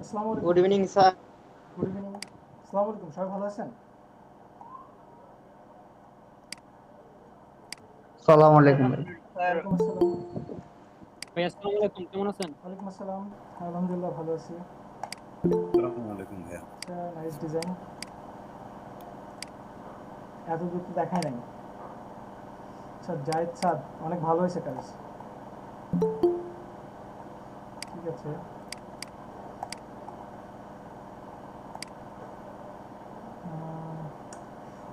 আসসালামু আলাইকুম। Good evening sir. Good evening. আসসালামু আলাইকুম, সবাই ভালো আছেন? সালামু আলাইকুম ভাই। স্যার ওয়ালাইকুম আসসালাম। ভাই আসসালামু আলাইকুম, কেমন আছেন? ওয়ালাইকুম আসসালাম। আলহামদুলিল্লাহ ভালো আছি। আসসালামু আলাইকুম ভাইয়া। আচ্ছা, নাইস ডিজাইন। এত দূর তো দেখাই নাই। আচ্ছা, জায়েদ সাদ, অনেক ভালো হয়েছে কাজ। ঠিক আছে।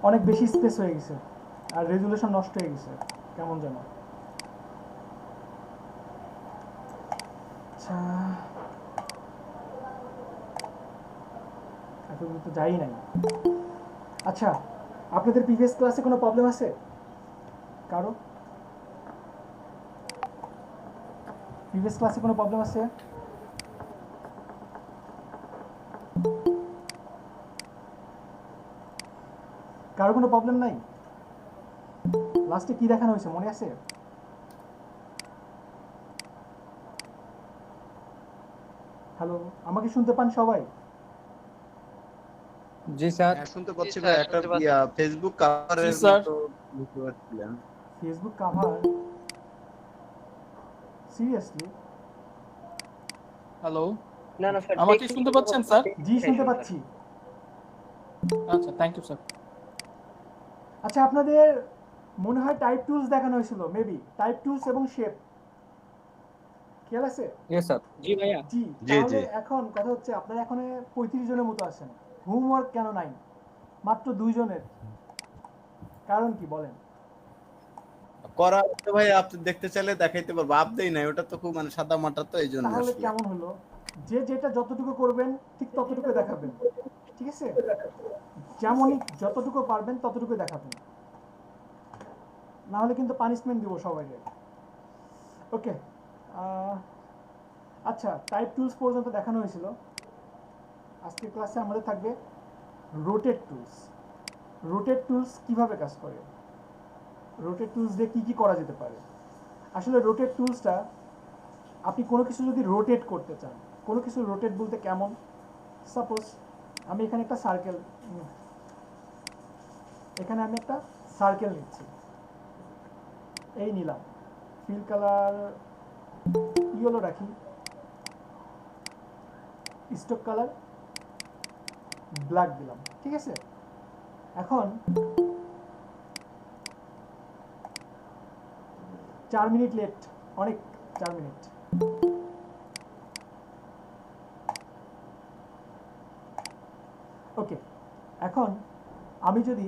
অনেক বেশি স্পেস হয়ে গেছে আর রেজুলেশন নষ্ট হয়ে গেছে কেমন যেন। আচ্ছা, এত দূর তো যাই নাই। আচ্ছা, আপনাদের প্রিভিয়াস ক্লাসে কোনো প্রবলেম আছে কারো? প্রিভিয়াস ক্লাসে কোনো প্রবলেম আছে? কারো কোনো প্রবলেম নাই? লাস্টে কি দেখানো হয়েছে মনে আছে? হ্যালো, আমাকে শুনতে পান সবাই? জি স্যার। শুনতে পাচ্ছি ভাই, একটা ফেসবুক কভারের জি, স্যার। মতো বুঝতে পারছিলাম। Facebook cover? সিরিয়াসলি? হ্যালো, না না স্যার, আমাকে শুনতে পাচ্ছেন স্যার? জি, শুনতে পাচ্ছি। আচ্ছা, থ্যাংক ইউ স্যার। আচ্ছা, আপনাদের মনে হয় টাইপ টুলস দেখানো হয়েছিল, মেবি টাইপ টুলস এবং শেপ, খেয়াল আছে? Yes sir. জি ভাইয়া। জি। জি, তাহলে জি। এখন কথা হচ্ছে, আপনারা এখন 35 জনের মতো আছেন, হোমওয়ার্ক কেন নাই? মাত্র 2 জনের, কারণ কি বলেন? করা হচ্ছে ভাই, আপনি দেখতে চাইলে দেখাইতে পারবো। আপডেট নাই, ওটা তো খুব মানে সাদা মাটা, তো এই জন্য তাহলে আসলে। কেমন হলো? যে যেটা যতটুকু করবেন ঠিক ততটুকু দেখাবেন, ঠিক আছে? যেমনই যতটুকু পারবেন ততটুকু দেখাবেন, না হলে কিন্তু পানিশমেন্ট দিব সবাইকে। ওকে। আচ্ছা, টাইপ টুলস পর্যন্ত দেখানো হয়েছিল। আজকের ক্লাসে আমাদের থাকবে রোটেট টুলস। রোটেট টুলস কিভাবে কাজ করে, রোটেট টুলস দিয়ে কী কী করা যেতে পারে। আসলে রোটেট টুলসটা, আপনি কোনো কিছু যদি রোটেট করতে চান, কোনো কিছু রোটেট বলতে কেমন, সাপোজ আমি এখানে একটা সার্কেল, এখানে আমি একটা সার্কেল নিচ্ছি, এই নিলাম, ফিল কালার ইয়েলো রাখি, স্টক কালার ব্ল্যাক দিলাম, ঠিক আছে? এখন 4 মিনিট লেট, অনেক, 4 মিনিট। ওকে, এখন আমি যদি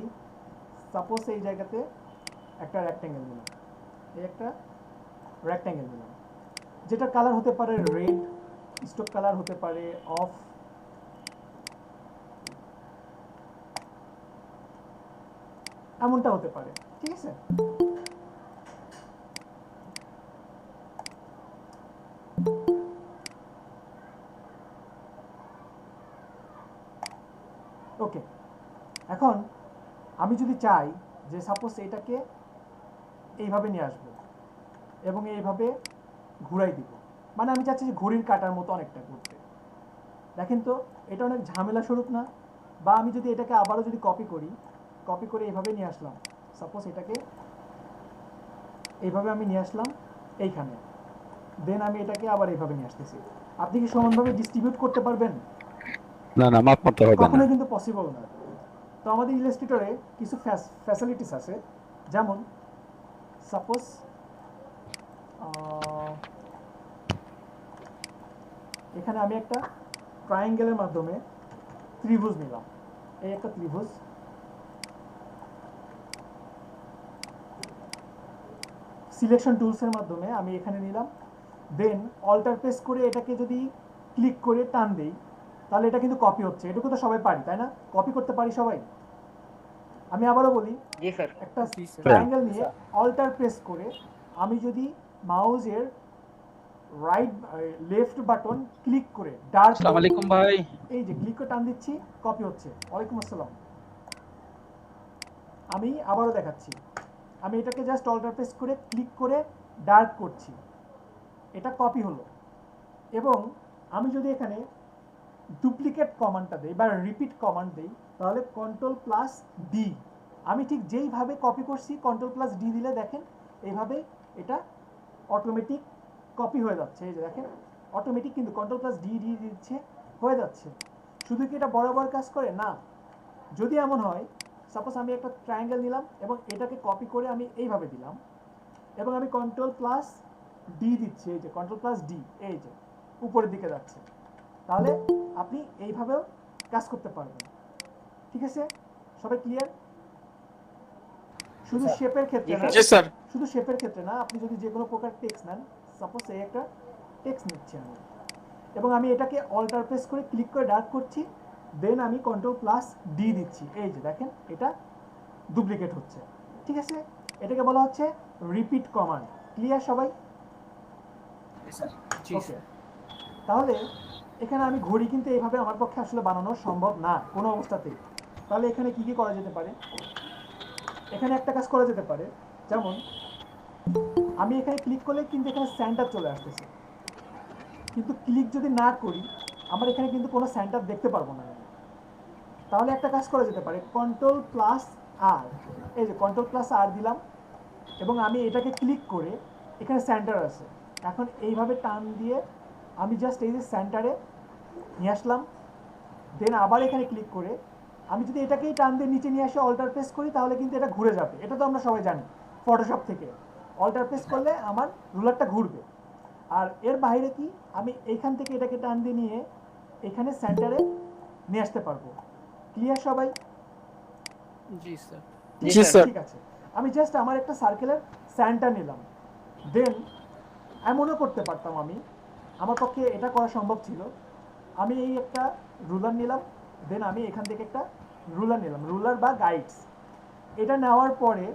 সাপোজ এই জায়গাতে একটা রেক্ট্যাঙ্গেল দিলাম, এই একটা রেক্ট্যাঙ্গেল দিলাম, যেটা কালার হতে পারে রেড, স্টক কালার হতে পারে অফ, এমনটা হতে পারে, ঠিক আছে? ওকে, এখন আমি যদি চাই যে সাপোজ এটাকে এইভাবে নিয়ে আসবো এবং এইভাবে ঘুরাই দিব, মানে আমি চাচ্ছি যে ঘড়ির কাটার মতো অনেকটা করতে, দেখেন তো এটা অনেক ঝামেলা স্বরূপ না? বা আমি যদি এটাকে আবারও যদি কপি করি, কপি করে এইভাবে নিয়ে আসলাম, সাপোজ এটাকে এইভাবে আমি নিয়ে আসলাম এইখানে, দেন আমি এটাকে আবার এইভাবে নিয়ে আসতেছি, আপনি কি সমানভাবে ডিস্ট্রিবিউট করতে পারবেন? না না, মাপ করতে হবে না। কখনোই কিন্তু পসিবল না। তো আমাদের ইলাস্ট্রেটরে কিছু ফ্যাসিলিটিস আছে, যেমন সাপোজ এখানে আমি একটা ট্রায়াঙ্গেলের মাধ্যমে ত্রিভুজ নিলাম, এই একটা ত্রিভুজ, সিলেকশন টুলসের মাধ্যমে আমি এখানে নিলাম, দেন অল্টার প্রেস করে এটাকে যদি ক্লিক করে টান দেই, তাহলে এটা কিন্তু কপি হচ্ছে, এটুকু তো সবাই পারি, তাই না? কপি করতে পারি সবাই। আমি আবারও বলি, জি স্যার। একটা ট্রায়াঙ্গেল নিয়ে অল্টার প্রেস করে আমি যদি মাউসের রাইট লেফট বাটন ক্লিক করে ডার্ক, আসসালামু আলাইকুম ভাই। এই যে ক্লিক করে টান দিচ্ছি, কপি হচ্ছে। ওয়ালাইকুম আসসালাম। আমি আবারও দেখাচ্ছি, আমি এটাকে জাস্ট অল্টার প্রেস করে ক্লিক করে ডার্ক করছি, এটা কপি হলো। এবং আমি যদি এখানে ডুপ্লিকেট কমান্ডটা দেই বা রিপিট কমান্ড দেই, তাহলে কন্ট্রোল প্লাস ডি, আমি ঠিক যেইভাবে কপি করছি কন্ট্রোল প্লাস ডি দিলে দেখেন এইভাবে এটা অটোমেটিক কপি হয়ে যাচ্ছে। এই যে দেখেন অটোমেটিক কিন্তু কন্ট্রোল প্লাস ডি ডি দিচ্ছে হয়ে যাচ্ছে। শুধু কি এটা বরাবর কাজ করে না, যদি এমন হয় সাপোজ আমি একটা ট্রায়াঙ্গেল নিলাম এবং এটাকে কপি করে আমি এইভাবে দিলাম এবং আমি কন্ট্রোল প্লাস ডি দিচ্ছি, এই যে কন্ট্রোল প্লাস ডি, এই যে উপরের দিকে যাচ্ছে, তাহলে আপনি এইভাবেও কাজ করতে পারবেন। ঠিক আছে, সবাই ক্লিয়ার? শুধু শেপের ক্ষেত্রে না, জি স্যার। শুধু শেপের ক্ষেত্রে না, আপনি যদি যে কোনো প্রকার টেক্সট নেন, সাপোজ এই একটা টেক্সট নিচ্ছি আমি এবং আমি এটাকে অল্টার প্রেস করে ক্লিক করে ডার্ক করছি, দেন আমি কন্ট্রোল প্লাস ডি দিচ্ছি, এই যে দেখেন এটা ডুপ্লিকেট হচ্ছে। ঠিক আছে, এটাকে বলা হচ্ছে রিপিট কমান্ড। ক্লিয়ার সবাই? ওকে, তাহলে এখানে আমি ঘড়ি কিন্তু এইভাবে আমার পক্ষে আসলে বানানো সম্ভব না কোনো অবস্থাতেই। তাহলে এখানে কি কি করা যেতে পারে? এখানে একটা কাজ করা যেতে পারে, যেমন আমি এখানে ক্লিক করলে কিন্তু এখানে সেন্টার চলে আসতেছে, কিন্তু ক্লিক যদি না করি আমার এখানে কিন্তু কোনো সেন্টার দেখতে পারবো না আমি। তাহলে একটা কাজ করা যেতে পারে, কন্ট্রোল প্লাস আর, এই যে কন্ট্রোল প্লাস আর দিলাম এবং আমি এটাকে ক্লিক করে এখানে সেন্টার আছে, এখন এইভাবে টান দিয়ে আমি জাস্ট এই যে সেন্টারে নিয়ে আসলাম, দেন আবার এখানে ক্লিক করে আমি যদি এটাকেই টান দিয়ে নিচে নিয়ে আসে অল্টার প্রেস করি তাহলে কিন্তু এটা ঘুরে যাবে। এটা তো আমরা সবাই জানি ফটোশপ থেকে, অল্টার প্রেস করলে আমার রুলারটা ঘুরবে। আর এর বাইরে কি, আমি এইখান থেকে এটাকে টান দিয়ে নিয়ে এখানে সেন্টারে নিয়ে আসতে পারবো। ক্লিয়ার সবাই? জি স্যার। জি স্যার, ঠিক আছে। আমি জাস্ট আমার একটা সার্কেলের সেন্টার নিলাম, দেন এমনও করতে পারতাম, আমি আমার পক্ষে এটা করা সম্ভব ছিল, আমি এই একটা রুলার নিলাম, দেন আমি এখান থেকে একটা রুলার নিলাম, রুলার বা গাইডস, এটা নেওয়ার পরে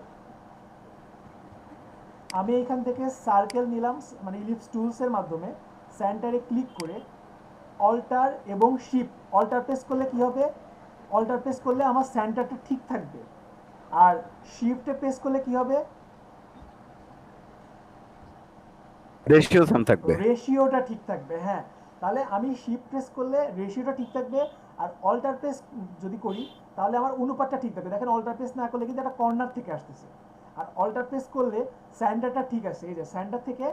আমি এখান থেকে সার্কেল নিলাম, মানে ইলিপস টুলসের মাধ্যমে সেন্টারে ক্লিক করে অল্টার এবং শিফট, অল্টার প্রেস করলে কি হবে, অল্টার প্রেস করলে আমার সেন্টারটা ঠিক থাকবে, আর শিফটে প্রেস করলে কি হবে, রেশিও সেম থাকবে। রেশিওটা ঠিক থাকবে। হ্যাঁ, তাহলে আমি শিফট প্রেস করলে রেশিওটা ঠিক থাকবে, আর অল্টার প্রেস যদি করি তাহলে আমার অনুপাতটা ঠিক থাকবে। দেখেন অল্টার প্রেস না করলে কিন্তু একটা কর্নার থেকে আসতেছে, আর অল্টার প্রেস করলে সেন্টারটা ঠিক আছে, এই যে সেন্টার থেকে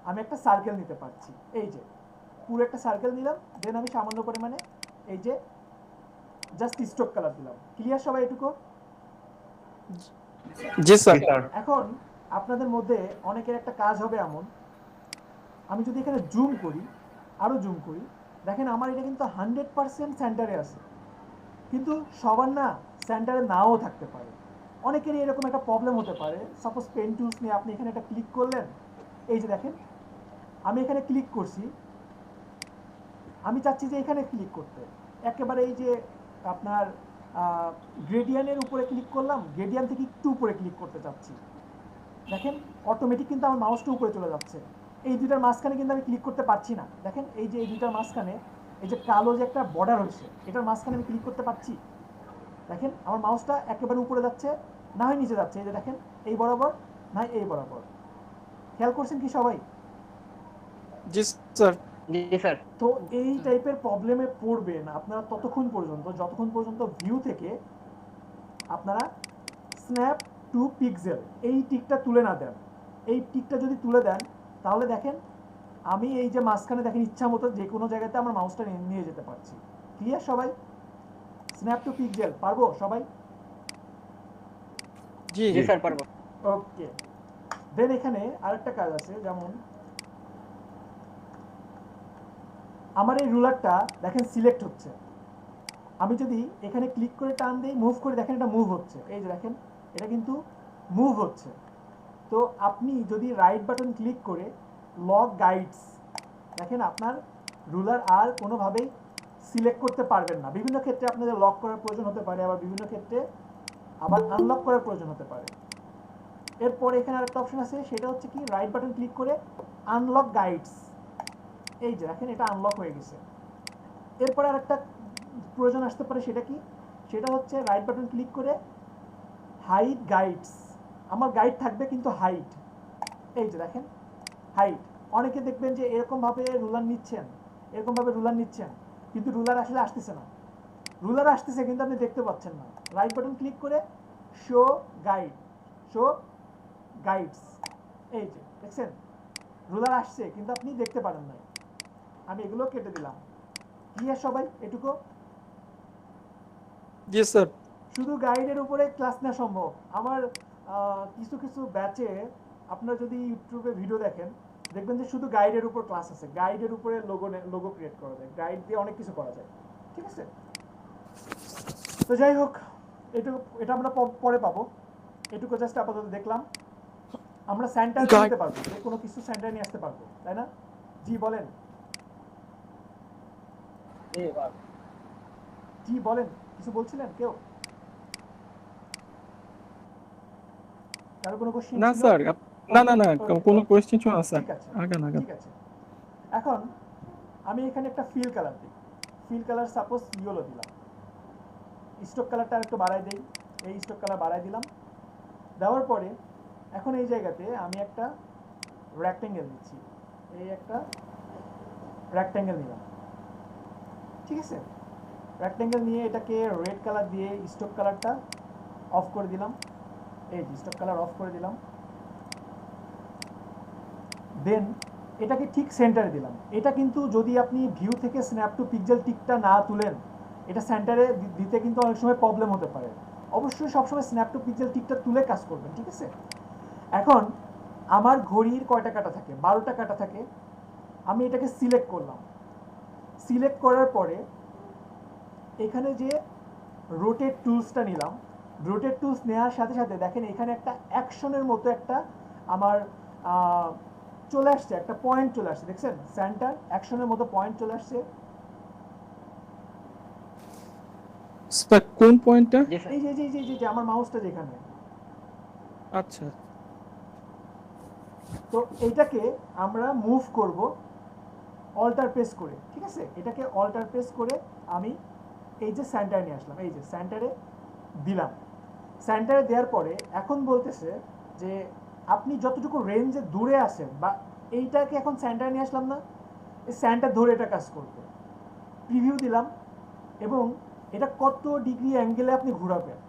আমি একটা সার্কেল নিতে পারছি, এই যে পুরো একটা সার্কেল নিলাম, দেন আমি সামান্য পরিমাণে এই যে জাস্ট স্ট্রোক কালার দিলাম। ক্লিয়ার সবাই এটুকু? জি স্যার। এখন আপনাদের মধ্যে অনেকের একটা কাজ হবে এমন, আমি যদি এখানে জুম করি, আরও জুম করি, দেখেন আমার এটা কিন্তু 100% সেন্টারে আছে, কিন্তু সবার না সেন্টারে নাও থাকতে পারে। অনেকেরই এরকম একটা প্রবলেম হতে পারে। সাপোজ পেন টুলস নিয়ে আপনি এখানে একটা ক্লিক করলেন, এই যে দেখেন আমি এখানে ক্লিক করছি, আমি চাচ্ছি যে এখানে ক্লিক করতে, একেবারে এই যে আপনার গ্রেডিয়ানের উপরে ক্লিক করলাম, গ্রেডিয়ান থেকে একটু উপরে ক্লিক করতে চাচ্ছি, দেখেন অটোমেটিক কিন্তু আমার মাউসটা উপরে চলে যাচ্ছে। এই দুইটার মাঝখানে কিন্তু আমি ক্লিক করতে পারছি না, দেখেন এই যে এই দুইটার মাঝখানে এই যে কালো যে একটা বর্ডার হয়েছে, এটার মাঝখানে আমি ক্লিক করতে পারছি, দেখেন আমার মাউসটা একেবারে উপরে যাচ্ছে, না হয় নিচে যাচ্ছে, এই যে দেখেন এই বরাবর, না হয় এই বরাবর। খেয়াল করছেন কি সবাই? জি স্যার। তো এই টাইপের প্রবলেমে পড়বেন আপনারা ততক্ষণ পর্যন্ত যতক্ষণ পর্যন্ত ভিউ থেকে আপনারা স্ন্যাপ টু পিক্সেল এই টিকটা তুলে না দেন। এই টিকটা যদি তুলে দেন তাহলে দেখেন আমি এই যে মাঝখানে দেখেন ইচ্ছা মতো যে কোনো জায়গাতে আমার মাউসটা নিয়ে যেতে পারছি। ক্লিয়ার সবাই? স্ন্যাপ টু পিক্সেল পারবো সবাই? জি জি স্যার পারবো। ওকে, দেন এখানে আরেকটা কাজ আছে, যেমন আমার এই রুলারটা দেখেন সিলেক্ট হচ্ছে, আমি যদি এখানে ক্লিক করে টান দিই, মুভ করে, দেখেন এটা মুভ হচ্ছে, এই যে দেখেন এটা কিন্তু মুভ হচ্ছে। তো আপনি যদি রাইট বাটন ক্লিক করে লক গাইডস, দেখেন আপনার রুলার আর কোনোভাবেই সিলেক্ট করতে পারবেন না। বিভিন্ন ক্ষেত্রে আপনাদের লক করার প্রয়োজন হতে পারে, আবার বিভিন্ন ক্ষেত্রে আবার আনলক করার প্রয়োজন হতে পারে। এরপরে এখানে আরেকটা অপশন আছে, সেটা হচ্ছে কি রাইট বাটন ক্লিক করে আনলক গাইডস, এই যে দেখেন এটা আনলক হয়ে গেছে। এরপরে আরেকটা প্রয়োজন আসতে পারে, সেটা কি, সেটা হচ্ছে রাইট বাটন ক্লিক করে হাইড গাইডস, আমার গাইড থাকবে কিন্তু হাইট, এই যে দেখেন হাইট। অনেকে দেখবেন যে এরকমভাবে রুলার নিচ্ছেন, এরকমভাবে রুলার নিচ্ছেন, কিন্তু রুলার আসলে আসতেছে না। রুলার আসতেছে কিন্তু আপনি দেখতে পাচ্ছেন না। রাইট বাটন ক্লিক করে শো গাইড, শো গাইডস, এই যে দেখছেন রুলার আসছে কিন্তু আপনি দেখতে পারেন না। আমি এগুলো কেটে দিলাম। ক্লিয়ার সবাই এটুকু? জি স্যার। শুধু গাইডের উপরে ক্লাস নেওয়া সম্ভব। আমার কিছু কিছু ব্যাচে আপনারা যদি ইউটিউবে ভিডিও দেখেন দেখবেন যে শুধু গাইডের উপর ক্লাস আছে, গাইডের উপরে লোগো ক্রিয়েট করা যায়, গাইড দিয়ে অনেক কিছু করা যায়। ঠিক আছে, তো যাই হোক এটা আমরা পরে পাবো। এটুকু জাস্ট আপাতত দেখলাম। আমরা সেন্টার নিতে পারবো, যে কোনো কিছু সেন্টার নিয়ে আসতে পারবো, তাই না? জি বলেন, জি বলেন, কিছু বলছিলেন কেউ? কারো কোনো কোশ্চেন? না স্যার, না কোনো কোয়েশ্চেন ছিল না স্যার। ঠিক আছে, আগান। ঠিক আছে। এখন আমি এখানে একটা ফিল কালার দিই। ফিল কালার সাপোজ ইয়েলো দিলাম। স্টক কালারটা একটু বাড়াই দেই। এই স্টক কালার বাড়াই দিলাম। দেওয়ার পরে এখন এই জায়গাতে আমি একটা রেক্ট্যাঙ্গেল দিচ্ছি। এই একটা রেক্ট্যাঙ্গেল নিলাম। ঠিক আছে, রেক্ট্যাঙ্গেল নিয়ে এটাকে রেড কালার দিয়ে স্টক কালারটা অফ করে দিলাম। এই স্টক কালার অফ করে দিলাম। দেন এটাকে ঠিক সেন্টারে দিলাম। এটা কিন্তু যদি আপনি ভিউ থেকে স্ন্যাপ টু পিক্সেল টিকটা না তুলেন, এটা সেন্টারে দিতে কিন্তু অনেক সময় প্রবলেম হতে পারে। অবশ্যই সবসময় স্ন্যাপ টু পিক্সেল টিকটা তুলে কাজ করবেন। ঠিক আছে, এখন আমার ঘড়ির কয়টা কাটা থাকে? 12টা কাটা থাকে। আমি এটাকে সিলেক্ট করলাম। সিলেক্ট করার পরে এখানে যে রোটেট টুলসটা নিলাম, রোটেট টুলস নেওয়ার সাথে সাথে দেখেন এখানে একটা অ্যাকশনের মতো একটা আমার চলে আসছে, একটা পয়েন্ট চলে আসছে। দেখছেন সেন্টার অ্যাকশনের মতো পয়েন্ট চলে আসছে। স্যার কোন পয়েন্টটা? এই যে যে যে যে আমার মাউসটা যেখানে। আচ্ছা, তো এইটাকে আমরা মুভ করব অল্টার প্রেস করে। ঠিক আছে, এটাকে অল্টার প্রেস করে আমি এই যে সেন্টারে নিয়ে আসলাম। এই যে সেন্টারে দিলাম। সেন্টারে দেওয়ার পরে এখন বলতেছে যে আপনি যতটুকু রেঞ্জে দূরে আসেন, বা এইটাকে এখন সেন্টারে নিয়ে আসলাম না, এই সেন্টার ধরে এটা কাজ করবে। প্রিভিউ দিলাম এবং এটা কত ডিগ্রি অ্যাঙ্গেলে আপনি ঘোরাবেন।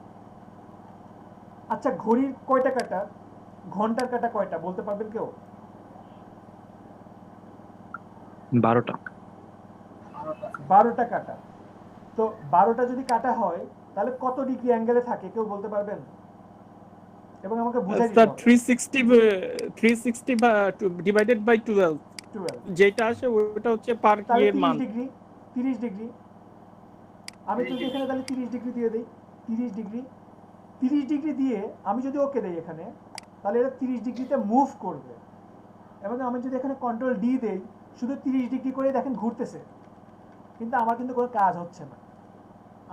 আচ্ছা, ঘড়ির কয়টা কাটা, ঘন্টার কাটা কয়টা বলতে পারবেন কেউ? 12টা। 12টা কাটা। তো 12টা যদি কাটা হয় তাহলে কত ডিগ্রি অ্যাঙ্গেলে থাকে কেউ বলতে পারবেন? এবং আমাকে বুঝাই দিতে স্যার হবে। 360 ডিভাইডেড বাই 12 12, যেটা আসে ওটা হচ্ছে পার তাহলে ইয়ের 30 মান। ডিগ্রি। 30 ডিগ্রি আমি যদি এখানে তাহলে 30 ডিগ্রি দিয়ে দিই, 30 ডিগ্রি, 30 ডিগ্রি দিয়ে আমি যদি ওকে দেই এখানে, তাহলে এটা 30 ডিগ্রিতে মুভ করবে। এবং আমি যদি এখানে কন্ট্রোল ডি দেই, শুধু 30 ডিগ্রি করে দেখেন ঘুরতেছে, কিন্তু আমার কিন্তু কোনো কাজ হচ্ছে না।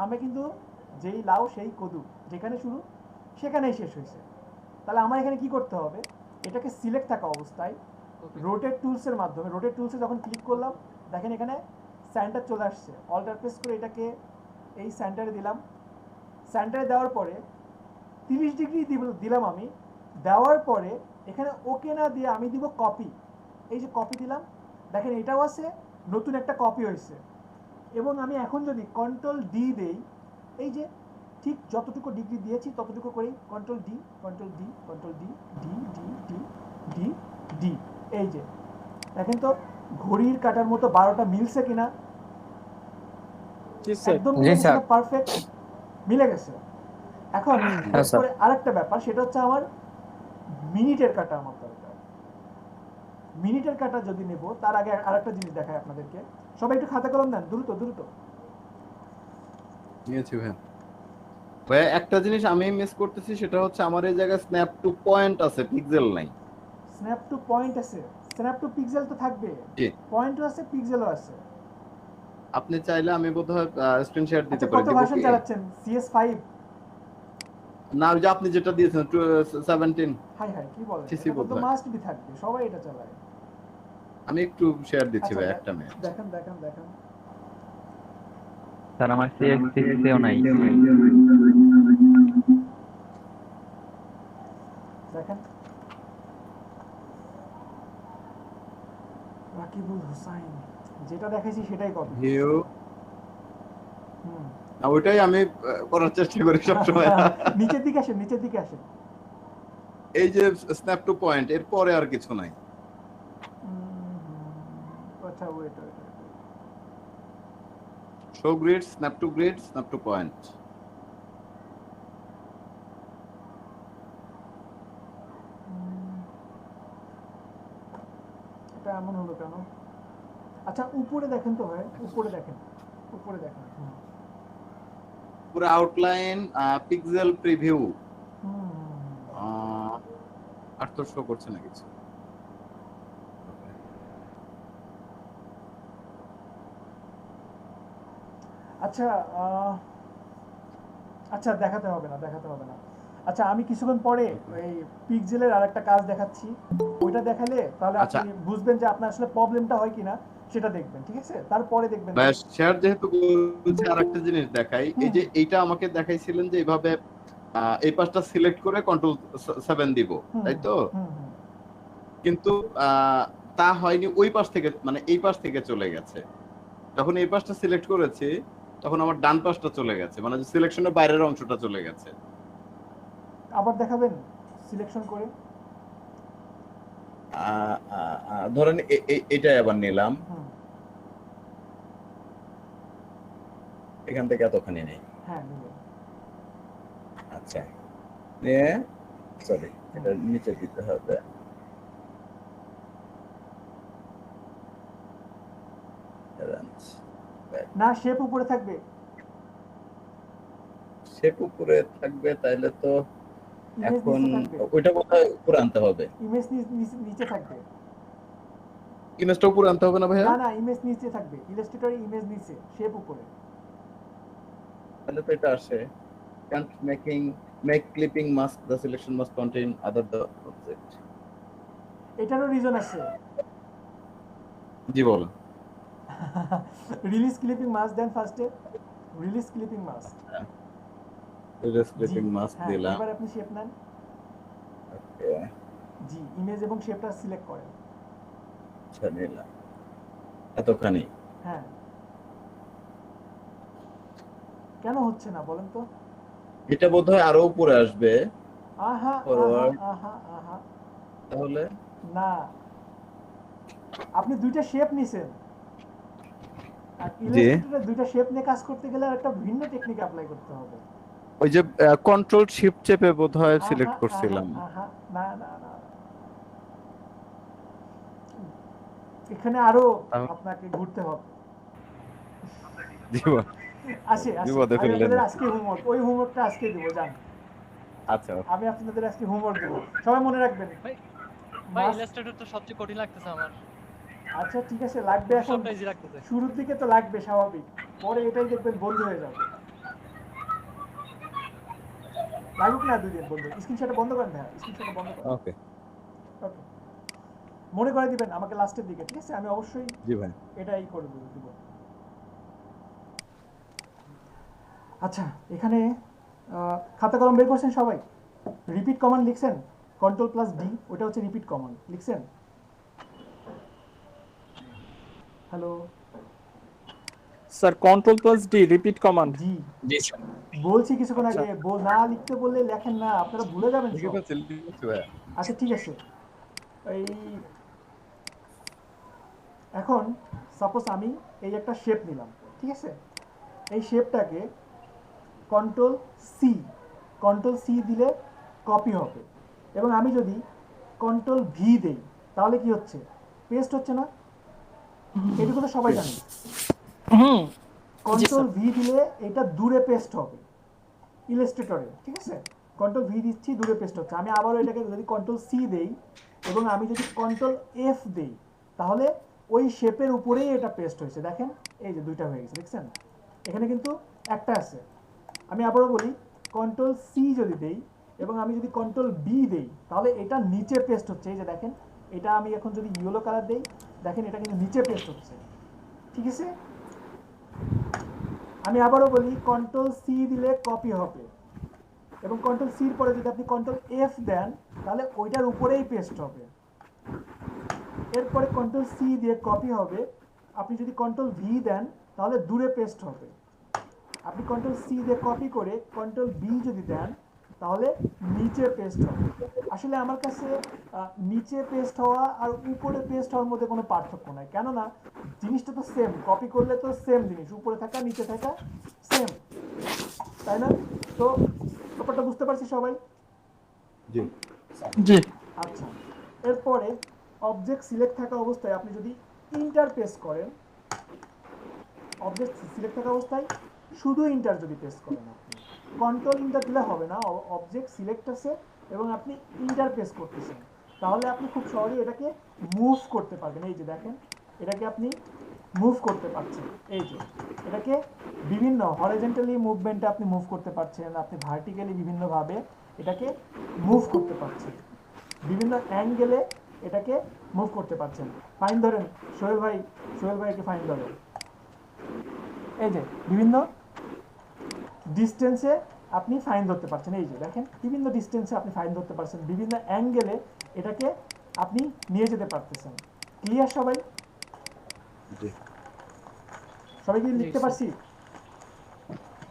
আমি কিন্তু যেই লাউ সেই কদু, যেখানে শুরু সেখানেই শেষ হয়েছে। তাহলে আমার এখানে কি করতে হবে? এটাকে সিলেক্ট থাকা অবস্থায় রোটেট টুলসের মাধ্যমে, রোটেট টুলসে যখন ক্লিক করলাম দেখেন এখানে সেন্টার চলে আসছে। অল্টার প্রেস করে এটাকে এই সেন্টারে দিলাম। সেন্টারে দেওয়ার পরে 30 ডিগ্রি দিলাম আমি। দেওয়ার পরে এখানে ওকে না দিয়ে আমি দিব কপি। এই যে কপি দিলাম, দেখেন এটাও আছে, নতুন একটা কপি হয়েছে। এবং আমি এখন যদি কন্ট্রোল ডি দেই, এই যে ঠিক যতটুকু ডিগ্রি দিয়েছি ততটুকু করেই control D, control D, control D, D D D D D, এই যে দেখেন তো ঘড়ির কাটার মতো 12টা মিলছে কিনা? একদম পারফেক্ট মিলে গেছে। এখন এরপরে আরেকটা ব্যাপার, সেটা হচ্ছে আমার মিনিটের কাটা আমার দরকার। মিনিটের কাটা যদি নেব তার আগে আরেকটা জিনিস দেখাই আপনাদেরকে। সবাই একটু খাতা কলম দেন, দ্রুত দ্রুত। নিয়েছি ভাই। ভাই একটা জিনিস আমি মিস করতেছি, সেটা হচ্ছে আমার এই জায়গায় স্ন্যাপ টু পয়েন্ট আছে, পিক্সেল নাই। স্ন্যাপ টু পয়েন্ট আছে, স্ন্যাপ টু পিক্সেল তো থাকবে, পয়েন্টও আছে পিক্সেলও আছে। আপনি চাইলে আমি বোধহয় স্ক্রিন শেয়ার দিতে পারি। কত ভার্সন চালাচ্ছেন? CS5? না, ওই যে আপনি যেটা দিয়েছেন 17। হাই হাই, কি বলেন? সিসি এটা তো বোধহয়। মাস্ট বি থাকবে, সবাই এটা চালায়। আমি একটু শেয়ার দিচ্ছি আচ্ছা, ভাই, একটা মিনিট। দেখেন দেখেন দেখেন। স্যার আমার CX6-এও নাই। দেখেন রাকিবুল হুসাইন, যেটা দেখেছি সেটাই কপি। ভিউ ওইটাই আমি করার চেষ্টা করি সবসময়। নিচের দিকে আসেন, নিচের দিকে আসেন। এই যে স্ন্যাপ টু পয়েন্ট, এর পরে আর কিছু নাই। আচ্ছা wait wait, show grid, snap to point. এটা এমন হলো কেন? আচ্ছা উপরে দেখেন তো ভাই, উপরে দেখেন, উপরে দেখেন। পুরো আউটলাইন, পিক্সেল প্রিভিউ, আর তো শো করছে না কিছু। আচ্ছা আচ্ছা দেখাতে হবে না, দেখাতে হবে না। আচ্ছা আমি কিছুক্ষণ পরে এই পিক্সেলের আরেকটা কাজ দেখাচ্ছি, ওইটা দেখালে তাহলে আচ্ছা। আপনি বুঝবেন যে আপনার আসলে প্রবলেমটা হয় কিনা, সেটা দেখবেন, ঠিক আছে? তারপরে দেখবেন। ভাই শেয়ার যেহেতু বলছে, আরেকটা জিনিস দেখাই। এই যে এইটা আমাকে দেখাইছিলেন যে এইভাবে এই পাশটা সিলেক্ট করে কন্ট্রোল 7 দিব, তাই তো? কিন্তু তা হয়নি, ওই পাশ থেকে, মানে এই পাশ থেকে চলে গেছে। যখন এই পাশটা সিলেক্ট করেছি তখন আমার ডান পাশটা চলে গেছে, মানে যে সিলেকশনের বাইরের অংশটা চলে গেছে। আবার দেখাবেন সিলেকশন করে? ধরেন এটাই আবার নিলাম, এখান থেকে এতখানি নেই। হ্যাঁ নিবেন। আচ্ছা, নিয়ে সরি, এটা নিচে দিতে হবে। না শেপ উপরে থাকবে, শেপ উপরে থাকবে, তাইলে তো ইমেজ এখন নিচে থাকবে, ওইটা কোথায় উপরে আনতে হবে? ইমেজ নিচে থাকবে। ইমেজটা উপরে আনতে হবে না ভাইয়া? না না, ইমেজ নিচে থাকবে, ইলাস্ট্রেটরে ইমেজ নিচে, শেপ উপরে। তাহলে তো এটা আসে, can't make clipping mask, the selection must contain other the object. এটারও রিজন আছে। জি বলেন। রিলিজ ক্লিপিং মাস্ক দেন ফার্স্টে, release clipping mask, clipping mask দিলাম। এবার আপনি শেপ নেন। ওকে, জি, ইমেজ এবং শেপটা সিলেক্ট করেন। আচ্ছা নিলাম এতখানি। হ্যাঁ, কেন হচ্ছে না বলেন তো? এটা বোধহয় আরো উপরে আসবে। আহা Forward. আহা আহা, তাহলে না, আপনি দুইটা শেপ নিছেন, আর ইলাস্ট্রেটরে দুইটা শেপ নিয়ে কাজ করতে গেলে একটা ভিন্ন টেকনিক অ্যাপ্লাই করতে হবে। ওই যে কন্ট্রোল শিফট চেপে বোধহয় সিলেক্ট করছিলাম। আহা, না না না, এখানে আরো আপনাকে ঘুরতে হবে। জীবন আসে আসে, বিপদে আমি ফেললেন। আপনাদের আজকে হোমওয়ার্ক, ওই হোমওয়ার্কটা আজকে দিব, জান। আচ্ছা আমি আপনাদের আজকে হোমওয়ার্ক দেব, সবাই মনে রাখবেন। ভাই ইলাস্ট্রেটর তো সবচেয়ে কঠিন লাগতেছে আমার। আচ্ছা ঠিক আছে, লাগবে এখন, সবটা ইজি লাগতেছে। শুরুর দিকে তো লাগবে স্বাভাবিক, পরে এটাই দেখবেন বন্ধু হয়ে যাবে। লাগুক না 2 দিন বন্ধু। স্ক্রিনশটটা বন্ধ করেন ভাই, স্ক্রিনশটটা বন্ধ করেন। ওকে ওকে, মনে করে দিবেন আমাকে লাস্টের দিকে, ঠিক আছে? আমি অবশ্যই জি ভাই। এটাই করে দিব। আচ্ছা, এখানে খাতা কলম বের করছেন সবাই? রিপিট কমান্ড লিখছেন? কন্ট্রোল প্লাস ডি, ওটা হচ্ছে রিপিট কমান্ড, লিখছেন? Hello sir control plus D repeat command. জি, জি স্যার। বলছি কিছুক্ষণ আগে, না লিখতে বললে লেখেন না, আপনারা ভুলে যাবেন সব। আচ্ছা ঠিক আছে, এই এখন সাপোজ আমি এই একটা শেপ নিলাম, ঠিক আছে? এই শেপটাকে কন্ট্রোল সি দিলে কপি হবে, এবং আমি যদি কন্ট্রোল ভি দেই তাহলে কি হচ্ছে? পেস্ট হচ্ছে না? এটুকু তো সবাই জানে। কন্ট্রোল ভি দিলে এটা দূরে পেস্ট হবে ইলাস্ট্রেটরে, ঠিক আছে? কন্ট্রোল ভি দিচ্ছি, দূরে পেস্ট হচ্ছে। আমি আবারও এটাকে যদি কন্ট্রোল সি দেই এবং আমি যদি কন্ট্রোল এফ দেই তাহলে ওই শেপের উপরেই এটা পেস্ট হয়েছে। দেখেন এই যে দুইটা হয়ে গেছে, দেখছেন? এখানে কিন্তু একটা আছে। আমি আবারও বলি, কন্ট্রোল সি যদি দেই এবং আমি যদি কন্ট্রোল বি দেই তাহলে এটা নিচে পেস্ট হচ্ছে। এই যে দেখেন, এটা আমি এখন যদি ইয়েলো কালার দেই, দেখেন এটা কিন্তু নিচে পেস্ট হচ্ছে, ঠিক আছে? আমি আবারও বলি, কন্ট্রোল সি দিলে কপি হবে, এবং কন্ট্রোল সির পরে যদি আপনি কন্ট্রোল এফ দেন তাহলে ওইটার উপরেই পেস্ট হবে। এরপরে কন্ট্রোল সি দিয়ে কপি হবে, আপনি যদি কন্ট্রোল ভি দেন তাহলে দূরে পেস্ট হবে। আপনি কন্ট্রোল সি দিয়ে কপি করে কন্ট্রোল বি যদি দেন তাহলে নিচে পেস্ট হবে। আসলে আমার কাছে নিচে পেস্ট হওয়া আর উপরে পেস্ট হওয়ার মধ্যে কোনো পার্থক্য নাই, কেননা জিনিসটা তো সেম, কপি করলে তো সেম জিনিস, উপরে থাকা নিচে থাকা সেম, তাই না? তো ব্যাপারটা বুঝতে পারছি সবাই? জি জি। আচ্ছা, এরপরে অবজেক্ট সিলেক্ট থাকা অবস্থায় আপনি যদি ইন্টারপেস করেন, অবজেক্ট সিলেক্ট থাকা অবস্থায় শুধু ইন্টার যদি প্রেস করেন, আপনি কন্ট্রোল ইন্টার দিলে হবে না, অবজেক্ট সিলেক্ট আছে এবং আপনি ইন্টার প্রেস করতেছেন, তাহলে আপনি খুব সহজেই এটাকে মুভ করতে পারবেন। এই যে দেখেন, এটাকে আপনি মুভ করতে পারছেন, এই যে এটাকে বিভিন্ন হরিজন্টালি মুভমেন্টে আপনি মুভ করতে পারছেন, আপনি ভার্টিক্যালি বিভিন্নভাবে এটাকে মুভ করতে পারছেন, বিভিন্ন অ্যাঙ্গেলে এটাকে মুভ করতে পারছেন। ফাইন ধরেন সোহেল ভাই, সোহেল ভাইকে ফাইন ধরেন, এই যে বিভিন্ন ডিস্টেন্সে আপনি ফাইন ধরতে পারছেন, এই যে দেখেন বিভিন্ন ডিস্টেন্সে আপনি ফাইন ধরতে পারছেন, বিভিন্ন অ্যাঙ্গেলে এটাকে আপনি নিয়ে যেতে পারতেছেন। ক্লিয়ার সবাই? জি সবাই কি লিখতে পারছি?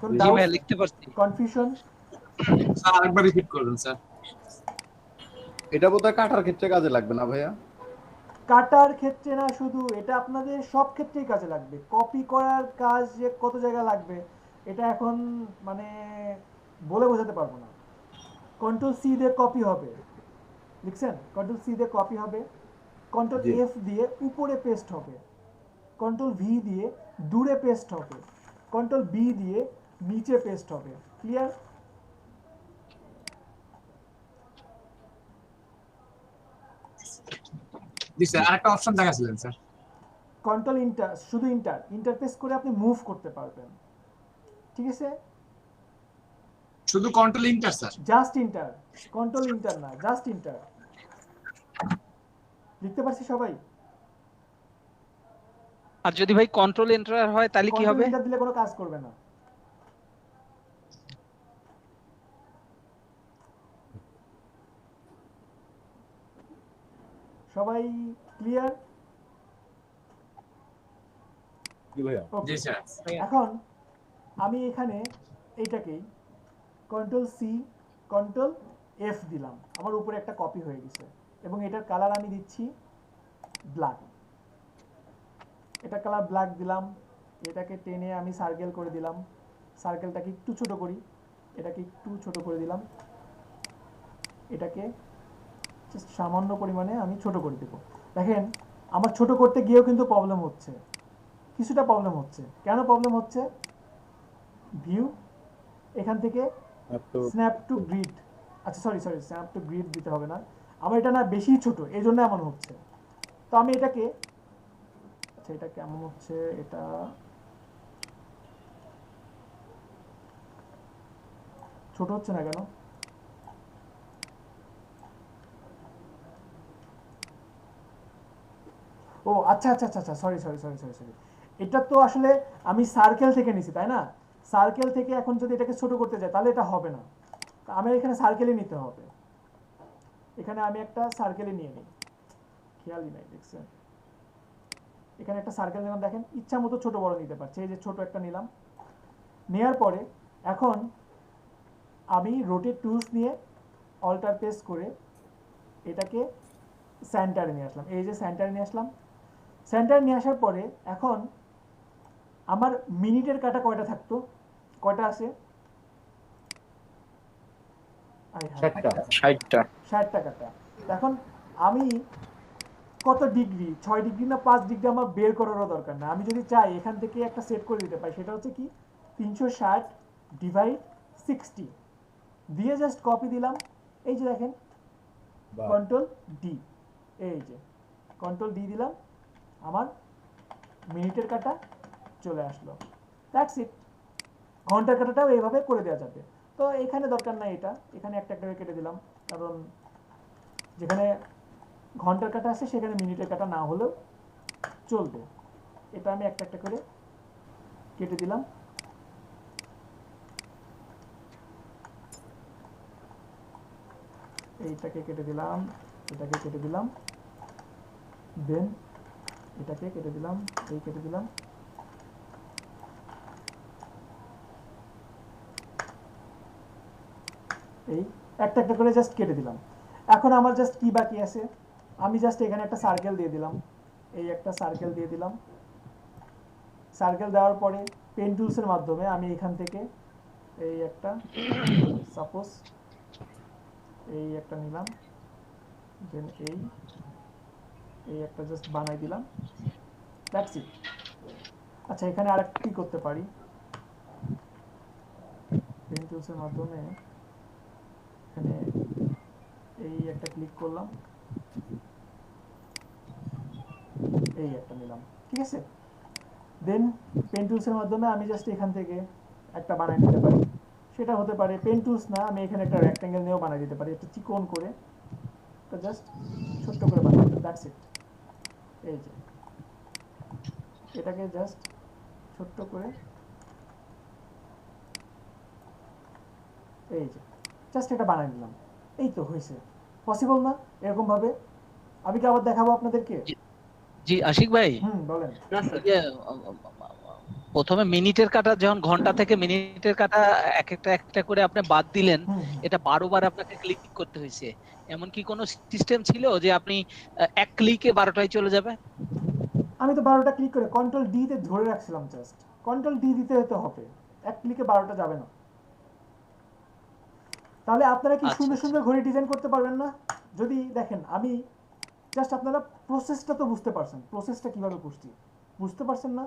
কোন জি ডাউট, ভাই লিখতে পারছি। কনফিউশন? স্যার আরেকবার রিপিট করবেন স্যার। এটা বোধহয় কাটার ক্ষেত্রে কাজে লাগবে না ভাইয়া? কাটার ক্ষেত্রে না, শুধু এটা আপনাদের সব ক্ষেত্রেই কাজে লাগবে। কপি করার কাজ যে কত জায়গা লাগবে এটা এখন মানে বলে বোঝাতে পারবো না। কন্ট্রোল সি দিয়ে কপি হবে, লিখছেন? কন্ট্রোল সি দিয়ে কপি হবে, কন্ট্রোল জি। এফ দিয়ে উপরে পেস্ট হবে, কন্ট্রোল ভি দিয়ে দূরে পেস্ট হবে, কন্ট্রোল বি দিয়ে নিচে পেস্ট হবে। ক্লিয়ার? জি স্যার আরেকটা অপশন দেখাছিলেন স্যার। কন্ট্রোল ইন্টার, শুধু ইন্টারপ্রেস করে আপনি মুভ করতে পারবেন, ঠিক আছে? শুধু control inter sir. Just inter, control inter না, জাস্ট ইন্টার। লিখতে পারছি সবাই? আর যদি ভাই কন্ট্রোল এন্টার হয় তাহলে কি কন্ট্রোল হবে? ইন্টার দিলে কোনো কাজ করবে না। সবাই ক্লিয়ার? জি স্যার। এখন আমি এখানে এইটাকেই কন্ট্রোল সি কন্ট্রোল এফ দিলাম, আমার উপরে একটা কপি হয়ে গেছে এবং এটার কালার আমি দিচ্ছি ব্ল্যাক। এটা কালার ব্ল্যাক দিলাম, এটাকে টেনে আমি সার্কেল করে দিলাম, সার্কেলটাকে একটু ছোট করি, এটাকে একটু ছোট করে দিলাম, এটাকে জাস্ট সামান্য পরিমাণে আমি ছোট করে দেব। দেখেন আমার ছোট করতে গিয়েও কিন্তু প্রবলেম হচ্ছে, কিছুটা প্রবলেম হচ্ছে। কেন প্রবলেম হচ্ছে? ভিউ, এখান থেকে স্ন্যাপ টু গ্রিড, আচ্ছা সরি স্ন্যাপ টু গ্রিড দিতে হবে না, আমার এটা না বেশি ছোট, এই জন্য এমন হচ্ছে। তো আমি এটাকে, আচ্ছা এটা কেমন হচ্ছে, এটা ছোট হচ্ছে না কেন? ও আচ্ছা আচ্ছা আচ্ছা আচ্ছা, sorry sorry sorry sorry sorry, এটা তো আসলে আমি সার্কেল থেকে নিছি, তাই না? সার্কেল থেকে এখন যদি এটাকে ছোট করতে যাই তাহলে এটা হবে না, আমার এখানে সার্কেলই নিতে হবে। এখানে আমি একটা সার্কেলই নিয়ে নিই, খেয়ালই নাই, দেখছেন? এখানে একটা সার্কেল নিলাম, দেখেন ইচ্ছা মতো ছোট বড় নিতে পারছি, এই যে ছোট একটা নিলাম, নেওয়ার পরে এখন আমি রোটেট টুলস নিয়ে অল্টার প্রেস করে এটাকে সেন্টারে নিয়ে আসলাম, এই যে সেন্টারে নিয়ে আসলাম। সেন্টারে নিয়ে আসার পরে এখন আমার মিনিটের কাটা কয়টা থাকতো, কয়টা আছে? 60টা। 60টা কাটা। এখন আমি কত ডিগ্রি, 6 ডিগ্রি না 5 ডিগ্রি আমার বের করারও দরকার না, আমি যদি চাই এখান থেকে একটা সেট করে দিতে পারি, সেটা হচ্ছে কি 360 ডিভাইড 60 দিয়ে জাস্ট কপি দিলাম, এই যে দেখেন কন্ট্রোল ডি, এই যে কন্ট্রোল ডি দিলাম, আমার মিনিটের কাটা চলে আসলো। That's it. ঘন্টার কাটাটাও এইভাবে করে দেওয়া যাবে। তো এখানে দরকার নাই, এটা এখানে একটা একটা করে কেটে দিলাম, কারণ যেখানে ঘন্টার কাটা আছে সেখানে মিনিটের কাটা না হলেও চলবে। এটা আমি একটা একটা করে কেটে দিলাম। এইটাকে কেটে দিলাম, এটাকে কেটে দিলাম, দেন এটাকে কেটে দিলাম, এই কেটে দিলাম, এই একটা একটা করে জাস্ট কেটে দিলাম। এখন আমার জাস্ট কি বাকি আছে, আমি জাস্ট এখানে একটা সার্কেল দিয়ে দিলাম, এই একটা সার্কেল দিয়ে দিলাম। সার্কেল দেওয়ার পরে পেন টুলসের মাধ্যমে আমি এখান থেকে এই একটা সাপোজ এই একটা নিলাম, দেন এই একটা জাস্ট বানাই দিলাম, দ্যাটস ইট। আচ্ছা এখানে আরেকটা কি করতে পারি, পেন টুলসের মাধ্যমে এখানে এই একটা ক্লিক করলাম, এই একটা নিলাম, ঠিক আছে। দেন পেন টুলসের মাধ্যমে আমি জাস্ট এখান থেকে একটা বানাই নিতে পারি, সেটা হতে পারে পেন টুলস না, আমি এখানে একটা রেক্ট্যাঙ্গেল নিয়েও বানাই দিতে পারি, একটা চিকন করে তো জাস্ট ছোট্ট করে বানাই দিতে, দ্যাটস ইট। এই যে এটাকে জাস্ট ছোট্ট করে এই যে জাস্ট এটা বানাই নিলাম, এই তো হয়েছে। পসিবল না এরকম ভাবে? আমি কি আবার দেখাবো আপনাদেরকে? জি আশিক ভাই, বলেন। এই যে, প্রথমে মিনিটের কাটা যখন ঘন্টা থেকে মিনিটের কাটা এক একটা করে আপনি বাদ দিলেন, এটা 12 বার আপনাকে ক্লিক করতে হয়েছে। এমন কি কোনো সিস্টেম ছিল যে আপনি এক ক্লিকে 12টায় চলে যাবে? আমি তো 12টা ক্লিক করে কন্ট্রোল ডি তে ধরে রাখছিলাম, জাস্ট কন্ট্রোল ডি দিতে হতে হবে, এক ক্লিকে 12টা যাবে না। তাহলে আপনারা কি সুন্দর সুন্দর ঘড়ি ডিজাইন করতে পারবেন না? যদি দেখেন আমি জাস্ট, আপনারা প্রসেসটা তো বুঝতে পারছেন, প্রসেসটা কিভাবে করছি বুঝতে পারছেন না?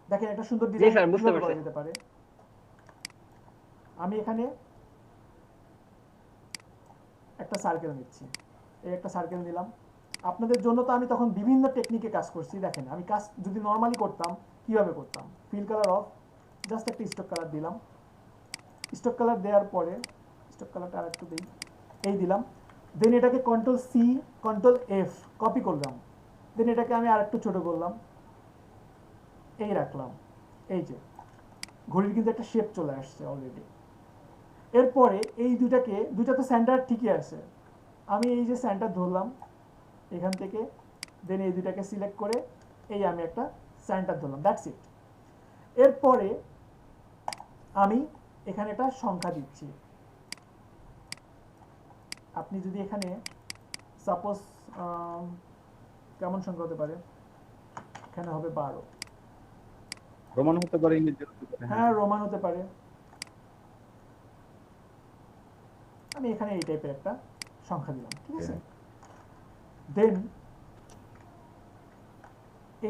দেখেন একটা সুন্দর ডিজাইন কিভাবে করা যেতে পারে। আমি এখানে একটা সার্কেল নিচ্ছি, এই একটা সার্কেল নিলাম। আপনাদের জন্য তো আমি তখন বিভিন্ন টেকনিকে কাজ করছি। দেখেন আমি কাজ যদি নর্মালি করতাম কিভাবে করতাম, ফিল কালার অফ, জাস্ট একটা স্টক কালার দিলাম, স্টক কালার দেওয়ার পরে স্টক কালারটা আর একটু দিই, এই দিলাম। দেন এটাকে control C control F copy করলাম, দেন এটাকে আমি আর একটু ছোট করলাম, এই রাখলাম। এই যে ঘড়ির কিন্তু একটা শেপ চলে আসছে অলরেডি। এরপরে এই দুইটা তো সেন্টার ঠিকই আছে, আমি এই যে সেন্টার ধরলাম এখান থেকে, দেন এই দুইটাকে সিলেক্ট করে এই আমি একটা সেন্টার ধরলাম, দ্যাটস ইট। এরপরে আমি এখানে একটা সংখ্যা দিচ্ছি। আপনি যদি এখানে সাপোজ কেমন সংখ্যা হতে পারে, এখানে হবে 12, রোমান হতে পারে, ইংরেজি হতে পারে, হ্যাঁ রোমান হতে পারে। আমি এখানে এই টাইপের একটা সংখ্যা দিলাম, ঠিক আছে। দেন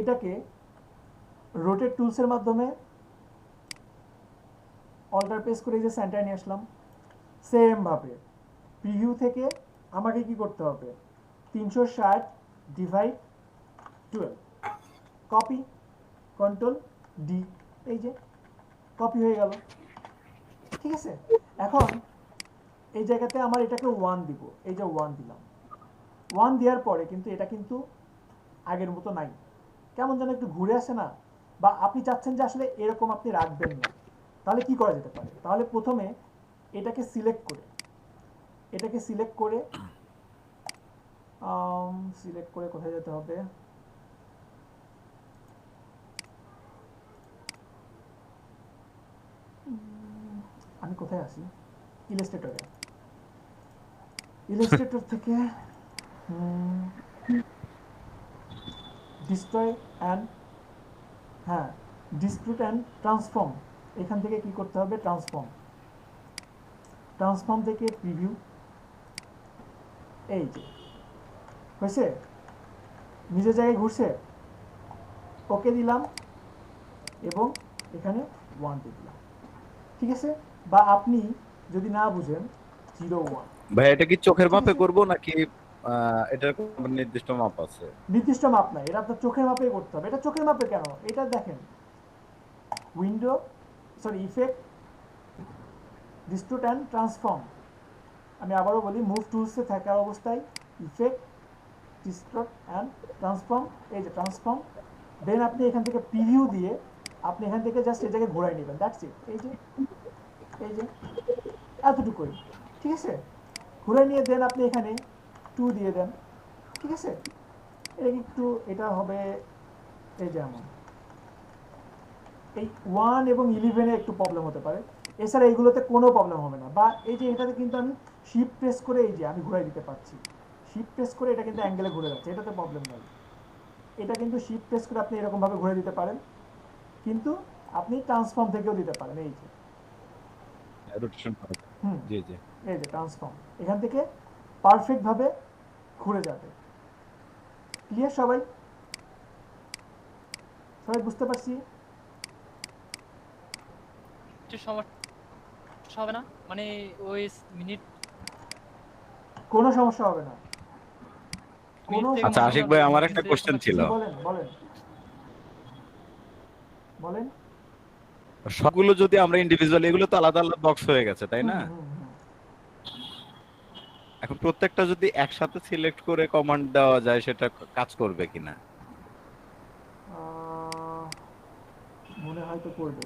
এটাকে রোটেট টুলসের মাধ্যমে অল্টার প্রেস করে এই যে সেন্টার নিয়ে আসলাম। সেম ভাবে প্রিভিউ থেকে আমাকে কি করতে হবে, 360 ডিভাইড 12, কপি কন্ট্রোল ডি, এই যে কপি হয়ে গেল, ঠিক আছে। এখন এই জায়গাতে আমার এটাকে 1 দিব, এই যে 1 দিলাম। 1 দেওয়ার পরে কিন্তু এটা কিন্তু আগের মতো নাই, কেমন যেন একটু ঘুরে আসে না? বা আপনি চাচ্ছেন যে আসলে এরকম আপনি রাখবেন না, তাহলে কি করা যেতে পারে? তাহলে প্রথমে এটাকে সিলেক্ট করে কোথায় যেতে হবে, আমি কোথায় আসি, ইলাস্ট্রেটর থেকে destroy and discrete and transform, এখান থেকে কি করতে হবে, ট্রান্সফর্ম থেকে প্রিভিউ, এই যে হয়েছে, নিজের জায়গায় ঘুরছে, ওকে দিলাম এবং এখানে 1 দিয়ে দিলাম, ঠিক আছে। বা আপনি যদি না বুঝেন 01, ভাই এটা কি চোখের মাপে করব নাকি এটার কোনো নির্দিষ্ট মাপ আছে? নির্দিষ্ট মাপ নাই, এটা আপনার চোখের মাপে করতে হবে। এটা চোখের মাপে কেন, এটা দেখেন ইফেক্ট ডিস্ট্রুট অ্যান্ড ট্রান্সফর্ম। আমি আবারও বলি, মুভ টুলসে থাকা অবস্থায় ইফেক্ট ডিস্ট্রুট অ্যান্ড ট্রান্সফর্ম, এই যে ট্রান্সফর্ম। দেন আপনি এখান থেকে প্রিভিউ দিয়ে আপনি এখান থেকে জাস্ট এই জায়গায় ঘোরাই নেবেন, দ্যাটস ইট। এই যে এতটুকুই, ঠিক আছে। ঘুরাই নিয়ে দেন আপনি এখানে 2 দিয়ে দেন, ঠিক আছে। এটা হবে এই যেমন এই 1 এবং 11-এ একটু প্রবলেম হতে পারে, এছাড়া এইগুলোতে কোনো প্রবলেম হবে না। বা এই যে এটাতে কিন্তু আমি শিফট প্রেস করে এই যে আমি ঘুরাই দিতে পারছি, শিফট প্রেস করে এটা কিন্তু অ্যাঙ্গেলে ঘুরে যাচ্ছে, এটাতে প্রবলেম নাই। এটা কিন্তু শিফট প্রেস করে আপনি এরকমভাবে ঘুরে দিতে পারেন, কিন্তু আপনি ট্রান্সফর্ম থেকেও দিতে পারেন। এই যে রোটেশন করা। হুম, জি জি। এই যে ট্রান্সফর্ম এখান থেকে পারফেক্টভাবে ঘুরে যাবে। ক্লিয়ার সবাই? সবাই বুঝতে পারছি? কিছু সমস্যা হবে না, মানে ওই মিনিট কোনো সমস্যা হবে না, কোনো থেকে আচ্ছা মনে আশিক করেন ভাই, আমার একটা দিছে, কোশ্চেন ছিল। জি, বলেন বলেন বলেন। সবগুলো যদি আমরা ইন্ডিভিজুয়ালি, এগুলো তো আলাদা আলাদা বক্স হয়ে গেছে তাই না? হুম, হুম। এখন প্রত্যেকটা যদি একসাথে সিলেক্ট করে কমান্ড দেওয়া যায়, সেটা কাজ করবে কিনা? মনে হয় তো করবে।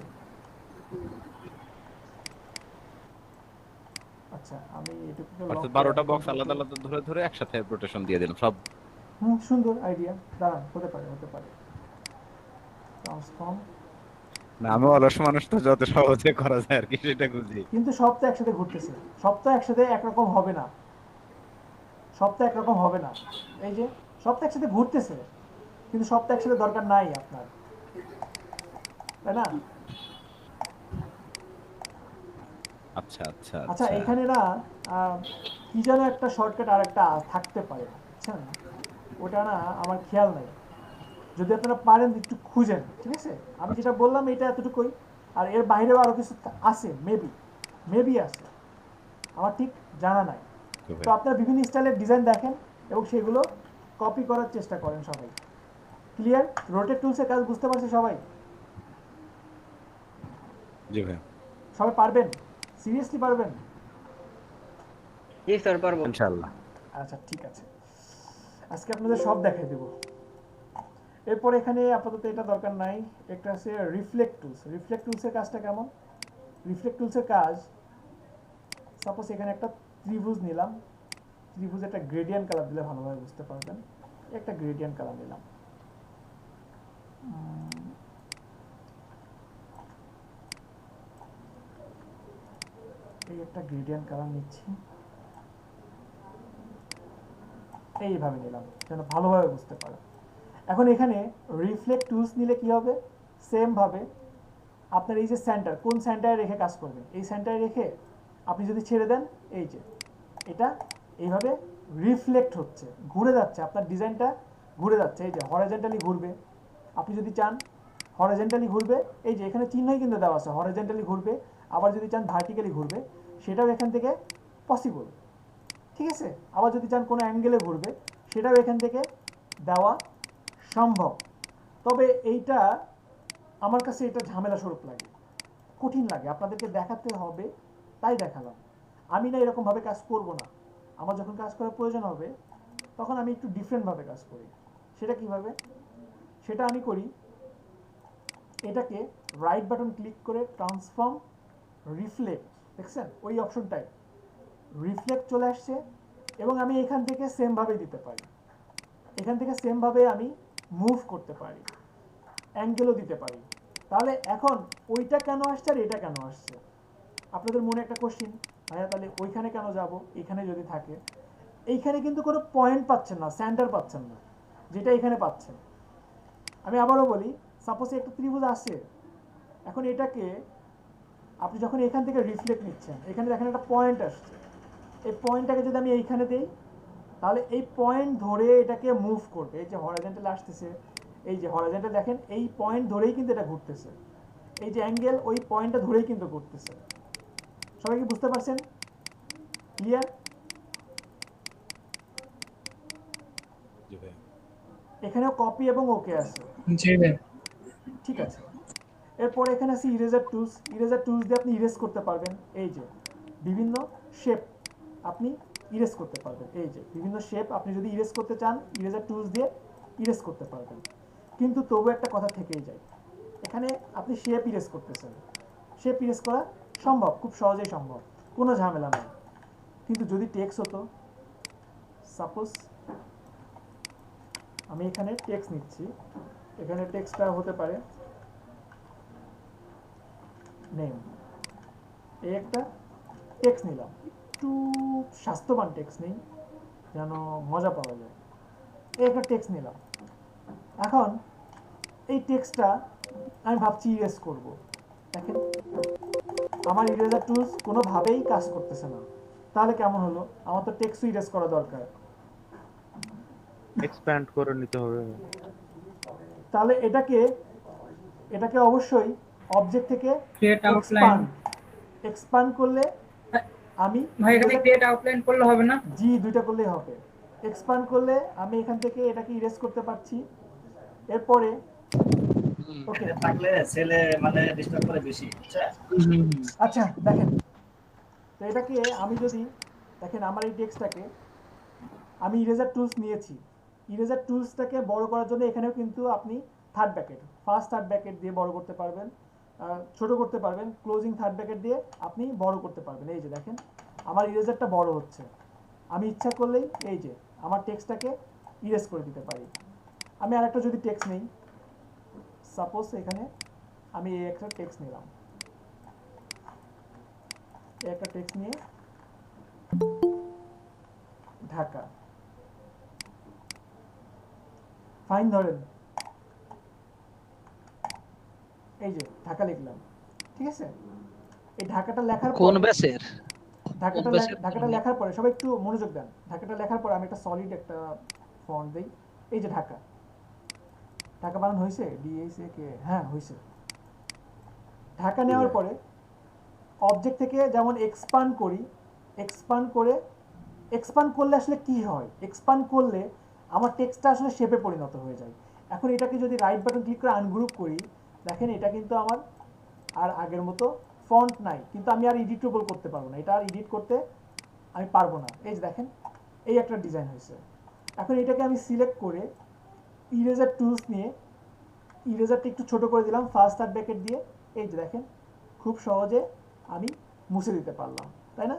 আচ্ছা, আমি এটুকুকে লক অর্থাৎ করে 12টা আমি বক্স control আলাদা করি। আলাদা ধরে ধরে একসাথে রোটেশন দিয়ে দিলাম সব। সুন্দর আইডিয়া, দাঁড়ান, হতে পারে হতে পারে। ট্রান্সফর্ম, না, আমি অলস মানুষ তো, যত সহজে করা যায় আর কি সেটা বুঝি। কিন্তু সব তো একসাথে ঘুরতেছে, সব তো একসাথে একরকম হবে না, সব তো একরকম হবে না। এই যে সব তো একসাথে ঘুরতেছে, কিন্তু সব তো একসাথে দরকার নাই আপনার, তাই না? আচ্ছা আচ্ছা আচ্ছা, আচ্ছা। এখানে না কি যেন একটা শর্টকাট আর একটা থাকতে পারে, বুঝছেন? ওটা না আমার খেয়াল নাই, যদি আপনারা পারেন একটু খুঁজেন, ঠিক আছে? আমি যেটা বললাম এটা এতটুকুই, আর এর বাইরেও আরো কিছু আছে, মেবি আছে, আমার ঠিক জানা নাই। তো আপনারা বিভিন্ন স্টাইলের ডিজাইন দেখেন এবং সেগুলো কপি করার চেষ্টা করেন সবাই। ক্লিয়ার? রোটেট টুলসের কাজ বুঝতে পারছে সবাই? জি ভাই, সবাই পারবেন? সিরিয়াসলি পারবেন? জি স্যার, পারবো। ইনশাআল্লাহ। আচ্ছা, ঠিক আছে, আজকে আপনাদের সব দেখাই দেব। এরপর এখানে আপাতত এটা দরকার নাই, একটা আছে রিফ্লেক্ট টুলস। রিফ্লেক্ট টুলসের কাজটা কেমন? রিফ্লেক্ট টুলসের কাজ, সাপোজ এখানে একটা ত্রিভুজ নিলাম, ত্রিভুজে একটা গ্রেডিয়েন্ট কালার দিলে ভালোভাবে বুঝতে পারবেন। একটা গ্রেডিয়েন্ট কালার নিলাম, এই একটা গ্রেডিয়েন্ট কালার নিচ্ছি, এইভাবে নিলাম যেন ভালোভাবে বুঝতে পারে। এখন এখানে রিফ্লেক্ট টুলস নিলে কি হবে? সেম ভাবে আপনার এই যে সেন্টার, কোন সেন্টারে রেখে কাজ করবেন, এই সেন্টারে রেখে আপনি যদি ছেড়ে দেন, এই যে এটা এইভাবে রিফ্লেক্ট হচ্ছে, ঘুরে যাচ্ছে, আপনার ডিজাইনটা ঘুরে যাচ্ছে, এই যে হরাইজন্টালি ঘুরবে। আপনি যদি চান হরাইজন্টালি ঘুরবে, এই যে এখানে চিহ্নই কিন্তু দেওয়া আছে, হরাইজন্টালি ঘুরবে। আবার যদি চান ভার্টিক্যালি ঘুরবে, সেটাও এখান থেকে পসিবল, ঠিক আছে? আবার যদি চান কোনো অ্যাঙ্গেলে ঘুরবে, সেটাও এখান থেকে দেওয়া সম্ভব। তবে এইটা আমার কাছে এটা ঝামেলা স্বরূপ লাগে, কঠিন লাগে, আপনাদেরকে দেখাতে হবে তাই দেখালাম। আমি না এরকমভাবে কাজ করব না, আমার যখন কাজ করার প্রয়োজন হবে তখন আমি একটু ডিফারেন্টভাবে কাজ করি। সেটা কিভাবে? সেটা আমি করি, এটাকে রাইট বাটন ক্লিক করে ট্রান্সফর্ম রিফ্লেক্ট, দেখছেন ওই অপশনটাই রিফ্লেক্ট চলে আসছে, এবং আমি এখান থেকে সেমভাবে দিতে পারি, এখান থেকে সেমভাবে আমি মুভ করতে পারি, অ্যাঙ্গেলও দিতে পারি। তাহলে এখন ওইটা কেন আসছে আর এটা কেন আসছে? আপনাদের মনে একটা কোশ্চিন, ভাইয়া তাহলে ওইখানে কেন যাব, এখানে যদি থাকে? এইখানে কিন্তু কোনো পয়েন্ট পাচ্ছেন না, সেন্টার পাচ্ছেন না, যেটা এখানে পাচ্ছেন। আমি আবারও বলি, সাপোজ একটা ত্রিভুজ আছে, এখন এটাকে আপনি যখন এখান থেকে রিফ্লেক্ট নিচ্ছেন, এখানে দেখেন একটা পয়েন্ট আসছে, এই পয়েন্টটাকে যদি আমি এইখানে দিই, তাহলে এই পয়েন্ট ধরে এটাকে মুভ করবে। এই যে হরাইজন্টাল আসতেছে, এই যে হরাইজন্টাল দেখেন, এই পয়েন্ট ধরেই কিন্তু এটা ঘুরতেছে, এই যে অ্যাঙ্গেল ওই পয়েন্টটা ধরেই কিন্তু ঘুরতেছে। সবাই কি বুঝতে পারছেন? ক্লিয়ার? এখানেও কপি এবং ওকে আছে, ঠিক আছে। এরপর এখানে আছে ইরেজার টুলস। ইরেজার টুলস দিয়ে আপনি ইরেজ করতে পারবেন, এই যে বিভিন্ন শেপ আপনি ইরেজ করতে পারবেন, এই যে বিভিন্ন শেপ আপনি যদি ইরেজ করতে চান, ইরেজার টুলস দিয়ে ইরেজ করতে পারবেন। কিন্তু তবু একটা কথা থেকেই যায়, এখানে আপনি শেপ ইরেজ করতেছেন, শেপ ইরেজ করা সম্ভব, খুব সহজেই সম্ভব, কোনো ঝামেলা নেই। কিন্তু যদি টেক্সট হতো, সাপোজ আমি এখানে টেক্সট নিচ্ছি, এখানে টেক্সটটা হতে পারে নেম, এই একটা টেক্সট নিলাম, একটু স্বাস্থ্যবান টেক্সট নেই যেন মজা পাওয়া যায়। এই একটা টেক্সট নিলাম। এখন এই টেক্সটটা আমি ভাবছি ইরেজ করব। দেখেন আমার ইরেজার টুলস কোনোভাবেই কাজ করতেছে না। তাহলে কেমন হলো? আমার তো টেক্সট ইরেজ করা দরকার। এক্সপ্যান্ড করে নিতে হবে। তাহলে এটাকে অবশ্যই অবজেক্ট থেকে ক্রিয়েট আউটলাইন এক্সপান্ড করলে আমি ভাই এখানে ক্রিয়েট আউটলাইন করলে হবে না? জি, দুইটা করলেই হবে। এক্সপান্ড করলে আমি এখান থেকে এটাকে ইরেজ করতে পারছি। এরপরে ওকে থাকলে ছেলে মানে ডিস্টার্ব করে বেশি। আচ্ছা দেখেন, তো এটাকে আমি যদি দেখেন আমার এই টেক্সটটাকে আমি ইরেজার টুলস নিয়েছি। ইরেজার টুলসটাকে বড় করার জন্য এখানেও কিন্তু আপনি third bracket, first third bracket দিয়ে বড় করতে পারবেন, ছোট করতে পারবেন, ক্লোজিং থার্ড ব্র্যাকেট দিয়ে আপনি বড় করতে পারবেন। এই যে দেখেন আমার ইরেজারটা বড় হচ্ছে। আমি ইচ্ছা করলেই এই যে আমার টেক্সটটাকে ইরেজ করে দিতে পারি। আমি আরেকটা যদি টেক্সট নেই, সাপোজ এখানে আমি এই একটা টেক্সট নিলাম, এই একটা টেক্সট নিয়ে ঢাকা, ফাইন ধরেন এই যে ঢাকা লিখলাম, ঠিক আছে? এই ঢাকাটা লেখার কোন পরে ব্যাচের? ঢাকাটা লেখার পরে সবাই একটু মনোযোগ দেন। ঢাকাটা লেখার পরে আমি একটা সলিড একটা ফন্ট দেই। এই যে ঢাকা, ঢাকা বানান হয়েছে? DHAK, হ্যাঁ হয়েছে। ঢাকা নেওয়ার পরে অবজেক্ট থেকে যেমন এক্সপান্ড করি, এক্সপান্ড করলে আসলে কি হয়? এক্সপান্ড করলে আমার টেক্সটটা আসলে শেপে পরিণত হয়ে যায়। এখন এটাকে যদি রাইট বাটন ক্লিক করে আনগ্রুপ করি, দেখেন এটা কিন্তু আমার আর আগের মতো ফন্ট নাই, কিন্তু আমি আর এডিটেবল করতে পারবো না। এটা আর এডিট করতে আমি পারবো না। এই যে দেখেন এই একটা ডিজাইন হয়েছে। এখন এটাকে আমি সিলেক্ট করে ইরেজার টুলস নিয়ে ইরেজারটা একটু ছোট করে দিলাম ফার্স্ট থার্ড ব্র্যাকেট দিয়ে। এই যে দেখেন খুব সহজে আমি মুছে দিতে পারলাম, তাই না?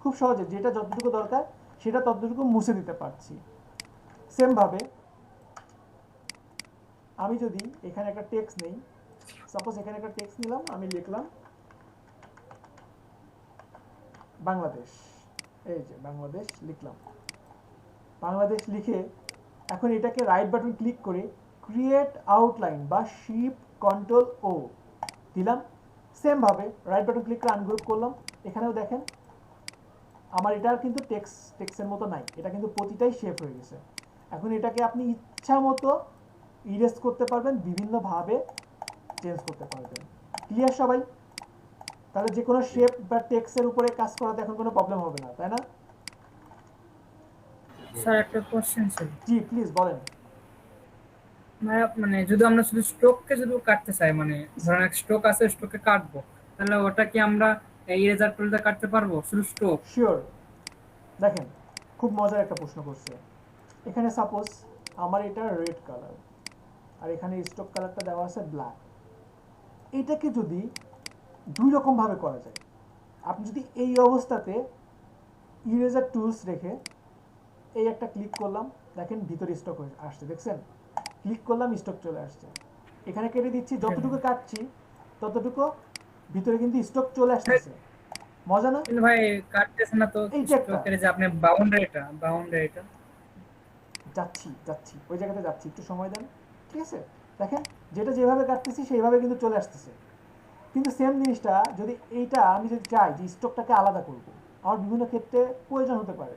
খুব সহজে যেটা যতটুকু দরকার সেটা ততটুকু মুছে দিতে পারছি। সেমভাবে আমি যদি এখানে একটা টেক্সট নেই, সাপোজ এখানে একটা টেক্সট নিলাম, আমি লিখলাম বাংলাদেশ। এই যে বাংলাদেশ লিখলাম, বাংলাদেশ লিখে এখন এটাকে রাইট বাটন ক্লিক করে ক্রিয়েট আউটলাইন বা শিফট কন্ট্রোল ও দিলাম। সেমভাবে রাইট বাটন ক্লিক করে আনগ্রুপ করলাম। এখানেও দেখেন আমার এটা কিন্তু টেক্সটের মতো নাই, এটা কিন্তু প্রতিটাই শেপ হয়ে গেছে। এখন এটাকে আপনি ইচ্ছা মতো ইরেজ করতে পারবেন, বিভিন্নভাবে চেঞ্জ করতে পারবেন। ক্লিয়ার সবাই? তাহলে যে কোনো শেপ বা টেক্সটের উপরে কাজ করাতে এখন কোনো প্রবলেম হবে না, তাই না? স্যার একটা কোশ্চেন ছিল। জি প্লিজ বলেন। মানে যদি আমরা শুধু স্ট্রোককে যদি কাটতে চাই, মানে ধরেন এক স্ট্রোক আছে, স্ট্রোককে কাটবো, তাহলে ওটা কি আমরা ইরেজার টুল দিয়ে কাটতে পারবো শুধু স্ট্রোক? শিওর। দেখেন খুব মজার একটা প্রশ্ন করছে। এখানে সাপোজ আমার এটা রেড কালার আর এখানে স্ট্রোক কালারটা দেওয়া আছে ব্ল্যাক। এটাকে যদি দুই রকম ভাবে করা যায়। আপনি যদি এই অবস্থাতে ইরেজার টুলস রেখে এই একটা ক্লিক করলাম, দেখেন ভিতরে স্টক হয়ে আসছে, দেখছেন? ক্লিক করলাম স্টক চলে আসছে। এখানে কেটে দিচ্ছি, যতটুকু কাটছি ততটুকু ভিতরে কিন্তু স্টক চলে আসছে। মজা না? কিন্তু ভাই কাটতেছ না তো স্ট্রোকের যে আপনি বাউন্ডারিটা যাচ্ছি ওই জায়গাতে যাচ্ছি, একটু সময় দেন, ঠিক আছে? দেখেন যেটা যেভাবে কাটতেছি সেইভাবে কিন্তু চলে আসতেছে। কিন্তু সেম জিনিসটা যদি এইটা আমি যদি চাই যে স্টকটাকে আলাদা করব, আমার বিভিন্ন ক্ষেত্রে প্রয়োজন হতে পারে।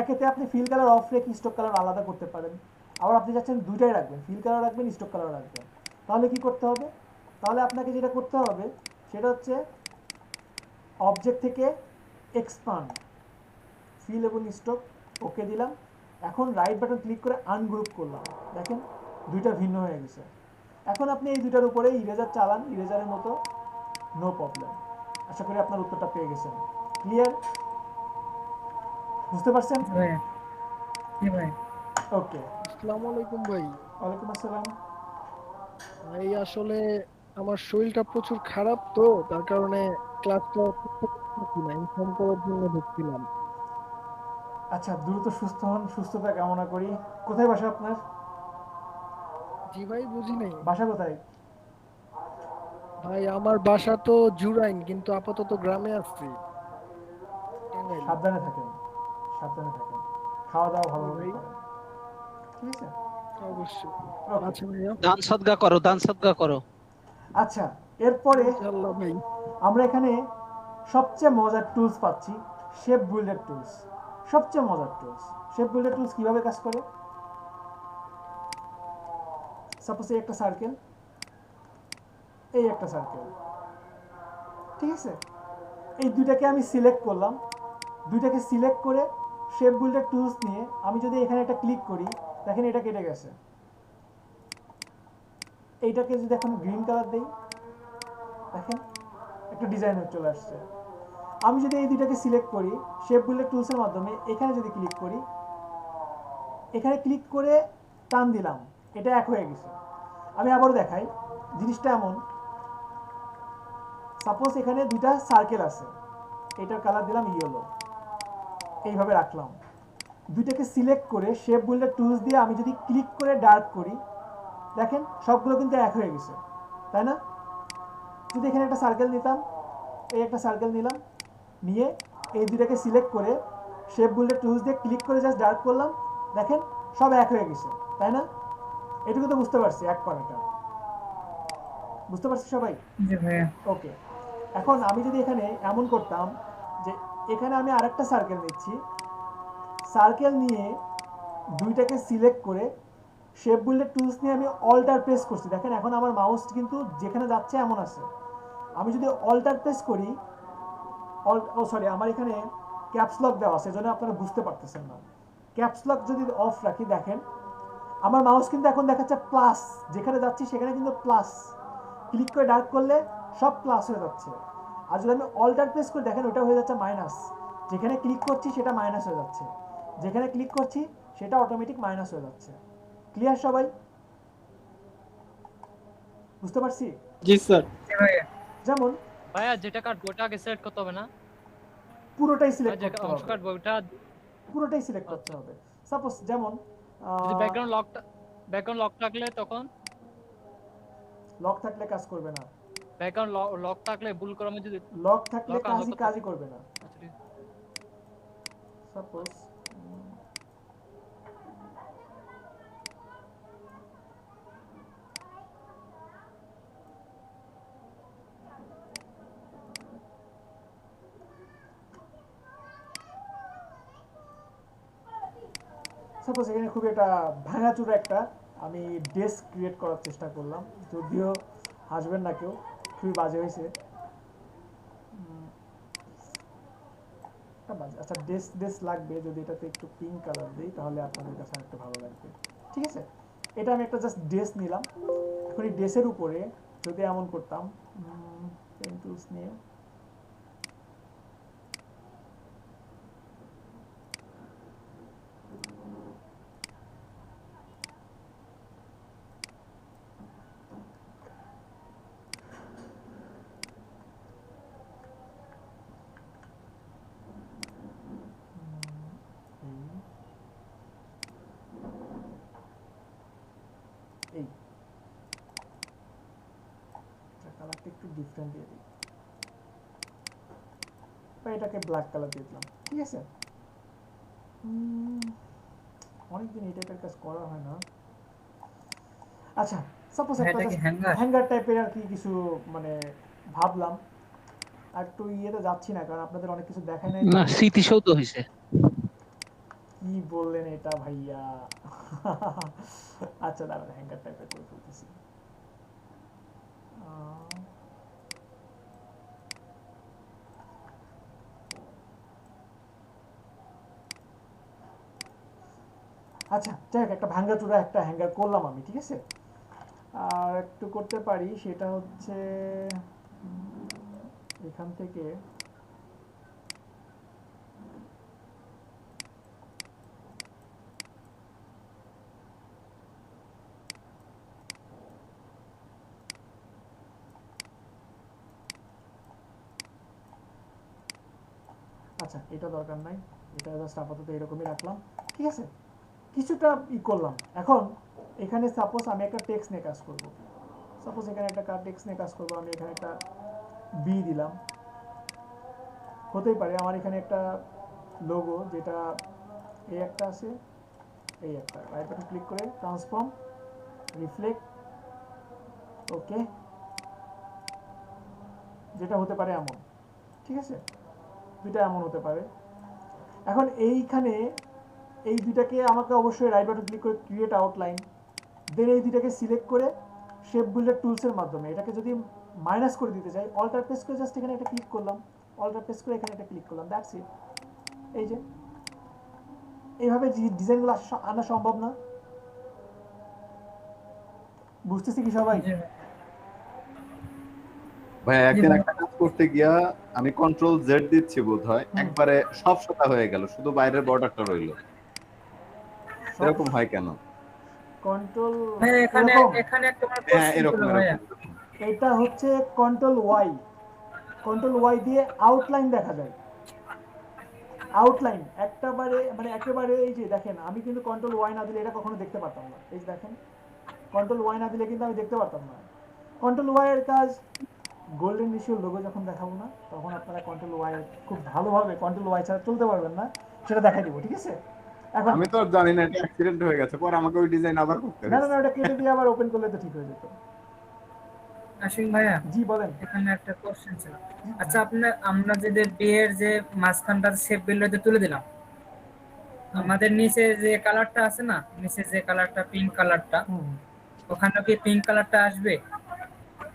একেতে আপনি ফিল কালার অফ রেখে স্টক কালার আলাদা করতে পারেন, আবার আপনি চাচ্ছেন দুইটাই রাখবেন, ফিল কালার রাখবেন, স্টক কালার রাখবেন। তাহলে কি করতে হবে? তাহলে আপনাকে যেটা করতে হবে সেটা হচ্ছে অবজেক্ট থেকে এক্সপান্ড, ফিল এবং স্টক ওকে দিলাম। এখন রাইট বাটন ক্লিক করে আনগ্রুপ করলাম, দেখেন দুইটা ভিন্ন হয়ে গেছে। এখন আপনি এই দুইটার উপরে ইরেজার চালান ইরেজারের মতো, নো প্রবলেম। আশা করি আপনার উত্তরটা পেয়ে গেছেন। ক্লিয়ার? বুঝতে পারছেন? ওকে। আসসালামু আলাইকুম ভাই। ওয়ালাইকুম আসসালাম। ভাই আসলে আমার শরীরটা প্রচুর খারাপ, তো তার কারণে ক্লাসটা ইনফর্ম করার জন্য ঢুকছিলাম। আচ্ছা, দ্রুত সুস্থ হন, সুস্থতা কামনা করি। কোথায় বাসা আপনার? জি ভাই বুঝি নাই। বাসা কোথায়? ভাই আমার বাসা তো জুরাইন, কিন্তু আপাতত গ্রামে আছি। টাঙ্গাইল। সাবধানে থাকেন, সাবধানে থাকেন, খাওয়া দাওয়া ভালোভাবে ভাই। করেন, ঠিক আছে? অবশ্যই। ওকে। আচ্ছা ভাইয়া। দান সদকা করো, দান সদকা করো। আচ্ছা, এরপরে ইনশাআল্লাহ ভাই। আমরা এখানে সবচেয়ে মজার টুলস পাচ্ছি, শেপ বিল্ডার টুলস। সবচেয়ে মজার টুলস শেপ বিল্ডার টুলস কিভাবে কাজ করে? সাপোজ এই একটা সার্কেল, এই একটা সার্কেল, ঠিক আছে? এই দুইটাকে আমি সিলেক্ট করলাম, দুইটাকে সিলেক্ট করে শেপ বিল্ডার টুলস নিয়ে আমি যদি এখানে একটা ক্লিক করি, দেখেন এটা কেটে গেছে। এইটাকে যদি এখন গ্রিন কালার দেই, দেখেন একটা ডিজাইন চলে আসছে। আমি যদি এই দুইটাকে সিলেক্ট করি শেপ বিল্ডার টুলসের মাধ্যমে, এখানে যদি ক্লিক করি, এখানে ক্লিক করে টান দিলাম, এটা এক হয়ে গেছে। আমি আবারও দেখাই, জিনিসটা এমন, সাপোজ এখানে দুইটা সার্কেল আছে, এটার কালার দিলাম ইয়েলো, এইভাবে রাখলাম। দুইটাকে সিলেক্ট করে শেপ বিল্ডার টুলস দিয়ে আমি যদি ক্লিক করে ডার্ক করি, দেখেন সবগুলো কিন্তু এক হয়ে গেছে, তাই না? যদি এখানে একটা সার্কেল নিতাম, এই একটা সার্কেল নিলাম, নিয়ে এই দুইটাকে সিলেক্ট করে শেপ বিল্ডার টুলস দিয়ে ক্লিক করে জাস্ট ডার্ক করলাম, দেখেন সব এক হয়ে গেছে, তাই না? এটুকু তো বুঝতে পারছি, এক করাটা বুঝতে পারছি সবাই? জি ভাইয়া। ওকে, এখন আমি যদি এখানে এমন করতাম যে এখানে আমি আরেকটা সার্কেল নিচ্ছি, সার্কেল নিয়ে দুইটাকে সিলেক্ট করে শেপ বিল্ডার টুলস নিয়ে আমি অল্টার প্রেস করছি, দেখেন এখন আমার মাউস কিন্তু যেখানে যাচ্ছে এমন আছে। আমি যদি অল্টার প্রেস করি, সরি আমার এখানে ক্যাপস লক দেওয়া আছে, এজন্য আপনারা বুঝতে পারতেছেন না। ক্যাপস লক যদি অফ রাখি, দেখেন আমার মাউস কিন্তু এখন দেখাচ্ছে প্লাস, যেখানে যাচ্ছি সেখানে কিন্তু প্লাস, ক্লিক করে ডার্ক করলে সব প্লাস হয়ে যাচ্ছে। আর যদি আমি অল্টার প্রেস করি, দেখেন ওটা হয়ে যাচ্ছে মাইনাস, যেখানে ক্লিক করছি সেটা মাইনাস হয়ে যাচ্ছে, যেখানে ক্লিক করছি সেটা অটোমেটিক মাইনাস হয়ে যাচ্ছে। ক্লিয়ার সবাই? বুঝতে পারছি? জি স্যার। জি ভাইয়া। যেমন ভাইয়া যেটা কাটবো ওটা আগে সিলেক্ট করতে হবে না? পুরোটাই সিলেক্ট যে করতে অংশ হবে, কাটবো ওটা পুরোটাই সিলেক্ট করতে হবে। সাপোজ যেমন যদি ব্যাকগ্রাউন্ড লক থাকলে, তখন লক থাকলে কাজ করবে না, ব্যাকগ্রাউন্ড লক থাকলে ভুল করে আমি যদি লক থাকলে lock unlock কাজই করবে না। আচ্ছা, ঠিক আছে। সাপোজ সাপোজ এখানে খুবই একটা ভাঙাচুরা একটা আমি ডেস্ক ক্রিয়েট করার চেষ্টা করলাম, যদিও হাসবেন না কেউ, খুবই বাজে হয়েছে। আচ্ছা ডেস্ক লাগবে, যদি এটাতে একটু পিঙ্ক কালার দিই তাহলে আপনাদের কাছে একটু ভালো লাগবে, ঠিক আছে? এটা আমি একটা জাস্ট ডেস্ক নিলাম। এখন এই ডেস্কের উপরে যদি এমন করতাম, পেন টুলস নিয়ে এই কালারটা একটু ডিফারেন্ট দিয়ে দিই, বা এটাকে ব্ল্যাক কালার দিয়ে দিলাম, ঠিক আছে? অনেকদিন এই টাইপের কাজ করা হয় না। আচ্ছা সাপোজ একটা হ্যাঙ্গার টাইপের আর কি কিছু মানে ভাবলাম, আর একটু ইয়েতে যাচ্ছি না কারণ আপনাদের অনেক কিছু দেখায় নাই। না, স্মৃতিসৌধ হইছে। কি বললেন এটা ভাইয়া? আচ্ছা দাঁড়ান, হ্যাঙ্গার টাইপের করে ফেলতেছি। আচ্ছা যাই হোক, একটা ভাঙ্গাচুরা একটা হ্যাঙ্গার করলাম আমি, ঠিক আছে? আর একটু করতে পারি, সেটা হচ্ছে এখান থেকে আচ্ছা এটা দরকার নাই, এটা জাস্ট আপাতত এরকমই রাখলাম, ঠিক আছে? কিছুটা করলাম। এখন এখানে সাপোজ আমি একটা টেক্সট নিয়ে কাজ করব, সাপোজ এখানে একটা কার টেক্সট নিয়ে কাজ করবো, আমি এখানে একটা বি দিলাম, হতেই পারে আমার এখানে একটা লোগো যেটা এই একটা আছে, এই একটা, রাইট বাটন ক্লিক করে ট্রান্সফর্ম রিফ্লেক্ট, ওকে, যেটা হতে পারে এমন, ঠিক আছে, দুইটা এমন হতে পারে। এখন এইখানে এই দুইটাকে আমাকে অবশ্যই রাইট বাটন ক্লিক করে ক্রিয়েট আউটলাইন, দেন এই দুইটাকে সিলেক্ট করে শেপ বিল্ডার টুলসের মাধ্যমে এটাকে যদি মাইনাস করে দিতে চাই, অল্টার প্রেস করে জাস্ট এখানে একটা ক্লিক করলাম, অল্টার প্রেস করে এখানে একটা ক্লিক করলাম, দ্যাটস ইট। এই যে এইভাবে ডিজাইনগুলো আনা সম্ভব না? বুঝতেছি কি সবাই? ভাই একদিন একটা কাজ করতে গিয়া আমি কন্ট্রোল জেড দিচ্ছি বোধহয়, একবারে সব সাদা হয়ে গেল, শুধু বাইরের বর্ডারটা রইলো। এরকম হয় কেন? কন্ট্রোল এখানে এখানে একটা হ্যাঁ এরকম এটা হচ্ছে কন্ট্রোল ওয়াই, কন্ট্রোল ওয়াই দিয়ে আউটলাইন দেখা যায়, আউটলাইন একবারে মানে একেবারে এই যে দেখেন আমি কিন্তু কন্ট্রোল ওয়াই না দিলে এটা কখনো দেখতে পারতাম না, এই যে দেখেন কন্ট্রোল ওয়াই না দিলে কিন্তু আমি দেখতে পারতাম না। কন্ট্রোল ওয়াই এর কাজ গোল্ডেন রেশিও লোগো যখন দেখাবো না তখন আপনারা কন্ট্রোল ওয়াই খুব ভালোভাবে কন্ট্রোল ওয়াই ছাড়া চলতে পারবেন না, সেটা দেখাই দিব, ঠিক আছে? এখন আমি তো জানি না এটা অ্যাক্সিডেন্ট হয়ে গেছে, পরে আমাকে ওই ডিজাইন আবার করতে হবে। না না না, এটা কেটে দিয়ে আবার ওপেন করলে তো ঠিক হয়ে যেত। আশিক ভাইয়া, জি বলেন। এখানে একটা কোশ্চেন ছিল। আচ্ছা আমরা যে বিয়ের যে মাঝখানটার শেপ বিল্ডারতে তুলে দিলাম, আমাদের নিচে যে কালারটা আছে না, নিচে যে কালারটা পিঙ্ক কালারটা, ওখানে কি পিঙ্ক কালারটা আসবে?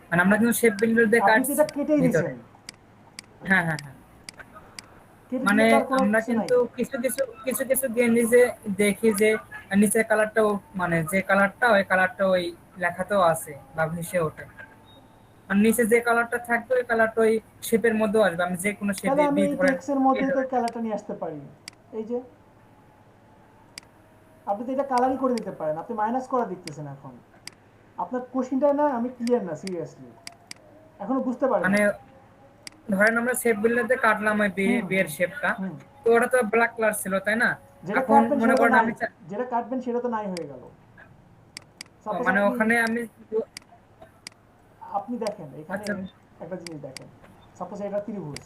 মানে আমরা কিন্তু শেপ বিল্ডার দিয়ে কাটছি, এটা কেটেই দিয়েছেন। হ্যাঁ হ্যাঁ হ্যাঁ, মানে আমরা কিন্তু কিছু কিছু গেঞ্জিতে দেখি যে নিচের কালারটাও মানে যে কালারটা ওই কালারটা ওই লেখাতেও আছে বা ভেসে ওঠে, আর নিচে যে কালারটা থাকবে ওই কালারটা ওই শেপের মধ্যেও আসবে। আমি যে কোনো শেপে আমি টেক্সটের মধ্যে তো কালারটা নিয়ে আসতে পারি, এই যে আপনি তো এটা কালারই করে দিতে পারেন, আপনি মাইনাস করা দেখতেছেন। এখন আপনার কোশ্চেনটা না আমি ক্লিয়ার না, সিরিয়াসলি এখনো বুঝতে পারেন? মানে ধরেন আমরা শেপ বিল্ডারতে কাটলাম ওই বিয়ের শেপটা, তো ওটা তো ব্ল্যাক কালার ছিল তাই না? এখন মনে করেন আমি যেটা কাটবেন সেটা তো নাই হয়ে গেল, মানে ওখানে আমি আপনি দেখেন এখানে একটা জিনিস দেখেন, সাপোজ এটা ত্রিভুজ,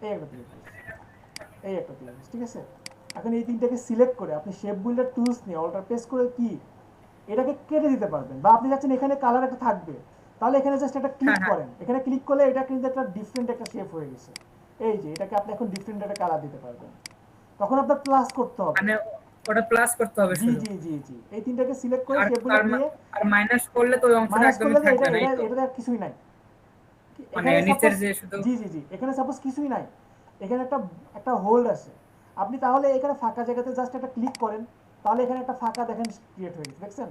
এই একটা ত্রিভুজ, এই একটা ত্রিভুজ, ঠিক আছে? এখন এই তিনটাকে সিলেক্ট করে আপনি শেপ বিল্ডার টুলস নিয়ে অল্টার প্রেস করে কি এটাকে কেটে দিতে পারবেন, বা আপনি যাচ্ছেন এখানে কালার একটা থাকবে, তাহলে এখানে জাস্ট একটা ক্লিক করেন, এখানে ক্লিক করলে এটা কিন্তু একটা ডিফারেন্ট একটা শেপ হয়ে গেছে, এই যে এটাকে আপনি এখন ডিফারেন্ট একটা কালার দিতে পারবেন। তখন আপনার প্লাস করতে হবে, মানে ওটা প্লাস করতে হবে। জি জি জি জি, এই তিনটাকে সিলেক্ট করে শেপ বিল্ডার দিয়ে আর মাইনাস করলে তো ওই অংশটা একদমই থাকবে না, এটা কিছুই নাই, মানে নিচের যে শুধু জি জি জি, এখানে সাপোজ কিছুই নাই, এখানে একটা হোল্ড আছে, আপনি তাহলে এখানে ফাঁকা জায়গাতে জাস্ট একটা ক্লিক করেন, তাহলে এখানে একটা ফাঁকা দেখেন ক্রিয়েট হয়ে গেছে, দেখছেন?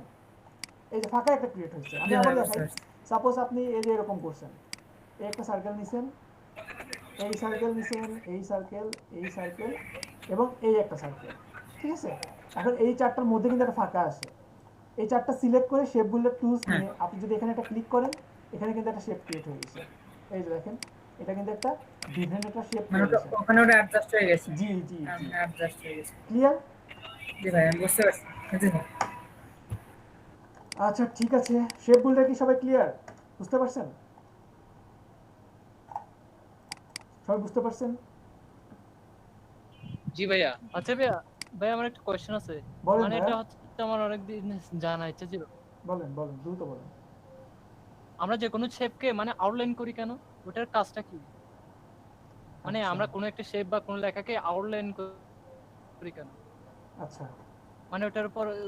এই যে ফাঁকা একটা ক্রিয়েট হয়েছে। আমি আবার দেখাই, সাপোজ আপনি এই যে এরকম করছেন, এই একটা সার্কেল নিছেন, এই সার্কেল নিছেন, এই সার্কেল, এই সার্কেল এবং এই একটা সার্কেল, ঠিক আছে? এখন এই চারটার মধ্যে কিন্তু একটা ফাঁকা আছে, এই চারটা সিলেক্ট করে শেপ বিল্ডার টুলস নিয়ে আপনি যদি এখানে একটা ক্লিক করেন, এখানে কিন্তু একটা শেপ ক্রিয়েট হয়ে গেছে, এই যে দেখেন এটা কিন্তু একটা ডিফারেন্ট একটা শেপ হয়ে গেছে, ওখানে ওটা অ্যাডজাস্ট হয়ে গেছে। জি জি জি, অ্যাডজাস্ট হয়ে গেছে। ক্লিয়ার? জি ভাই আমি বুঝতে পারছি। আচ্ছা ঠিক আছে, শেপ বিল্ডার কি সবাই ক্লিয়ার? বুঝতে পারছেন? সবাই বুঝতে পারছেন? জি ভাইয়া। আচ্ছা ভাই আমার একটা কোশ্চেন আছে, মানে এটা হচ্ছে আমার অনেক দিন জানা ইচ্ছা ছিল। বলেন বলেন, দ্রুত বলেন। আমরা যে কোনো শেপকে মানে আউটলাইন করি কেন, ওটার কাজটা কি? মানে আমরা কোনো একটা শেপ বা কোনো লেখাকে আউটলাইন করি কেন? আচ্ছা, মানে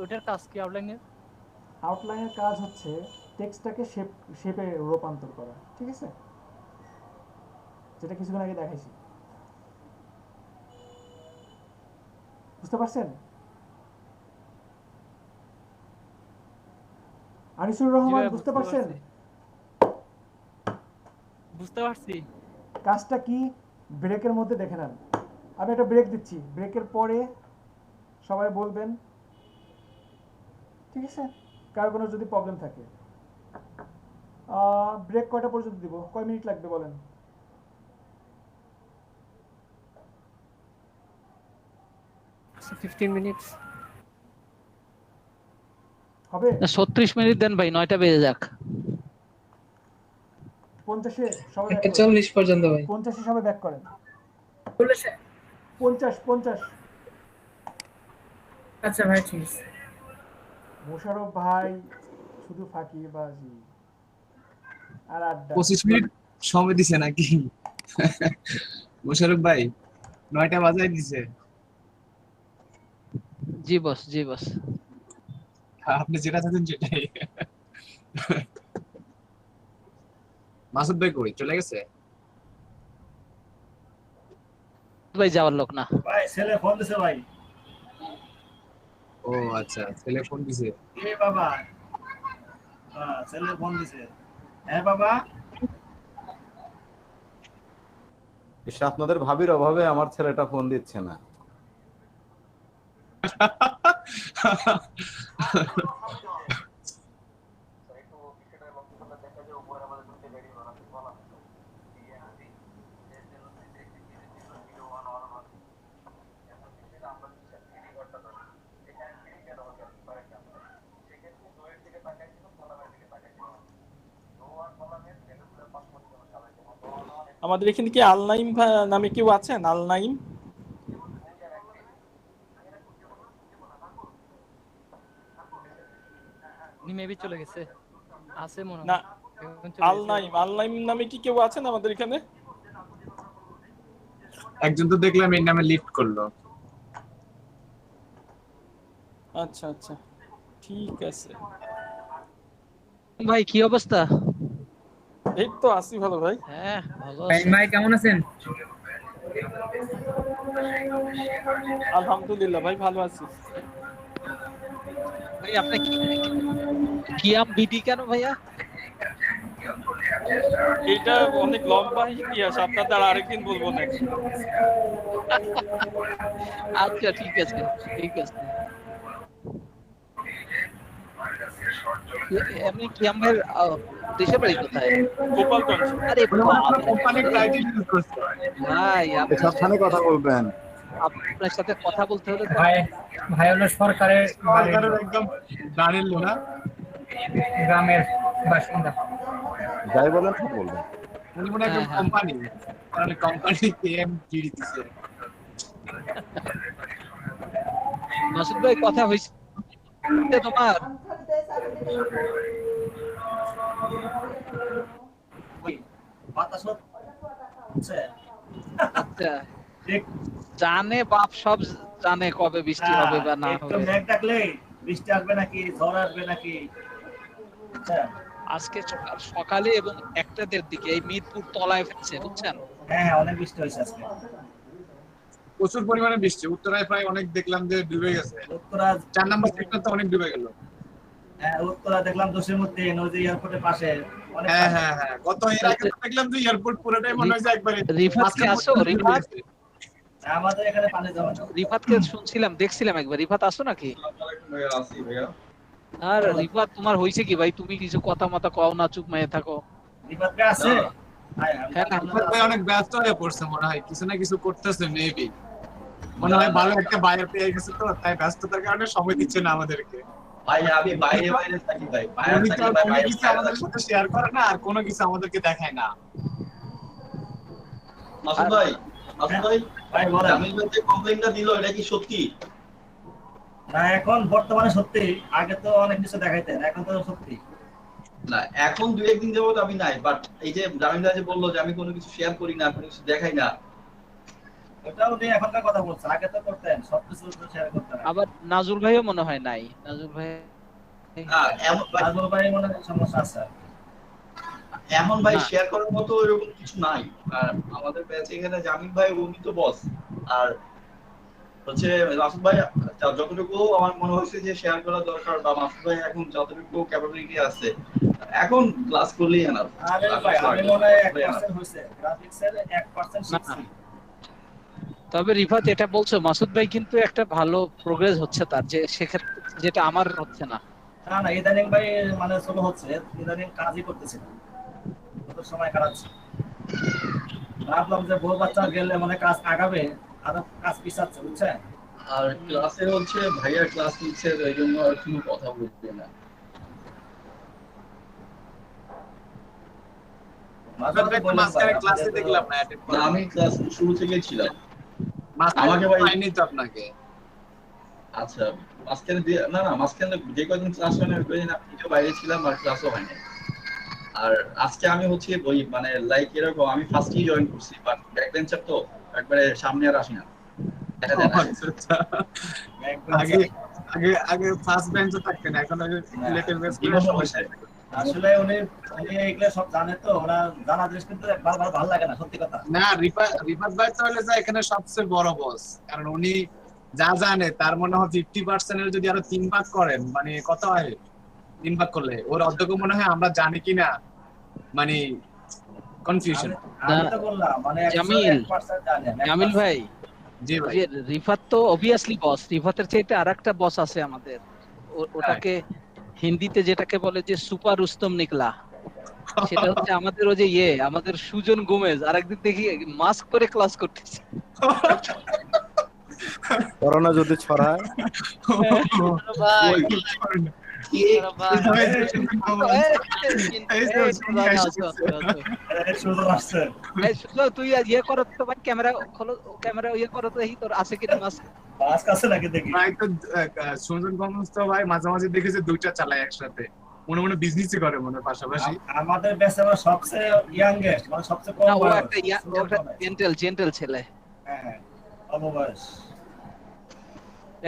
ওটার কাজ কি আউটলাইনের? আউটলাইনের কাজ হচ্ছে টেক্সটটাকে শেপে রূপান্তর করা, ঠিক আছে? যেটা কিছুক্ষণ আগে দেখাইছি, বুঝতে পারছেন? আনিসুর রহমান বুঝতে পারছেন? বুঝতে পারছি। কাজটা কি ব্রেকের মধ্যে দেখে নেন, আমি একটা ব্রেক দিচ্ছি, ব্রেকের পরে সবাই বলবেন, ঠিক আছে? কারো কোনো যদি প্রবলেম থাকে, ব্রেক কয়টা পর্যন্ত দিব, কয় মিনিট লাগবে বলেন? So 15 minutes হবে? 36 মিনিট দেন ভাই, 9টা বেজে যাক। 50 সবাই ব্যাক করেন 41 পর্যন্ত ভাই 50 সবাই ব্যাক করেন 50 আচ্ছা ভাই ঠিক আছে মোশাররফ ভাই শুধু ফাঁকিবাজি আর আড্ডা 25 মিনিট সময় দিছে নাকি মোশাররফ ভাই 9টা বাজায় দিছে জি বস জি বস আপনি যেটা চাচ্ছেন সেটাই মাসুদ ভাই কই চলে গেছে ভাই যাওয়ার লোক না ভাই ছেলে ফোন দিছে ভাই ও আচ্ছা ছেলে ফোন দিছে এ বাবা হ্যাঁ ছেলে ফোন দিছে হ্যাঁ বাবা এসে আপনাদের ভাবির অভাবে আমার ছেলেটা ফোন দিচ্ছে না আমাদের এখানে কি আল নাইম নামে কেউ আছেন? আল নাইম উনি মেবি চলে গেছে আছে মনে না হয় আল নাইম নামে কি কেউ আছেন আমাদের এখানে? একজন তো দেখলাম এই নামে লিফট করলো আচ্ছা আচ্ছা ঠিক আছে ভাই কি অবস্থা এই তো আছি ভালো ভাই হ্যাঁ ভালো ভাই ভাই কেমন আছেন আলহামদুলিল্লাহ ভাই ভালো আছি ভাই আপনি কিয়াম বিডি কেন ভাইয়া এটা অনেক লম্বা ইতিহাস আপনাদের আরেকদিন বলবো না আচ্ছা ঠিক আছে এমনি কিয়াম ভাইয়ের দেশের বাড়ি কোথায় গোপালগঞ্জ আরে কোম্পানির টাইটেল ইউজ করছে ভাই সাবধানে কথা বলবেন আপনার সাথে কথা বলতে হলে ভাই হলো সরকারের একদম দাঁড়িয়ে না গ্রামের বাসিন্দা যাই বলেন সব বলবেন উনি মনে একটা কোম্পানি কারণ কোম্পানি কেএম জিডি দিছে মাসুদ ভাই কথা হইছে তোমার বাতাস হচ্ছে আচ্ছা জানে বাপ সব জানে কবে বৃষ্টি হবে বা না হবে মেঘ ডাকলে বৃষ্টি আসবে নাকি ঝড় আসবে নাকি আজকে সকালে এবং 1টার দিকে এই মিরপুর তলায় ফেলছে বুঝছেন হ্যাঁ অনেক বৃষ্টি হয়েছে আজকে প্রচুর পরিমাণে বৃষ্টি উত্তরায় প্রায় অনেক দেখলাম যে ডুবে গেছে উত্তরা 4 নম্বর সেক্টর তো অনেক ডুবে গেল হ্যাঁ উত্তরা দেখলাম দোষীমুদ্দি নদী এয়ারপোর্টের পাশে হ্যাঁ কত এর আগে দেখলাম যে এয়ারপোর্ট পুরোটাই মনে হয় যে একবারে রিফাত কে আসো রিফাত আমাদের এখানে পানি জমা রিফাত কে শুনছিলাম দেখছিলাম একবার রিফাত আসো নাকি আসি ভাইয়া আর রিফাত তোমার হইছে কি ভাই তুমি কিছু কথা মতো কও না চুপ মেয়ে থাকো রিফাত কে আছে ভাই অনেক ব্যস্ত হয়ে পড়ছে মনে হয় কিছু না কিছু করতেছে মেবি মনে হয় ভালো একটা বায়ার পেয়ে গেছে তো তাই ব্যস্ততার কারণে সময় দিচ্ছে না আমাদেরকে ভাই আমি বাইরে থাকি ভাই উনি তো কোনো কিছু আমাদের সাথে শেয়ার করে না আর কোনো কিছু আমাদেরকে দেখায় না মাসুদ ভাই ভাই বলেন আমি যে কমপ্লেইনটা দিল এটা কি সত্যি না এখন বর্তমানে সত্যি আগে তো অনেক কিছু দেখাইতেন এখন তো সত্যি না এখন 2-1 দিন যাবত আমি নাই বাট এই যে জামিনদার যে বললো যে আমি কোনো কিছু শেয়ার করি না কোনো কিছু দেখাই না ওটাও নিয়ে এখনকার কথা বলছে আগে তো করতেন সবকিছু শেয়ার করতেন আবার নাজুল ভাইও মনে হয় নাই নাজুল ভাই নাজুল ভাই মনে হয় সমস্যা আছে এমন ভাই শেয়ার করার মতো এরকম কিছু নাই আর আমাদের ব্যাচে এখানে জামিন ভাই উনি তো বস আর হচ্ছে মাসুদ ভাই যতটুকু আমার মনে হচ্ছে যে শেয়ার করা দরকার বা মাসুদ ভাই এখন যতটুকু ক্যাপাবিলিটি আছে এখন ক্লাস করলেই এনাফ আরে ভাই আমি মনে হয় 1% হইছে গ্রাফিক্সের 1% শিখছি তবে রিফাত এটা বলছো মাসুদ ভাই কিন্তু একটা ভালো প্রোগ্রেস হচ্ছে তার যে সেক্ষেত্রে যেটা আমার হচ্ছে না না ইদানিং ভাই মানে শুরু হচ্ছে ইদানিং কাজই করতেছে না কত সময় কাটাচ্ছে ভাবলাম যে বউ বাচ্চা গেলে মানে কাজ আগাবে আর কাজ পিছাচ্ছে বুঝছেন আর ক্লাসে হচ্ছে ভাইয়া ক্লাস নিচ্ছে এই জন্য আর কোনো কথা বলতে না মাঝখানে ক্লাসে দেখলাম না অ্যাটেন্ড না, আমি ক্লাস শুরু থেকেই ছিলাম। আমাকে আমাকে ভাই পাইনি তো আপনাকে। আচ্ছা, মাঝখানে না না, মাঝখানে যে কয়দিন ক্লাস হয় না ওই কয়দিন আপনিও বাইরে ছিলাম আর ক্লাসও হয়নি। আর আজকে আমি হচ্ছে ওই মানে লাইক এরকম আমি ফার্স্টই জয়েন করছি, বাট ব্যাক বেঞ্চার তো একবারে সামনে আর আসি না। দেখা যায় না। আচ্ছা, আগে আগে আগে ফার্স্ট বেঞ্চে থাকতেন, এখন আগে লেটের বেঞ্চ করে সমস্যা। আসলে উনি এগুলো সব জানে তো, ওরা জানা জিনিস কিন্তু বারবার ভালো লাগে না, সত্যি কথা। না, রিফাত ভাই তো হলে এখানে সবচেয়ে বড় বস, কারণ উনি যা জানে তার মনে হয় 50% এর যদি আরো 3 ভাগ করেন, মানে কত হয় 3 ভাগ করলে ওর অর্ধেক মনে হয় আমরা জানি কিনা, মানে কনফিউশন। আমি তো বললাম মানে জামিল 1% জানেন। জামিল ভাই, জি ভাই, যে রিফাত তো অবভিয়াসলি বস, রিফাতের চাইতে আরেকটা বস আছে আমাদের, ওটাকে হিন্দিতে যেটাকে বলে যে সুপার রুস্তম নিকলা, সেটা হচ্ছে আমাদের ওই যে আমাদের সুজন গোমেজ আরেকদিন দেখি মাস্ক পরে ক্লাস করতেছে। করোনা যদি ছড়ায় তুই ইয়ে করো তো ভাই, ক্যামেরা খোলো, ক্যামেরা ইয়ে করো তো, তোর আছে কিনা মাস্ক? মাস্ক আছে নাকি দেখি। ভাই তো সুজন গোমেজ তো ভাই মাঝে মাঝে দেখেছে দুইটা চালায় একসাথে, মনে মনে বিজনেসই করে মনে পাশাপাশি। আমাদের ব্যাচে আমার সবচেয়ে ইয়াংগেস্ট, মানে সবচেয়ে কম ও বয়স, একটা জেন্টেল ছেলে। হ্যাঁ, অল্প বয়স।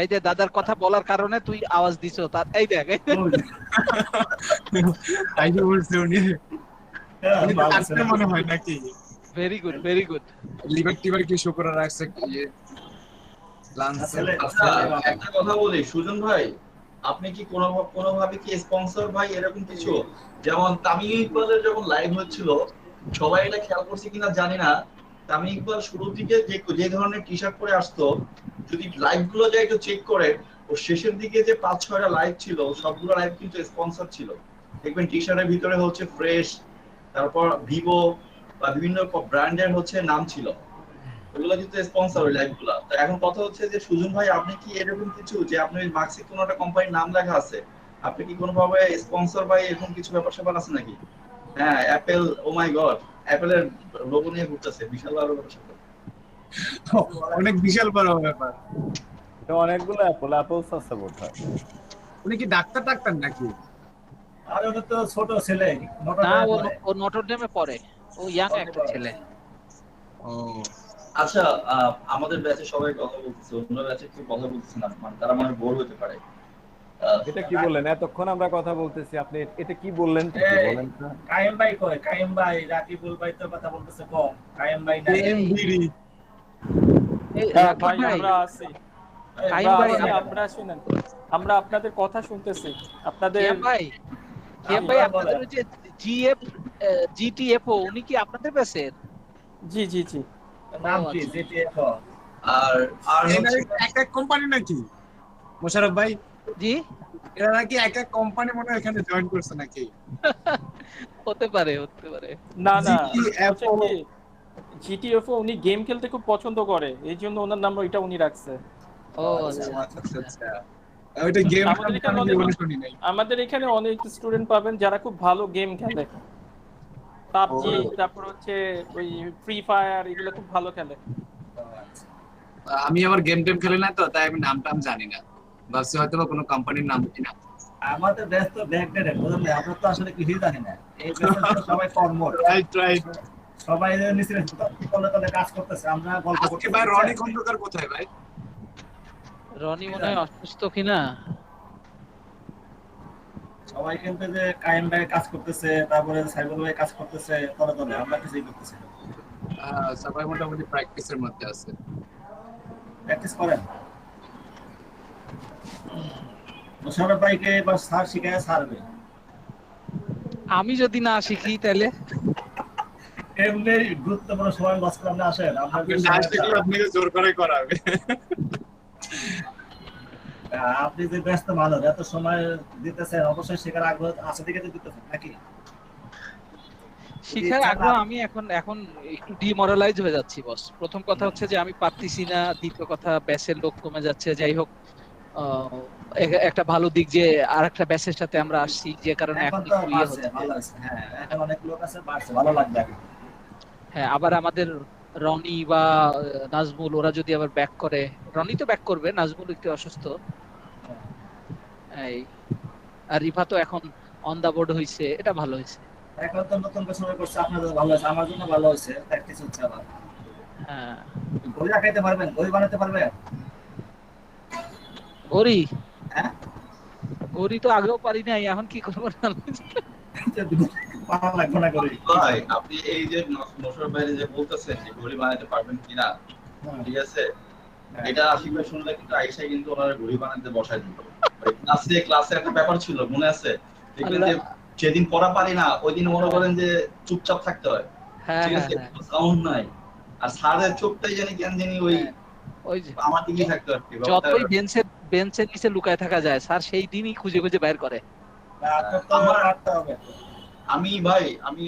এই যে দাদার কথা বলার কারণে তুই আওয়াজ দিছো তার, এই দেখ তাই তো বলছি উনি আজকে মনে হয় নাকি। Very good, very good. Liver টিভার কি শো করে রাখছে কি একটা কথা বলি সুজন ভাই, আপনি কি কোনোভাবে কি স্পন্সর ভাই এরকম কিছু, যেমন তামিম ইকবালের যখন লাইভ হচ্ছিল সবাই এটা খেয়াল করছে কিনা জানি না, তামিম ইকবাল শুরুর দিকে যে ধরনের টি শার্ট পরে আসতো, যদি লাইভ গুলো যায় একটু চেক করে, ও শেষের দিকে যে 5-6টা লাইভ ছিল সবগুলো লাইভ কিন্তু স্পন্সর ছিল। দেখবেন টি শার্টের ভিতরে হচ্ছে ফ্রেশ, তারপর ভিভো বা বিভিন্ন ব্র্যান্ডের হচ্ছে নাম ছিল, ওগুলো কিন্তু স্পন্সর ওই লাইভ গুলা। তো এখন কথা হচ্ছে যে সুজন ভাই, আপনি কি এরকম কিছু যে আপনি মার্কসে কোনো একটা কোম্পানির নাম লেখা আছে, আপনি কি কোনোভাবে স্পন্সর ভাই এরকম কিছু ব্যাপার স্যাপার আছে নাকি? হ্যাঁ, অ্যাপেল, ও মাই গড, অ্যাপেলের লোগো নিয়ে ঘুরতেছে, বিশাল বড় ব্যাপার স্যাপার, অনেক বিশাল বড় ব্যাপার। তো অনেকগুলো অ্যাপলস আছে বোধহয়। উনি কি ডাক্তার নাকি? আর ওটা তো ছোট ছেলে, না ও নটর ডেমে পড়ে, ও ইয়াং একটা ছেলে। ও আচ্ছা, আমাদের ব্যাচে সবাই কথা বলতেছে, অন্য ব্যাচে কেউ কথা বলতেছে না, মানে তারা মানে বোর হতে পারে। এটা কি বললেন? এতক্ষণ আমরা কথা বলতেছি, আপনি এটা কি বললেন? বলেন তো। কায়েম ভাই কই? কায়েম ভাই, রাকিবুল ভাই তো কথা বলতেছে কম, কায়েম ভাই নাই। ভাই আমরা আছি, কায়েম ভাই আমরা শুনেন, আমরা আপনাদের কথা শুনতেছি। আপনাদের ভাই আপনাদের ওই যে জিটিএফও উনি কি আপনাদের ব্যাচের? জি জি জি, নাম কি জিটিএফও? আর এক কোম্পানি নাকি মোশাররফ ভাই? জি, এরা নাকি এক কোম্পানি মনে হয় এখানে জয়েন করছে নাকি? হতে পারে। না জিটিএফও উনি গেম খেলতে খুব পছন্দ করে, এই জন্য ওনার নাম ওইটা উনি রাখছে। ও আচ্ছা। ওইটা গেম আমাদের এখানে অনেক স্টুডেন্ট পাবেন যারা খুব ভালো গেম খেলে, পাবজি, তারপর হচ্ছে ওই ফ্রি ফায়ার, এগুলো খুব ভালো খেলে। আমি আবার গেম খেলি না তো, তাই আমি নাম জানি না, ভাবছি হয়তো বা কোনো কোম্পানির নাম কিনা। আমাদের দেশ তো ব্যাকডেটেড, বুঝলেন, আমরা তো আসলে কিছুই জানি না। এই দেশে তো সবাই ফরমোট, রাইট, সবাই নিচে তলে কাজ করতেছে, আমরা গল্প করতে। ভাই রনি খন্দকার কোথায় ভাই? রনি মনে হয় অসুস্থ কিনা। সবাই কিন্তু যে কায়েম ভাই কাজ করতেছে, তারপরে সাইবুল ভাই কাজ করতেছে, তলে আমরা কিছুই করতেছি না। সবাই মোটামুটি প্র্যাকটিসের মধ্যে আছে। প্র্যাকটিস করেন। মোশাররফ ভাইকে বা স্যার শিখায় ছাড়বে। আমি যদি না শিখি তাহলে এমনি গুরুত্বপূর্ণ সময় লস করে আপনি আসেন, আপনাকে জোর করে করাবে। আপনি যে ব্যস্ত মানুষ, এত সময় দিতেছেন, অবশ্যই শেখার আগ্রহ আছে দিকে দিতেছেন নাকি? শিখার আগ্রহ আমি এখন একটু ডিমোরালাইজ হয়ে যাচ্ছি বস। প্রথম কথা হচ্ছে যে আমি পারতেছি না, দ্বিতীয় কথা ব্যাচের লোক কমে যাচ্ছে। যাই হোক, একটা ভালো দিক যে আরেকটা ব্যাচের সাথে আমরা আসছি, যে কারণে এখন এখন তো একটু ইয়ে বাড়ছে, হচ্ছে। ভালো আছে। হ্যাঁ, এখন অনেক লোক আছে, বাড়ছে, ভালো লাগবে এখন। হ্যাঁ, আবার আমাদের রনি বা নাজমুল ওরা যদি আবার ব্যাক করে, রনি তো ব্যাক করবে, নাজমুল একটু অসুস্থ এই, আর রিফা তো এখন অন দা বোর্ড হইছে, এটা ভালো হইছে। এখন তো নতুন কিছু করছে, আপনাদের ভালো হয়েছে, আমার জন্য ভালো হয়েছে, প্র্যাকটিস হচ্ছে আবার। হ্যাঁ, ঘড়ি রাখাইতে পারবেন, ঘড়ি বানাতে পারবেন? ঘড়ি? হ্যাঁ, ঘড়ি তো আগেও পারি নাই, এখন কি করবো না? পারা লাগবে না ঘড়ি। ভাই আপনি এই যে মোশাররফ ভাই যে বলতেছেন যে ঘড়ি বানাতে পারবেন কিনা, ঠিক আছে, এটা আশিক ভাই শুনলে কিন্তু আইসা কিন্তু ওনার ঘড়ি বানাতে বসায় দিত। ক্লাসে একটা ব্যাপার ছিল, মনে আছে? দেখবেন যে যেদিন পড়া পারি না ওই দিন মনে করেন যে চুপচাপ থাকতে হয়, ঠিক আছে, সাউন্ড নাই, আর স্যারের চোখটাই জানি কেন জানি ওই আমার দিকেই থাকতে হয়। যতই বেঞ্চের নিচে লুকায় থাকা যায়, স্যার সেই দিনই খুঁজে খুঁজে বের করে। আমি ভাই আমি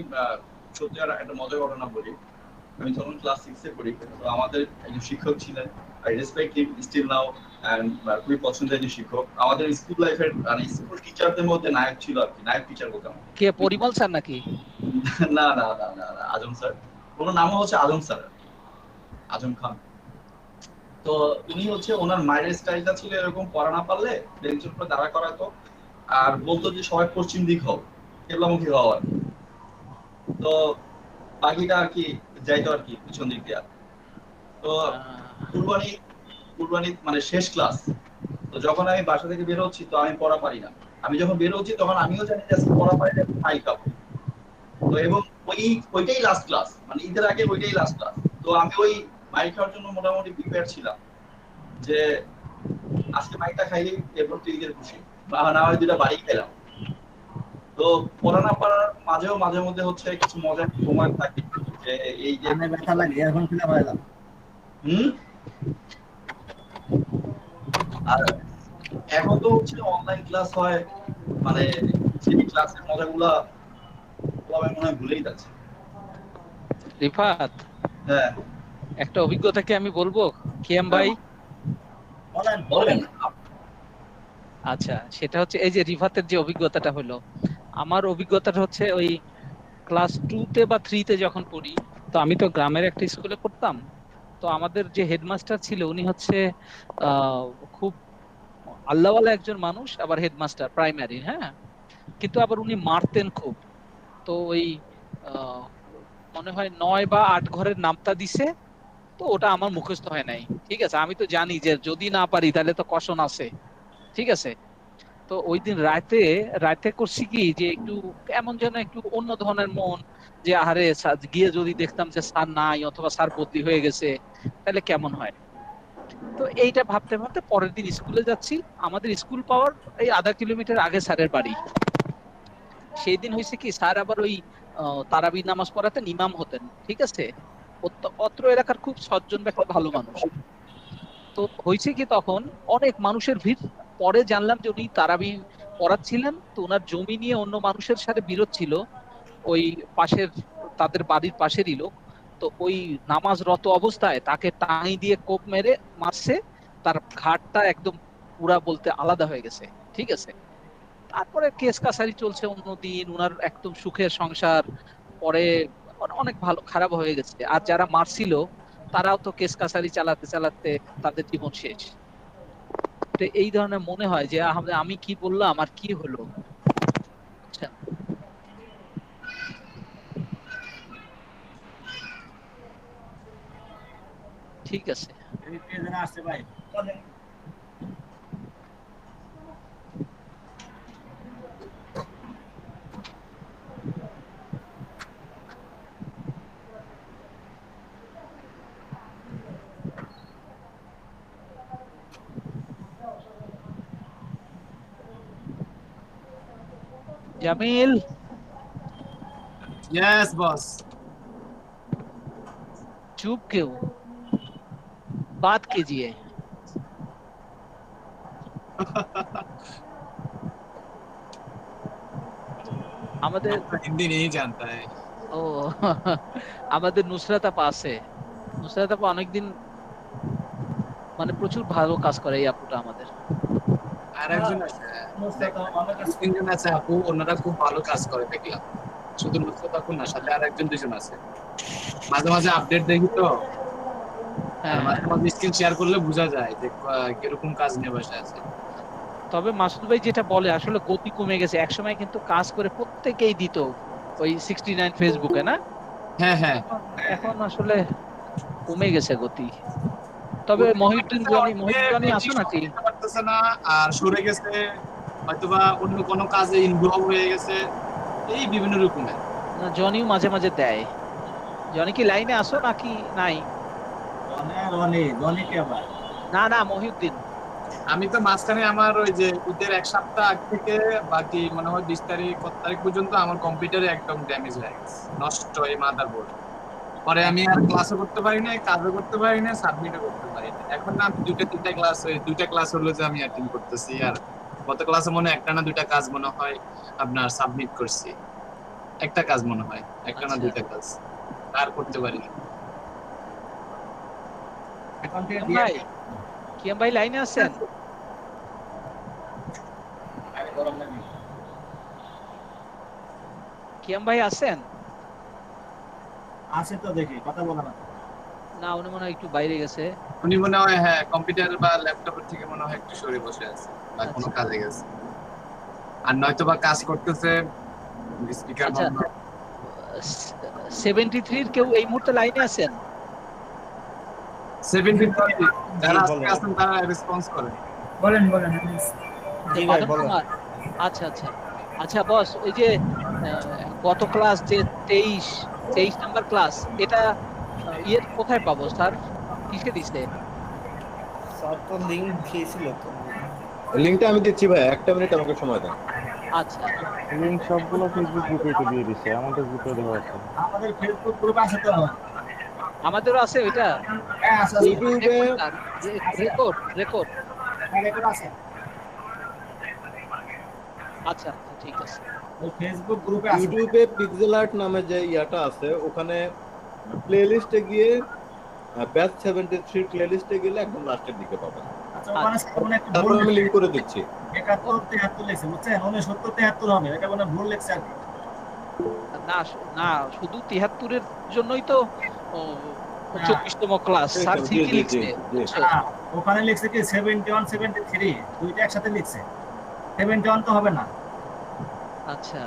সত্যি একটা মজার ঘটনা বলি। আমি যখন ক্লাস 6 এ পড়ি, তো আমাদের একজন শিক্ষক ছিলেন, I respect him still now, and খুবই পছন্দের একজন শিক্ষক। আমাদের স্কুল লাইফের মানে স্কুল টিচারদের মধ্যে নায়ক ছিল আর কি, নায়ক টিচার বলতাম। কে, পরিমল স্যার নাকি? না না না না না, আজম স্যার। ওনার নাম হচ্ছে আজম স্যার, আজম খান। তো উনি হচ্ছে ওনার মায়ের স্টাইলটা ছিল এরকম, পড়া না পারলে বেঞ্চের উপরে দাঁড়া করাতো আর বলতো যে সবাই পশ্চিম দিক হও, কেবলামুখী হও আর কি। তো বাকিটা আর কি যাইতো আর কি পিছন দিক দিয়ে। তো কুরবানি মানে শেষ ক্লাস, তো যখন আমি বাসা থেকে বের হচ্ছি তো আমি পড়া পারি না। আমি যখন বের হচ্ছি তখন আমিও জানি যে পড়া পারি না, ফাইল খাবো। তো এবং ওইটাই লাস্ট ক্লাস, মানে ঈদের আগে ওইটাই লাস্ট ক্লাস। তো আমি ওই মাইক খাওয়ার জন্য মোটামুটি প্রিপেয়ার ছিলাম যে আজকে মাইকটা খাইলেই এরপর তো ঈদের খুশি, বা না হয় দুটা বাড়ি খেলাম। তো পড়া না পারার মাঝেও মাঝে মধ্যে হচ্ছে কিছু মজার সময় থাকে, যে এই যে ব্যথা লাগে এখন খুলে পাইলাম। আর এখন তো হচ্ছে অনলাইন ক্লাস হয়, মানে সেই ক্লাসের মজাগুলা সবাই মনে হয় ভুলেই যাচ্ছে। রিফাত, হ্যাঁ, একটা অভিজ্ঞতা কি আমি বলবো কিয়াম ভাই? বলেন। আচ্ছা, সেটা হচ্ছে এই যে রিফাতের যে অভিজ্ঞতাটা হলো, আমার অভিজ্ঞতাটা হচ্ছে ওই ক্লাস 2 তে বা 3 তে যখন পড়ি, তো আমি তো গ্রামের একটা স্কুলে পড়তাম। তো আমাদের যে হেডমাস্টার ছিল উনি হচ্ছে খুব আল্লাহওয়ালা একজন মানুষ, আবার হেডমাস্টার প্রাইমারি, হ্যাঁ, কিন্তু আবার উনি মারতেন খুব। তো ওই মনে হয় 9 বা 8 ঘরের নামতা দিছে, তো ওটা আমার মুখস্থ হয় নাই, ঠিক আছে। আমি তো জানি যে যদি না পারি তাহলে তো কষণ আছে, ঠিক আছে। তো ওই দিন রাতে করছি কি, যে একটু এমন যেন একটু অন্য ধরনের মন, যে আহারে গিয়ে যদি দেখতাম যে স্যার নাই অথবা স্যার বদলি হয়ে গেছে তাহলে কেমন হয়। তো এইটা ভাবতে ভাবতে পরের দিন স্কুলে যাচ্ছি। আমাদের স্কুল পাওয়ার এই আধা কিলোমিটার আগে স্যারের বাড়ি। সেই দিন হয়েছে কি, স্যার আবার ওই তারাবি নামাজ পড়াতেন, ইমাম হতেন, ঠিক আছে। অত্র এলাকার খুব সজ্জন ব্যক্তি, ভালো মানুষ। তো হয়েছে কি, তখন অনেক মানুষের ভিড়। পরে জানলাম যে উনি তারাবি পড়াচ্ছিলেন, তো ওনার জমি নিয়ে অন্য মানুষের সাথে বিরোধ ছিল, ওই পাশের তাদের বাড়ির পাশেরই লোক। তো ওই নামাজরত অবস্থায় তাকে টাঙি দিয়ে কোপ মেরে মারছে, তার ঘাটটা একদম পুরা বলতে আলাদা হয়ে গেছে, ঠিক আছে। তারপরে কেস কাছারি চলছে অন্যদিন, ওনার একদম সুখের সংসার। পরে অনেক ভালো খারাপ হয়ে গেছে। আর যারা মারছিল তারাও তো কেস কাছারি চালাতে চালাতে তাদের জীবন শেষ। তো এই ধরনের মনে হয় যে আমি কি বললাম আর কি হলো। ঠিক আছে, আসছে ভাই। জামিল। Yes boss. चुप क्यों, बात कीजिए। আমাদের हिंदी नहीं जानता है। ও আমাদের নুসরাত আপা আছে। নুসরাত আপা অনেকদিন মানে প্রচুর ভালো কাজ করে এই আপুটা আমাদের। আর একজন আছে, তিনজন আছে আপু, ওনারা খুব ভালো কাজ করে দেখলাম। শুধু নুসরাত আপু না, সাথে আর একজন দুজন আছে। মাঝে মাঝে আপডেট দেখি তো, আর মাঝে মাঝে স্ক্রিন শেয়ার করলে বোঝা যায় যে কিরকম কাজ নিয়ে বসে আছে। তবে মাসুদ ভাই যেটা বলে আসলে গতি কমে গেছে। একসময় কিন্তু কাজ করে প্রত্যেকেই দিত ওই 69 ফেসবুকে না। হ্যাঁ হ্যাঁ, এখন আসলে কমে গেছে গতি। তবে মহিউদ্দিন জনি আছে নাকি পারতেছে না, আর সরে গেছে, হয়তোবা অন্য কোনো কাজে ইনভলভ হয়ে গেছে, এই বিভিন্ন রকমের। না, জনিও মাঝে মাঝে দেয়। জনি কি লাইনে আসো নাকি নাই? জনি কে আবার? না না, মহিউদ্দিন। আমি তো মাঝখানে আমার ওই যে ঈদের এক সপ্তাহ আগ থেকে বাকি মনে হয় 20 তারিখ কত তারিখ পর্যন্ত আমার কম্পিউটারে একদম ড্যামেজ হয়ে গেছে, নষ্ট এই মাদারবোর্ড। পরে আমি আর ক্লাসও করতে পারি না, কাজও করতে পারি না, সাবমিটও করতে পারি না। এখন না আমি দুইটা ক্লাস হলো যে আমি অ্যাটেন্ড করতেছি, আর গত ক্লাসে মনে হয় একটা না দুইটা কাজ মনে হয় আপনার সাবমিট করছি। একটা কাজ মনে হয়, একটা না দুইটা কাজ, আর করতে পারি না। এখন থেকে ভাই কিয়াম ভাই লাইনে আছেন? কিয়াম ভাই আছেন? আছে তো, দেখি কথা বলা না। না, উনি মনে হয় একটু বাইরে গেছে। উনি মনে হয় হ্যাঁ কম্পিউটার বা ল্যাপটপের থেকে মনে হয় একটু সরে বসে আছে, বা কোনো কাজে গেছে, আর নয়তো বা কাজ করতেছে স্পিকার বন্ধ। 73 এর কেউ এই মুহূর্তে লাইনে আছেন? 73 যারা আছেন তারা রেসপন্স করেন। বলেন। জি ভাই বলেন। আচ্ছা আচ্ছা আচ্ছা বস, ওই যে গত ক্লাস যে 23 নাম্বার ক্লাস, এটা ইয়ের কোথায় পাবো স্যার? কিসে দিছে? স্যার তো লিংক দিয়েছিল তো। লিংকটা আমি দিচ্ছি ভাই, একটা মিনিট আমাকে সময় দেন। আচ্ছা, লিংক সবগুলো ফেসবুক গ্রুপে তো দিয়ে দিছে, আমাদের গ্রুপে দেওয়া আছে। আমাদের ফেসবুক গ্রুপে আছে তো? আমাদেরও আছে ওইটা। হ্যাঁ আছে। ইউটিউবে রেকর্ড আছে। আচ্ছা ঠিক আছে। ওই ফেসবুক গ্রুপে আছে। ইউটিউবে পিক্সেল আর্ট নামে যে ইয়াটা আছে, ওখানে প্লেলিস্টে গিয়ে ব্যাচ 73 প্লেলিস্টে গেলে একদম লাস্টের দিকে পাবেন। আচ্ছা, ওখানে সামনে একটা তারপর আমি লিংক করে দিচ্ছি। 71 73 লেখছে, বুঝছেন? 69 73 হবে, এটা মানে ভুল লেখছে আর কি। না, শুধু 73 এর জন্যই তো 24তম ক্লাস স্যার ঠিকই লিখছে। ওখানে লিখছে কি 71 73, দুইটা একসাথে লিখছে। 71 তো হবে না। আচ্ছা,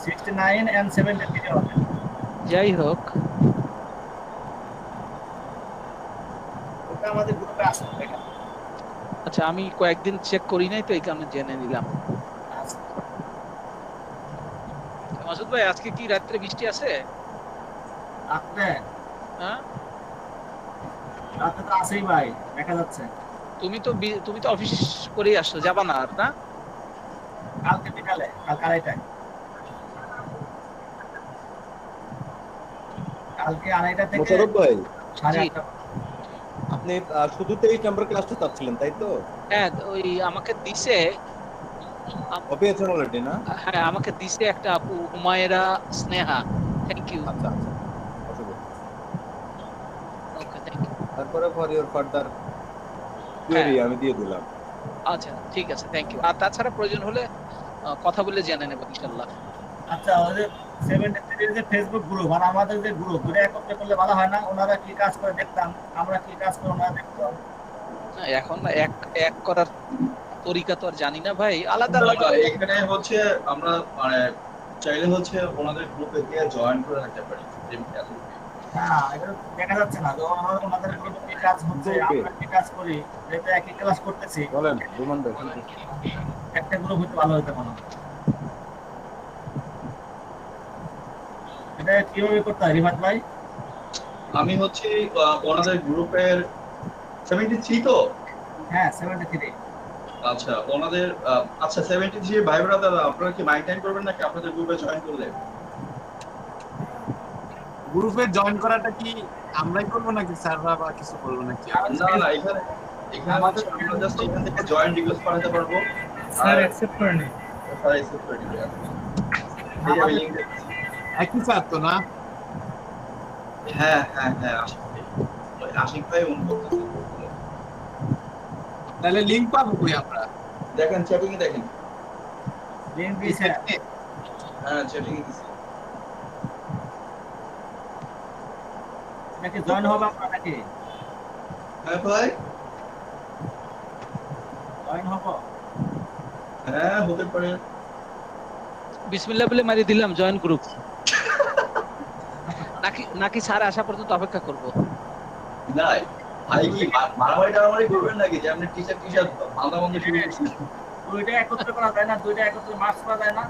69 and 73 হবে। যাই হোক, ওটা আমাদের গ্রুপে আছে। আচ্ছা, আমি কয়েকদিন চেক করি নাই তো এই কারণে জেনে নিলাম। মাসুদ ভাই, আজকে কি রাত্রে বৃষ্টি আছে? রাত্রে? হ্যাঁ, রাত্রে তো আছেই ভাই, দেখা যাচ্ছে। তুমি তো অফিস করেই আসছো, যাবা না আর? না, কালকে বিকালে, কাল 2:30টায়। কালকে 2:30টা থেকে মোশাররফ ভাই, 8:30টা। আপনি শুধু 23 নাম্বার ক্লাসটা চাচ্ছিলেন তাই তো? হ্যাঁ, ওই আমাকে দিছে, পেয়েছেন অলরেডি না? হ্যাঁ আমাকে দিছে একটা আপু, হুমায়রা স্নেহা। Thank you. আচ্ছা, ওকে, থ্যাংক ইউ। তারপরে ফর ইওর ফার্দার কোয়েরি আমি দিয়ে দিলাম। আচ্ছা ঠিক আছে, থ্যাংক ইউ। আর তাছাড়া প্রয়োজন হলে কথা বলে জেনে নেব ইনশাআল্লাহ। আচ্ছা, ওই যে 73 এর যে ফেসবুক গ্রুপ আর আমাদের যে গ্রুপ, দুটো একত্রে করলে ভালো হয় না? ওনারা কি কাজ করে দেখতাম, আমরা কি কাজ করে ওনারা দেখতাম। এখন এক করার তরিকা তো আর জানি না ভাই, আলাদা আলাদা। এখানে হচ্ছে আমরা মানে চাইলে হচ্ছে ওনাদের গ্রুপে গিয়ে জয়েন করে রাখতে পারি। হ্যাঁ, এটা দেখা যাচ্ছে না ওনাদের গ্রুপে কি কাজ হচ্ছে, আমরা কি কাজ করি, যেটা একই ক্লাস করতেছি। বলেন রুমান ভাই, একটা গ্রুপ হতে ভালো হতো মনে হয়। এটা কিভাবে করতে হয় রিফাত ভাই? আমি হচ্ছে ওনাদের গ্রুপের 73 তো? হ্যাঁ 73। আচ্ছা, ওনাদের আচ্ছা 73 ভাই ব্রাদার, আপনারা কি মাইন্ড টাইম করবেন নাকি আপনাদের গ্রুপে জয়েন করলে? গ্রুপে জয়েন করাটা কি আমরাই করব নাকি স্যাররা বা কিছু করব নাকি? না, এখানে আমাদের আমরা জাস্ট এখান থেকে জয়েন রিকোয়েস্ট পাঠাতে পারবো। স্যার অ্যাকসেপ্ট করে নেন। স্যার অ্যাকসেপ্ট করে নেবে। এই লিংক একই স্যার তো না? হ্যাঁ আসলে আশিক ভাই অন করতেছে। তাহলে লিংক পাবো কই আমরা? দেখেন চ্যাটিং এ দেখেন। লিংক দিছে। হ্যাঁ চ্যাটিং এ দিছে। নাকি জয়েন হবে আপনারা নাকি? হ্যাঁ ভাই জয়েন হবো? হ্যাঁ হতে পারে। বিসমিল্লাহ বলে মারি দিলাম জয়েন গ্রুপ। নাকি স্যার আসা পর্যন্ত অপেক্ষা করব? নাই ভাই কি মারামারি টারামারি করবেন নাকি যে আপনি টিচার মাথা বন্ধ শুরু করছেন? দুইটা একত্রে করা যায় না? দুইটা একত্রে মার্চ করা যায় না?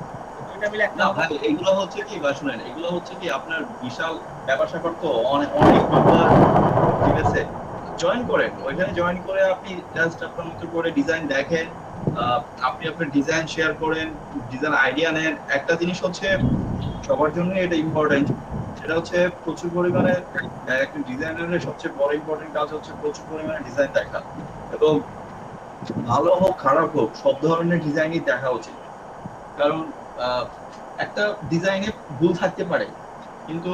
দুইটা মিলে একটা না ভাই এগুলো হচ্ছে কি ভাই শুনেন, এগুলো হচ্ছে কি আপনার বিশাল ব্যাপার স্যাপার তো অনেক মেম্বার, ঠিক আছে? জয়েন করেন, ওইখানে জয়েন করে আপনি জাস্ট আপনার মতো করে ডিজাইন দেখেন, আপনি আপনার ডিজাইন শেয়ার করেন, ডিজাইন আইডিয়া নেন। একটা জিনিস হচ্ছে সবার জন্য এটা ইম্পর্টেন্ট, সেটা হচ্ছে প্রচুর পরিমাণে একটা ডিজাইনারের সবচেয়ে বড় ইম্পর্টেন্ট কাজ হচ্ছে প্রচুর পরিমাণে ডিজাইন দেখা, এবং ভালো হোক খারাপ হোক সব ধরনের ডিজাইনই দেখা উচিত। কারণ একটা ডিজাইনে ভুল থাকতে পারে, কিন্তু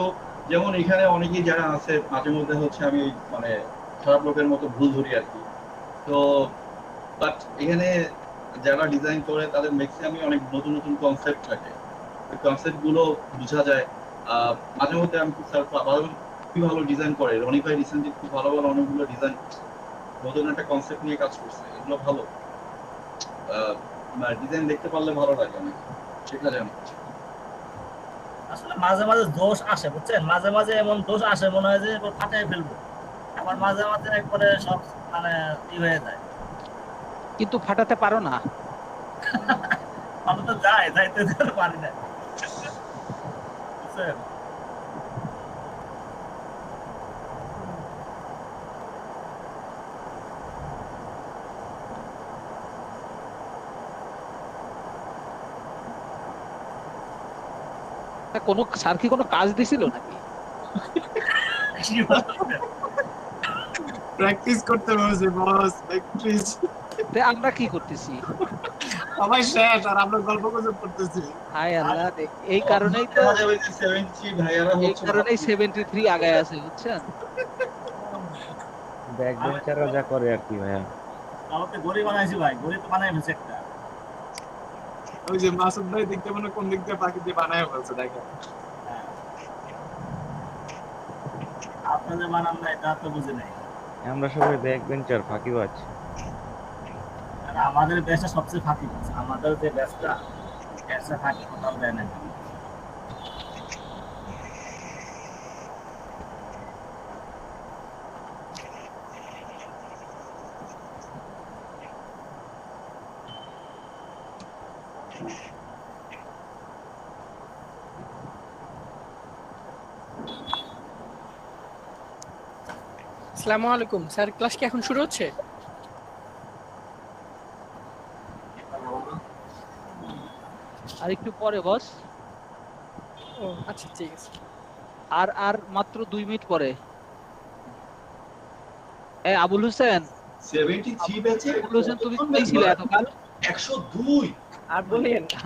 যেমন এখানে অনেকেই যারা আছে মাঝে মধ্যে হচ্ছে আমি মানে খারাপ লোকের মতো ভুল ধরি আর কি। তো বাট এখানে যারা ডিজাইন করে তাদের ম্যাক্সিমামই অনেক নতুন নতুন কনসেপ্ট থাকে, ওই কনসেপ্ট গুলো বোঝা যায়। মাঝে মধ্যে আমি খুব ভালো ডিজাইন করে রনি ভাই রিসেন্টলি খুব ভালো ভালো অনেকগুলো ডিজাইন নতুন একটা কনসেপ্ট নিয়ে কাজ করছে, এগুলো ভালো ডিজাইন দেখতে পারলে ভালো লাগে অনেক, শেখা যায় অনেক। আসলে মাঝে মাঝে দোষ আসে বুঝছেন, মাঝে মাঝে এমন দোষ আসে মনে হয় যে ফাটাই ফেলবো, আবার মাঝে মাঝে একবারে সব মানে ই হয়ে যায়। কিন্তু ফাটাতে পারো না। ফাটাতে যায়, যাইতে পারি না বুঝছেন। কোন স্যার কি কোনো কাজ দিছিল নাকি? প্র্যাকটিস করতে বলছে বস, প্র্যাকটিস। আমরা কি করতেছি? সবাই শেষ আর আমরা গল্প গুজব করতেছি। হায় আল্লাহ, এই কারণেই তো 73 ভাইয়ারা এই হচ্ছে কারণেই 73 আগায় আছে বুঝছেন। ব্যাক বেঞ্চাররা যা করে আর কি ভাইয়া। আমাকে গড়ি বানাইছি ভাই, গড়ি তো বানাই ফেলছে একটা। ওই যে মাসুদ ভাই দেখতে মনে কোন দিক দিয়ে পাখি দিয়ে বানায় বলছে দেখেন। আপনাদের বানান না এটা তো বুঝে নাই। আমরা সবাই ব্যাক বেঞ্চার ফাঁকিবাজ। আর আমাদের দেশে সবচেয়ে ফাঁকি, আমাদের যে দেশটা এসে ফাঁকি কোথাও দেয় না। আসসালামু আলাইকুম স্যার, ক্লাস কি এখন শুরু হচ্ছে? আর একটু পরে বস। ও আচ্ছা ঠিক আছে। আর মাত্র 2 মিনিট পরে। আবুল হোসেন 73 ব্যাচে আবুল হোসেন তুমি কোথায় ছিলে এতকাল? 102 আর বলেন না।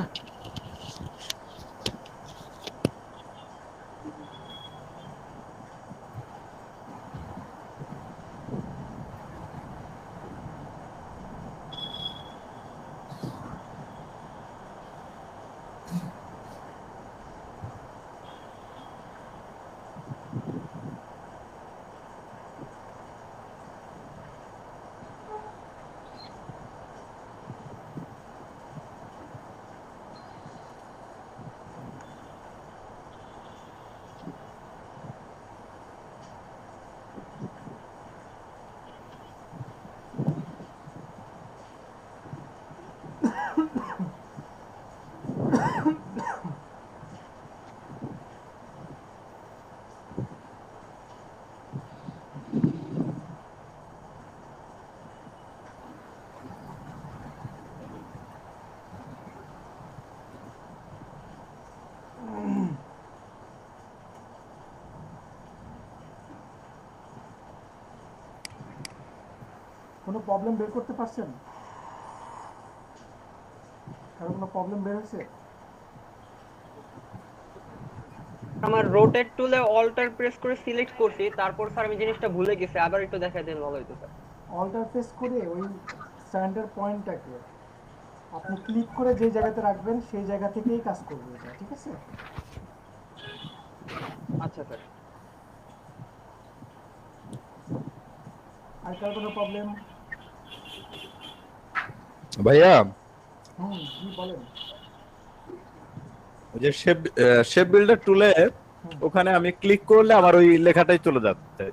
কোনো প্রবলেম বের করতে পারছেন? কারো কোনো প্রবলেম বের হয়েছে? আমার রোটেট টুলে অল্টার প্রেস করে সিলেক্ট করছি, তারপর স্যার আমি জিনিসটা ভুলে গেছি, আবার একটু দেখাই দিলে ভালো হতো স্যার। অল্টার প্রেস করে ওই স্ট্যান্ডার্ড পয়েন্টটাকে আপনি ক্লিক করে যে জায়গাতে রাখবেন সেই জায়গা থেকেই কাজ করবে এটা, ঠিক আছে? আচ্ছা স্যার। আর কার কোনো প্রবলেম? ভাইয়া জি বলেন। ওই যে শেপ বিল্ডার টুলে ওখানে আমি ক্লিক করলে আমার ওই লেখাটাই চলে যাচ্ছে।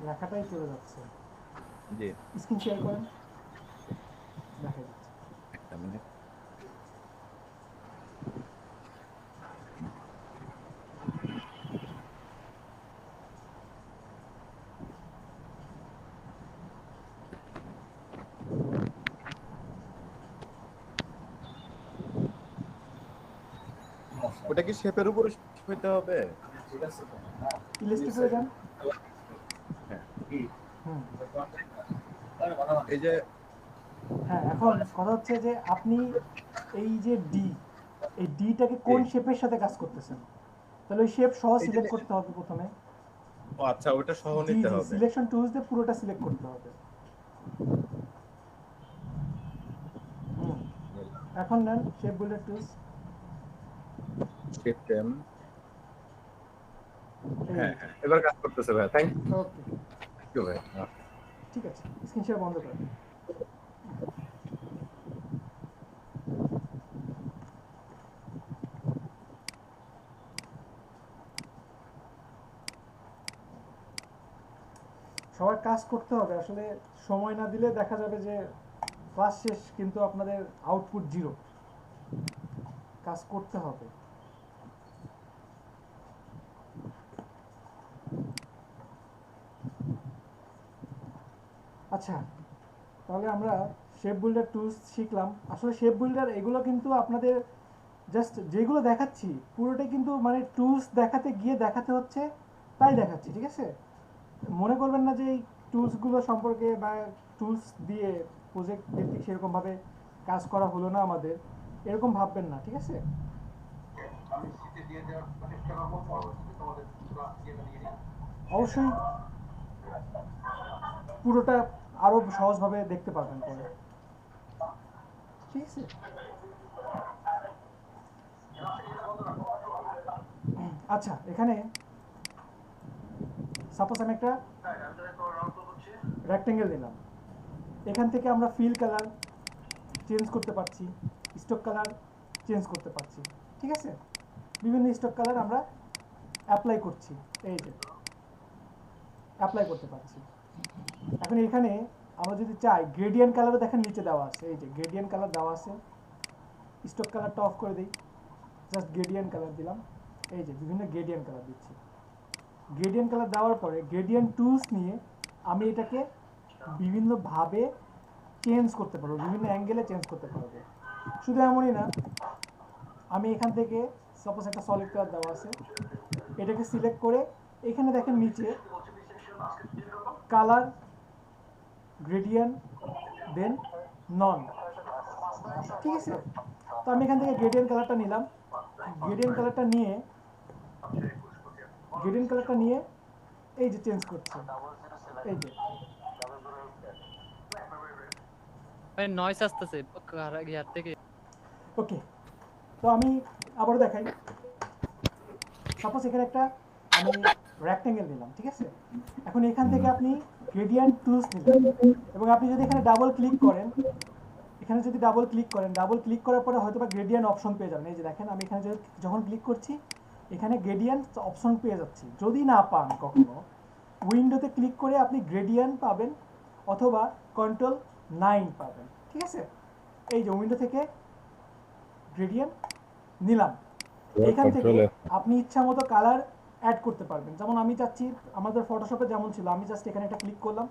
লেখাটাই চলে যাচ্ছে? জি। স্ক্রিন শেয়ার করেন, দেখা যাচ্ছে। একটা মিনিট। ওটা কি শেপের উপরে হইতে হবে? ইলাস্ট্রেটরে যান। এই যে হ্যাঁ, এখন কথা হচ্ছে যে আপনি এই যে ডি, এই ডিটাকে কোন শেপের সাথে কাজ করতেছেন, তাহলে ওই শেপ সহ সিলেক্ট করতে হবে প্রথমে। ও আচ্ছা, ওটা সহ নিতে হবে। সিলেকশন টুলস দিয়ে পুরোটা সিলেক্ট করতে হবে। এখন নেন শেপ বিল্ডার টুলস। সিস্টেম। হ্যাঁ, এবার কাজ করতেছে ভাই। থ্যাংক ইউ ভাই। ঠিক আছে, স্ক্রিন শেয়ার বন্ধ করেন। সবার কাজ করতে হবে, আসলে সময় না দিলে দেখা যাবে যে ক্লাস শেষ কিন্তু আপনাদের আউটপুট 0। কাজ করতে হবে। আচ্ছা, তাহলে আমরা শেপ বিল্ডার টুলস শিখলাম। আসলে শেপ বিল্ডার এগুলো কিন্তু আপনাদের জাস্ট যেগুলো দেখাচ্ছি পুরোটাই কিন্তু মানে টুলস দেখাতে গিয়ে দেখাতে হচ্ছে, তাই দেখাচ্ছি, ঠিক আছে? মনে করবেন না যে এই টুলসগুলো সম্পর্কে বা টুলস দিয়ে প্রজেক্ট ভিত্তিক সেরকমভাবে কাজ করা হলো না আমাদের, এরকম ভাববেন না, ঠিক আছে? অবশ্যই পুরোটা আরো সহজভাবে দেখতে পারবেন পরে, ঠিক আছে? আচ্ছা, এখানে সাপোজ আমি একটা রেক্টেঙ্গেল নিলাম, এখান থেকে আমরা ফিল কালার চেঞ্জ করতে পারছি, স্টক কালার চেঞ্জ করতে পারছি, ঠিক আছে? বিভিন্ন স্টক কালার আমরা অ্যাপ্লাই করছি, এই যে অ্যাপ্লাই করতে পারছি। এখন এখানে আমরা যদি চাই গ্রেডিয়েন্ট কালারও দেখেন নিচে দেওয়া আছে, এই যে গ্রেডিয়েন্ট কালার দেওয়া আছে। স্টক কালারটা অফ করে দিই, জাস্ট গ্রেডিয়েন্ট কালার দিলাম, এই যে বিভিন্ন গ্রেডিয়েন্ট কালার দিচ্ছি। গ্রেডিয়েন্ট কালার দেওয়ার পরে গ্রেডিয়েন্ট টুলস নিয়ে আমি এটাকে বিভিন্নভাবে চেঞ্জ করতে পারবো, বিভিন্ন অ্যাঙ্গেলে চেঞ্জ করতে পারবো। শুধু এমনই না, আমি এখান থেকে সাপোজ একটা সলিড কালার দেওয়া আছে, এটাকে সিলেক্ট করে এখানে দেখেন নিচে কালার, গ্রেডিয়েন্ট, দেন নন, ঠিক আছে? তো আমি এখান থেকে গ্রেডিয়েন্ট কালারটা নিলাম, গ্রেডিয়েন্ট কালারটা নিয়ে এই যে চেঞ্জ করছে, এই যে নয়েজ আসতেছে ইয়ার থেকে। ওকে, তো আমি আবারও দেখাই। সাপোজ এখানে একটা আমি রেক্টেঙ্গেল নিলাম, ঠিক আছে? এখন এখান থেকে আপনি গ্রেডিয়েন্ট টুলস নিলেন এবং আপনি যদি এখানে ডাবল ক্লিক করেন, ডাবল ক্লিক করার পরে হয়তো বা গ্রেডিয়েন্ট অপশন পেয়ে যাবেন। এই যে দেখেন, আমি এখানে যখন ক্লিক করছি এখানে গ্রেডিয়েন্ট অপশন পেয়ে যাচ্ছি। যদি না পান কখনো, উইন্ডোতে ক্লিক করে আপনি গ্রেডিয়েন্ট পাবেন অথবা কন্ট্রোল 9 পাবেন, ঠিক আছে? এই যে উইন্ডো থেকে গ্রেডিয়েন্ট নিলাম, এখান থেকে আপনি ইচ্ছা মতো কালার অ্যাড করতে পারবেন। যেমন আমি চাচ্ছি আমাদের ফটোশপে যেমন ছিল, আমি জাস্ট এখানে একটা ক্লিক করলাম,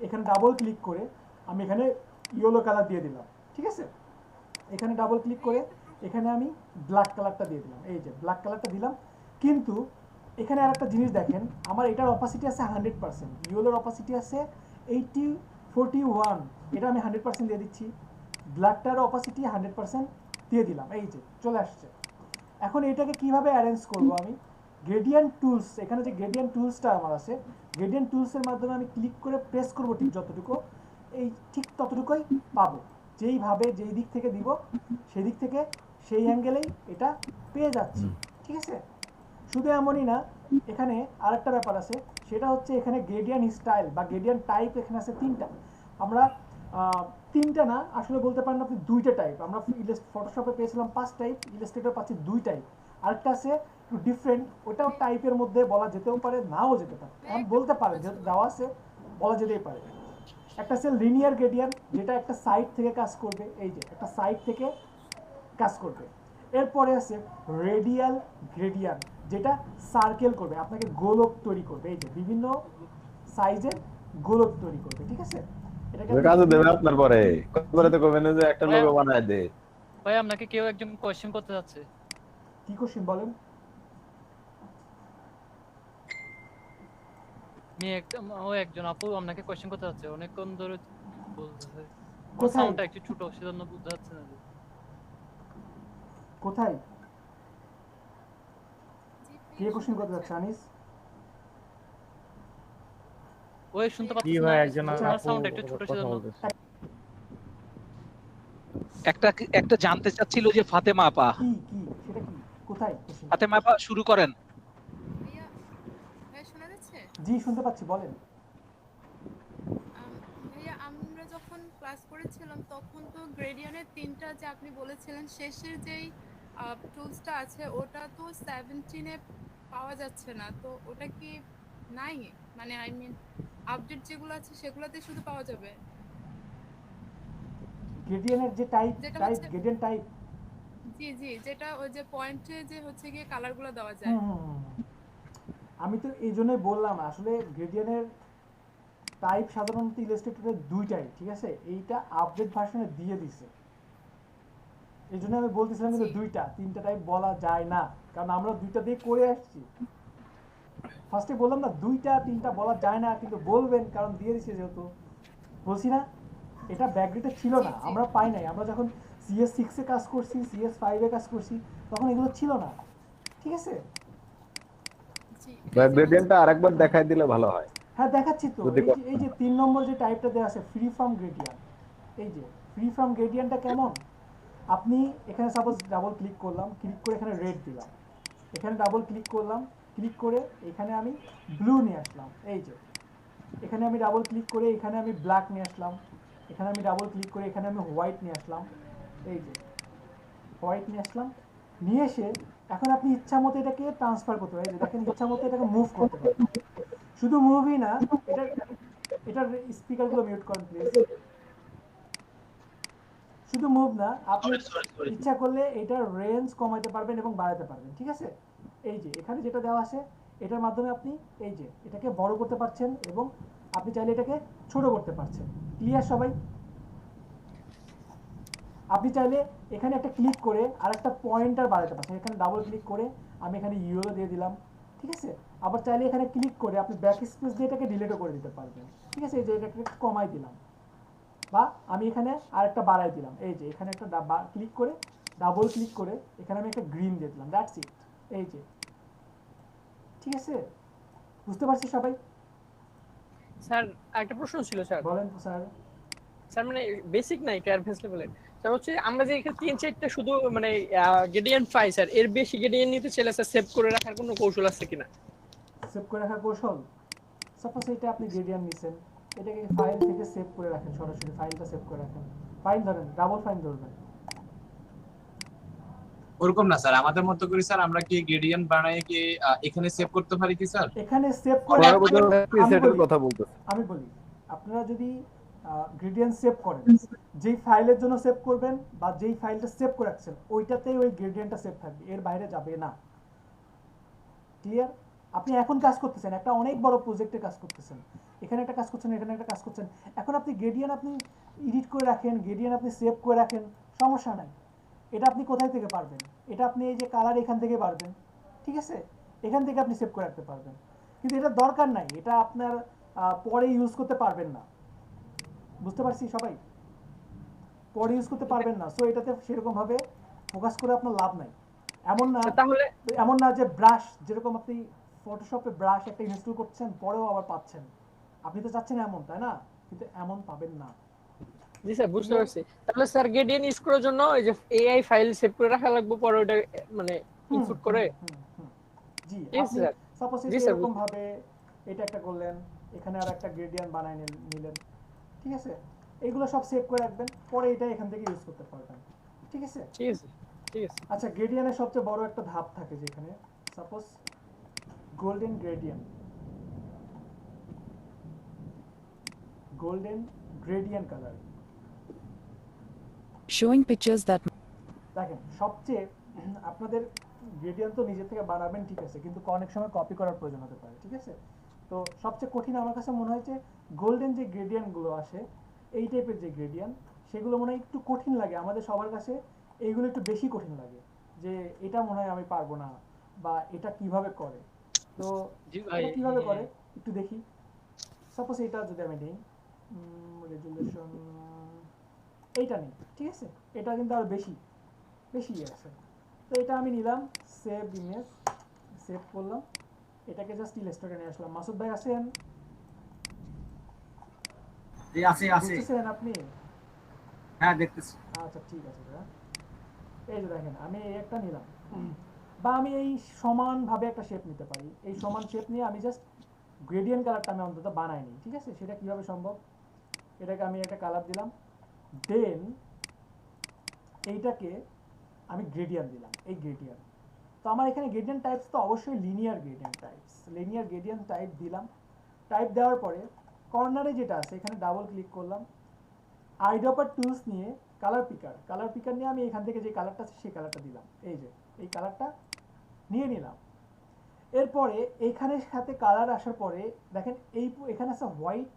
এখানে ডাবল ক্লিক করে আমি এখানে ইয়েলো কালার দিয়ে দিলাম, ঠিক আছে? এখানে ডাবল ক্লিক করে এখানে আমি ব্ল্যাক কালারটা দিয়ে দিলাম, এই যে ব্ল্যাক কালারটা দিলাম। কিন্তু এখানে আর একটা জিনিস দেখেন, আমার এটার অপাসিটি আছে 100%, ইয়েলোর অপাসিটি আছে 80/41, এটা আমি 100% দিয়ে দিচ্ছি। ব্ল্যাকটার অপাসিটি 100% দিয়ে দিলাম, এই যে চলে আসছে। এখন এটাকে কিভাবে অ্যারেঞ্জ করব আমি? গ্রেডিয়েন্ট টুলস, এখানে যে গ্রেডিয়েন্ট টুলসটা আমার আছে, গ্রেডিয়েন্ট টুলসের মাধ্যমে আমি ক্লিক করে প্রেস করব ঠিক যতটুকু, এই ঠিক ততটুকুই পাবো। যেইভাবে যেই দিক থেকে দিব সেই দিক থেকে সেই অ্যাঙ্গেলেই এটা পেয়ে যাচ্ছি, ঠিক আছে? শুধু এমনই না, এখানে আরেকটা ব্যাপার আছে, সেটা হচ্ছে এখানে গ্রেডিয়েন্ট স্টাইল বা গ্রেডিয়েন্ট টাইপ এখানে আছে 3টা। আমরা 3টা না, আসলে বলতে পারেন আপনি 2টা টাইপ। আমরা ফটোশপে পেয়েছিলাম 5 টাইপ, ইলাস্ট্রেটর পাচ্ছি 2 টাইপ। আরেকটা আছে একটু ডিফারেন্ট, ওটাও টাইপের মধ্যে বলা যেতেও পারে, নাও যেতে পারে। এখন বলতে পারেন যেহেতু দেওয়া আছে বলা যেতেই পারে। একটা আছে লিনিয়ার গ্রেডিয়েন্ট, যেটা একটা সাইড থেকে কাজ করবে, এই যে একটা সাইড থেকে কাজ করবে। এরপরে আছে রেডিয়াল গ্রেডিয়েন্ট, যেটা সার্কেল করবে, আপনাকে গোলক তৈরি করবে, এই যে বিভিন্ন সাইজের গোলক তৈরি করবে, ঠিক আছে? এটাকে কাজে দেবে আপনার পরে কতবারে তো কমেন যে একটা লোগো বানায় দে। ভাই আপনাকে কেউ একজন কোশ্চেন করতে যাচ্ছে। কি কোশ্চেন বলেন? একজন আপু আপনাকে কোশ্চেন করতে যাচ্ছে, অনেকক্ষণ ধরে বলতেছে। কোথায়? সাউন্ডটা একটু ছোট, সেজন্য বুঝতে যাচ্ছে না। কোথায়? কে কোশ্চেন করতে যাচ্ছে? আনিস? ওই শুনতে পাচ্ছিস কি না? ভাই একজন আমার সাউন্ড একটু ছোট, সেজন্য। একটা জানতে চাচ্ছিল যে ফাতেমা আপা, কি কি সেটা কি? কোথায় কোশ্চেন? ফাতেমা আপা শুরু করেন। জি শুনতে পাচ্ছি, বলেন। ভাইয়া আমরা যখন ক্লাস করেছিলাম তখন তো গ্রেডিয়েন্টের 3টা যে আপনি বলেছিলেন শেষের যেই টুলসটা আছে ওটা তো 17 এ পাওয়া যাচ্ছে না, তো ওটা কি নাই? মানে আই মিন আপডেট যেগুলো আছে সেগুলোতে শুধু পাওয়া যাবে? গ্রেডিয়েন্টের যে টাইপ গ্রেডিয়েন্ট টাইপ, জি জি, যেটা ওই যে পয়েন্টে যে হচ্ছে গিয়ে কালারগুলো দেওয়া যায়। আমি তো এই জন্যই বললাম আসলে গ্রেডিয়েন্টের টাইপ সাধারণত ইলাস্ট্রেটরের 2টাই, ঠিক আছে? এইটা আপডেট ভার্সনে দিয়ে দিছে, এই জন্য আমি বলতেছিলাম কিন্তু 2টা 3টা টাইপ বলা যায় না, কারণ আমরা 2টা দিয়ে করে আসছি। ফার্স্টে বললাম না 2টা 3টা বলা যায় না, কিন্তু বলবেন কারণ দিয়ে দিছে যেহেতু। বলছি না এটা ব্যাকগ্রেডে ছিল না, আমরা পাই নাই। আমরা যখন CS6 এ কাজ করছি, CS5 এ কাজ করছি, তখন এগুলো ছিল না, ঠিক আছে? গ্রেডিয়েন্টটা আরেকবার দেখাই দিলে ভালো হয়। হ্যাঁ দেখাচ্ছি তো, এই যে 3 নম্বর যে টাইপটা দেওয়া আছে ফ্রি ফর্ম গ্রেডিয়েন্ট, এই যে ফ্রি ফর্ম গ্রেডিয়েন্টটা কেমন? আপনি এখানে সাপোজ ডাবল ক্লিক করলাম, ক্লিক করে এখানে রেড দিলাম, এখানে ডাবল ক্লিক করলাম, ক্লিক করে এখানে আমি ব্লু নিয়ে আসলাম, এই যে এখানে আমি ডাবল ক্লিক করে এখানে আমি ব্ল্যাক নিয়ে আসলাম, এখানে আমি ডাবল ক্লিক করে এখানে আমি হোয়াইট নিয়ে আসলাম, এই যে হোয়াইট নিয়ে আসলাম। নিয়ে এসে এখন আপনি ইচ্ছা মতো এটাকে ট্রান্সফার করতে পারেন, দেখেন ইচ্ছা মতো এটাকে মুভ করতে পারেন। শুধু মুভই না, এটার স্পিকারগুলো মিউট করেন প্লিজ। শুধু মুভ না, আপনি ইচ্ছা করলে এটার রেঞ্জ কমাতে পারবেন এবং বাড়াতে পারবেন, ঠিক আছে? এই যে এখানে যেটা দেওয়া আছে এটার মাধ্যমে আপনি এই যে এটাকে বড় করতে পারছেন এবং আপনি চাইলে এটাকে ছোট করতে পারছেন। ক্লিয়ার সবাই? আপনি চাইলে এখানে একটা ক্লিক করে আরেকটা পয়েন্টার বাড়াতে পারছেন, এখানে ডাবল ক্লিক করে আমি এখানে ইয়েলো দিয়ে দিলাম, ঠিক আছে? আবার চাইলে এখানে ক্লিক করে আপনি ব্যাক স্পেস দিয়ে এটাকে ডিলিটও করে দিতে পারবেন, ঠিক আছে? এই যে এটাকে কমাই দিলাম বা আমি এখানে আরেকটা বাড়াই দিলাম, এই যে এখানে একটা ক্লিক করে ডাবল ক্লিক করে এখানে আমি একটা গ্রিন দিয়ে দিলাম, দ্যাটস ইট। এই যে ঠিক আছে, বুঝতে পারছি সবাই? স্যার একটা প্রশ্ন ছিল স্যার। বলেন স্যার। স্যার মানে বেসিক না, এটা অ্যাডভান্স লেভেলের। স্যার হচ্ছে আমরা যে এখানে 3-4টা শুধু মানে গ্রেডিয়েন্ট পাই স্যার, এর বেশি গ্রেডিয়েন্ট নিতে চাইলে স্যার সেভ করে রাখার কোনো কৌশল আছে কিনা? সেভ করে রাখার কৌশল, সাপোজ এটা আপনি গ্রেডিয়েন্ট নিছেন, এটাকে ফাইল থেকে সেভ করে রাখেন, সরাসরি ফাইলটা সেভ করে রাখেন। ফাইল ধরেন, ডাবল ফাইল ধরবেন। ওরকম না স্যার, আমাদের মতো করে স্যার আমরা কি গ্রেডিয়েন্ট বানায় কি এখানে সেভ করতে পারি কি স্যার? এখানে সেভ করে প্রিসেটের কথা বলতেছি আমি বলি, আপনারা যদি গ্রেডিয়েন্ট সেভ করেন, যেই ফাইলের জন্য সেভ করবেন বা যেই ফাইলটা সেভ করে রাখছেন ওইটাতেই ওই গ্রেডিয়েন্টটা সেভ থাকবে, এর বাইরে যাবে না। ক্লিয়ার? আপনি এখন কাজ করতেছেন, একটা অনেক বড় প্রজেক্টে কাজ করতেছেন, এখানে একটা কাজ করছেন, এখানে একটা কাজ করছেন, এখন আপনি গ্রেডিয়েন্ট আপনি এডিট করে রাখেন, গ্রেডিয়েন্ট আপনি সেভ করে রাখেন, সমস্যা নাই। এটা আপনি কোথায় থেকে পারবেন? এটা আপনি এই যে কালার এখান থেকে পারবেন, ঠিক আছে? এখান থেকে আপনি সেভ করে রাখতে পারবেন, কিন্তু এটা দরকার নাই, এটা আপনার পরে ইউজ করতে পারবেন না। বুঝতে পারছি সবাই? পরে ইউজ করতে পারবেন না, সো এটাতে সেরকম ভাবে ফোকাস করে আপনার লাভ নাই। এমন না যে ব্রাশ, যেরকম আপনি ফটোশপে ব্রাশ একটা ইনস্টল করছেন পরেও আবার পাচ্ছেন, আপনি তো চাচ্ছেন এমন, তাই না? কিন্তু এমন পাবেন না। জি স্যার, বুঝতে পারছি। তাহলে স্যার গ্রেডিয়েন্ট ইউজ করার জন্য এই যে এআই ফাইল সেভ করে রাখা লাগবে, পরে ওটা মানে ইনপুট করে। জি, Yes, আপনি sir. সাপোজ জি, sir, এরকম ভাবে এটা একটা করলেন, এখানে আর একটা গ্রেডিয়েন্ট বানাই নিলেন, ঠিক আছে? এইগুলো সব সেভ করে রাখবেন, পরে এটা এখান থেকে ইউজ করতে পারবেন, ঠিক আছে? ঠিক আছে, ঠিক আছে। আচ্ছা, গ্রেডিয়েন্টের সবচেয়ে বড় একটা ধাপ থাকে যেখানে suppose golden gradient, colour showing pictures that দেখেন, সবচেয়ে আপনাদের গ্রেডিয়েন্ট তো নিজে থেকে বানাবেন, ঠিক আছে, কিন্তু অনেক সময় কপি করার প্রয়োজন হতে পারে, ঠিক আছে? তো সবচেয়ে কঠিন আমার কাছে মনে হয় যে গোল্ডেন যে গ্রেডিয়েন্টগুলো আসে, এই টাইপের যে গ্রেডিয়েন্ট, সেগুলো মনে হয় একটু কঠিন লাগে আমাদের সবার কাছে। এইগুলো একটু বেশি কঠিন লাগে যে এটা মনে হয় আমি পারবো না, বা এটা কিভাবে করে। তো এটা কিভাবে করে একটু দেখি। সাপোজ এটা যদি আমি নিই, রেজুলেশন এইটা নিই, ঠিক আছে? এটা কিন্তু আরো বেশি আছে। তো এটা আমি নিলাম, সেভ ইমেজ, সেভ করলাম, এটাকে জাস্ট ইলাস্ট্রেটরে নিয়ে আসলাম। মাসুদ ভাই আছেন? জি, আছি। বুঝতেছেন আপনি? হ্যাঁ, দেখতেছি। আচ্ছা, ঠিক আছে দাদা। এই যে দেখেন, আমি এই একটা নিলাম, বা আমি এই সমান ভাবে একটা শেপ নিতে পারি। এই সমান শেপ নিয়ে আমি জাস্ট গ্রেডিয়েন্ট কালারটা আমি অন্তত বানাই নিই, ঠিক আছে? সেটা কিভাবে সম্ভব? এটাকে আমি একটা কালার দিলাম, দেন এইটাকে আমি গ্রেডিয়েন্ট দিলাম, এই গ্রেডিয়েন্ট। তো আমার এখানে গ্রেডিয়েন্ট টাইপস তো অবশ্যই লিনিয়ার গ্রেডিয়েন্ট টাইপ দিলাম। টাইপ দেওয়ার পরে কর্নারে যেটা আছে এখানে ডাবল ক্লিক করলাম, আইড্রপার টুলস নিয়ে কালার পিকার নিয়ে আমি এখান থেকে যে কালারটা আছে সেই কালারটা দিলাম। এই যে এই কালারটা নিয়ে নিলাম। এরপরে এইখানে সাথে কালার আসার পরে দেখেন এখানে আছে হোয়াইট,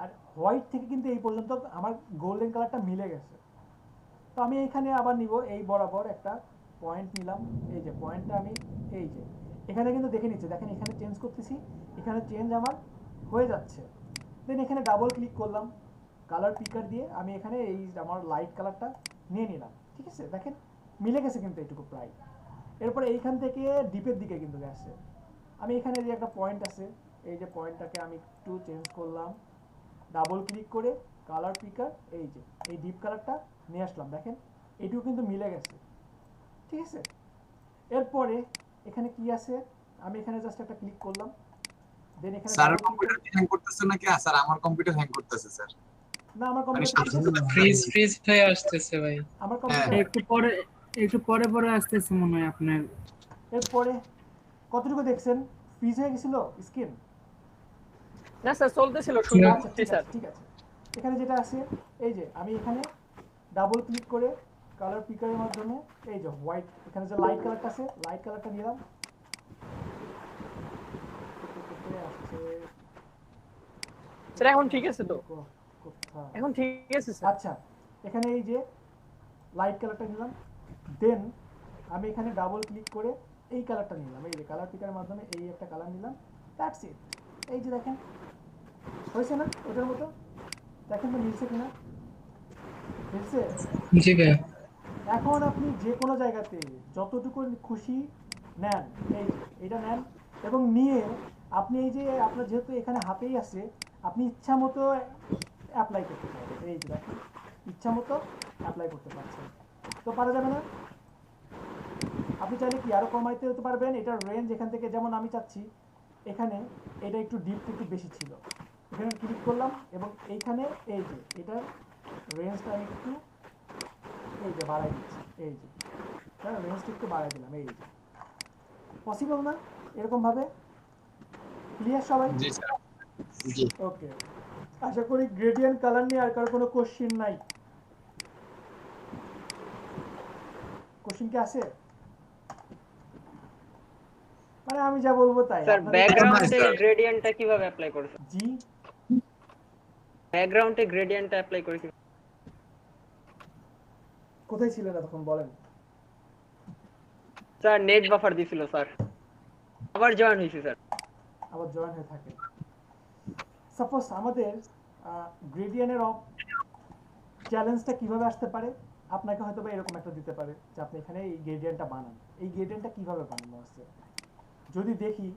আর হোয়াইট থেকে কিন্তু এই পর্যন্ত আমার গোল্ডেন কালারটা মিলে গেছে। তো আমি এখানে আবার নিব, এই বরাবর একটা পয়েন্ট নিলাম, এই যে পয়েন্টটা আমি এই যে এখানে কিন্তু দেখে নিচ্ছি, দেখেন এখানে চেঞ্জ করতেছি, এখানে চেঞ্জ আমার হয়ে যাচ্ছে। দেন এখানে ডাবল ক্লিক করলাম, কালার পিকার দিয়ে আমি এখানে এই আমার লাইট কালারটা নিয়ে নিলাম, ঠিক আছে? দেখেন মিলে গেছে কিন্তু এইটুকু প্রায়। এরপরে এইখান থেকে ডিপের দিকে কিন্তু গেছে। আমি এখানে যে একটা পয়েন্ট আছে, এই যে পয়েন্টটাকে আমি একটু চেঞ্জ করলাম, ডাবল ক্লিক করে কালার পিকার, এই যে এই ডিপ কালারটা নিয়ে আসলাম, দেখেন এইটুকু কিন্তু মিলে গেছে, ঠিক আছে? এরপরে এখানে কি আছে, আমি এখানে জাস্ট একটা ক্লিক করলাম, দেন এখানে স্যার কম্পিউটার হ্যাং করতেছে নাকি? স্যার আমার কম্পিউটার হ্যাং করতেছে স্যার। না, আমার কম্পিউটার ফ্রিজ হয়ে আসতেছে ভাই। আমার কম্পিউটার একটু পরে আসতেছে মনে হয় আপনার। এরপরে কতটুকু দেখছেন ফ্রিজ হয়ে গেছিল স্ক্রিন? না স্যার, চলতেছিল শুধু। ঠিক আছে। এখানে যেটা আছে, এই যে আমি এখানে ডাবল ক্লিক করে কালার পিকারের মাধ্যমে এই যে হোয়াইট, এখানে যে লাইট কালারটা আছে, লাইট কালারটা নিলাম, স্যার এখন ঠিক আছে তো? এখন ঠিক আছে স্যার। আচ্ছা, এখানে এই যে লাইট কালারটা নিলাম, দেন আমি এখানে ডাবল ক্লিক করে এই কালারটা নিলাম, এই যে কালার পিকারের মাধ্যমে এই একটা কালার নিলাম, দ্যাটস ইট। এই যে দেখেন হয়েছে না ওটার মতো? দেখেন তো মিলছে কিনা? মিলছে? জি ভাই। এখন আপনি যে কোনো জায়গাতে যতটুকু খুশি নেন, এই এটা নেন, এবং নিয়ে আপনি এই যে আপনার যেহেতু এখানে হাতেই আছে, আপনি ইচ্ছা মতো অ্যাপ্লাই করতে পারবেন। এই যে দেখেন ইচ্ছা মতো অ্যাপ্লাই করতে পারছেন। তো পারা যাবে না? আপনি চাইলে কি আরো কমাইতে হতে পারবেন। এটার রেঞ্জ এখান থেকে, যেমন আমি চাচ্ছি এখানে এটা একটু ডিপ একটু বেশি ছিল, এখানে ক্লিক করলাম এবং এইখানে এই যে এটার রেঞ্জটা আমি একটু এই যে বাড়াই দিচ্ছি, এই যে তার রেঞ্জটা একটু বাড়াই দিলাম। এই যে পসিবল না এরকম ভাবে? ক্লিয়ার সবাই? জি স্যার। জি। ওকে, আশা করি গ্রেডিয়েন্ট কালার নিয়ে আর কারো কোনো কোশ্চেন নাই। কোশ্চেন কি আছে? মানে আমি যা বলবো তাই। স্যার ব্যাকগ্রাউন্ডে গ্রেডিয়েন্টটা কিভাবে অ্যাপ্লাই করেছেন? জি, ব্যাকগ্রাউন্ডে গ্রেডিয়েন্টটা অ্যাপ্লাই করেছেন কোথায় ছিলেন তখন বলেন? স্যার নেট বাফার দিছিল স্যার, আবার জয়েন হইছে স্যার। আবার জয়েন হয়ে থাকে। সাপোজ আমাদের গ্রেডিয়েন্টের চ্যালেঞ্জটা কিভাবে আসতে পারে? আপনাকে হয়তো বা এরকম একটা দিতে পারে যে আপনি এখানে এই গ্রেডিয়েন্টটা বানান। এই গ্রেডিয়েন্টটা কিভাবে বানানো আছে যদি দেখি,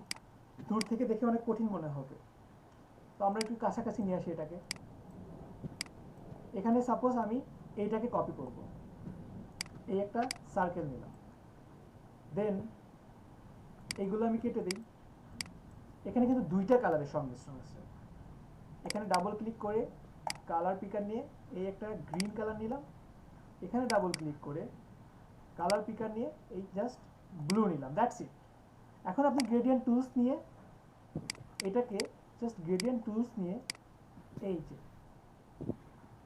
দূর থেকে দেখে অনেক কঠিন মনে হবে, তো আমরা একটু কাছাকাছি নিয়ে আসি এটাকে। এখানে সাপোজ আমি এইটাকে কপি করব, এই একটা সার্কেল নিলাম, দেন এইগুলো আমি কেটে দিই। এখানে কিন্তু দুইটা কালারের সংমিশ্রণ আছে। এখানে ডাবল ক্লিক করে কালার পিকার নিয়ে এই একটা গ্রিন কালার নিলাম, এখানে ডাবল ক্লিক করে কালার পিকার নিয়ে এই জাস্ট ব্লু নিলাম, দ্যাটস ইট। এখন আপনি গ্রেডিয়েন্ট টুলস নিয়ে এটাকে জাস্ট গ্রেডিয়েন্ট টুলস নিয়ে এই যে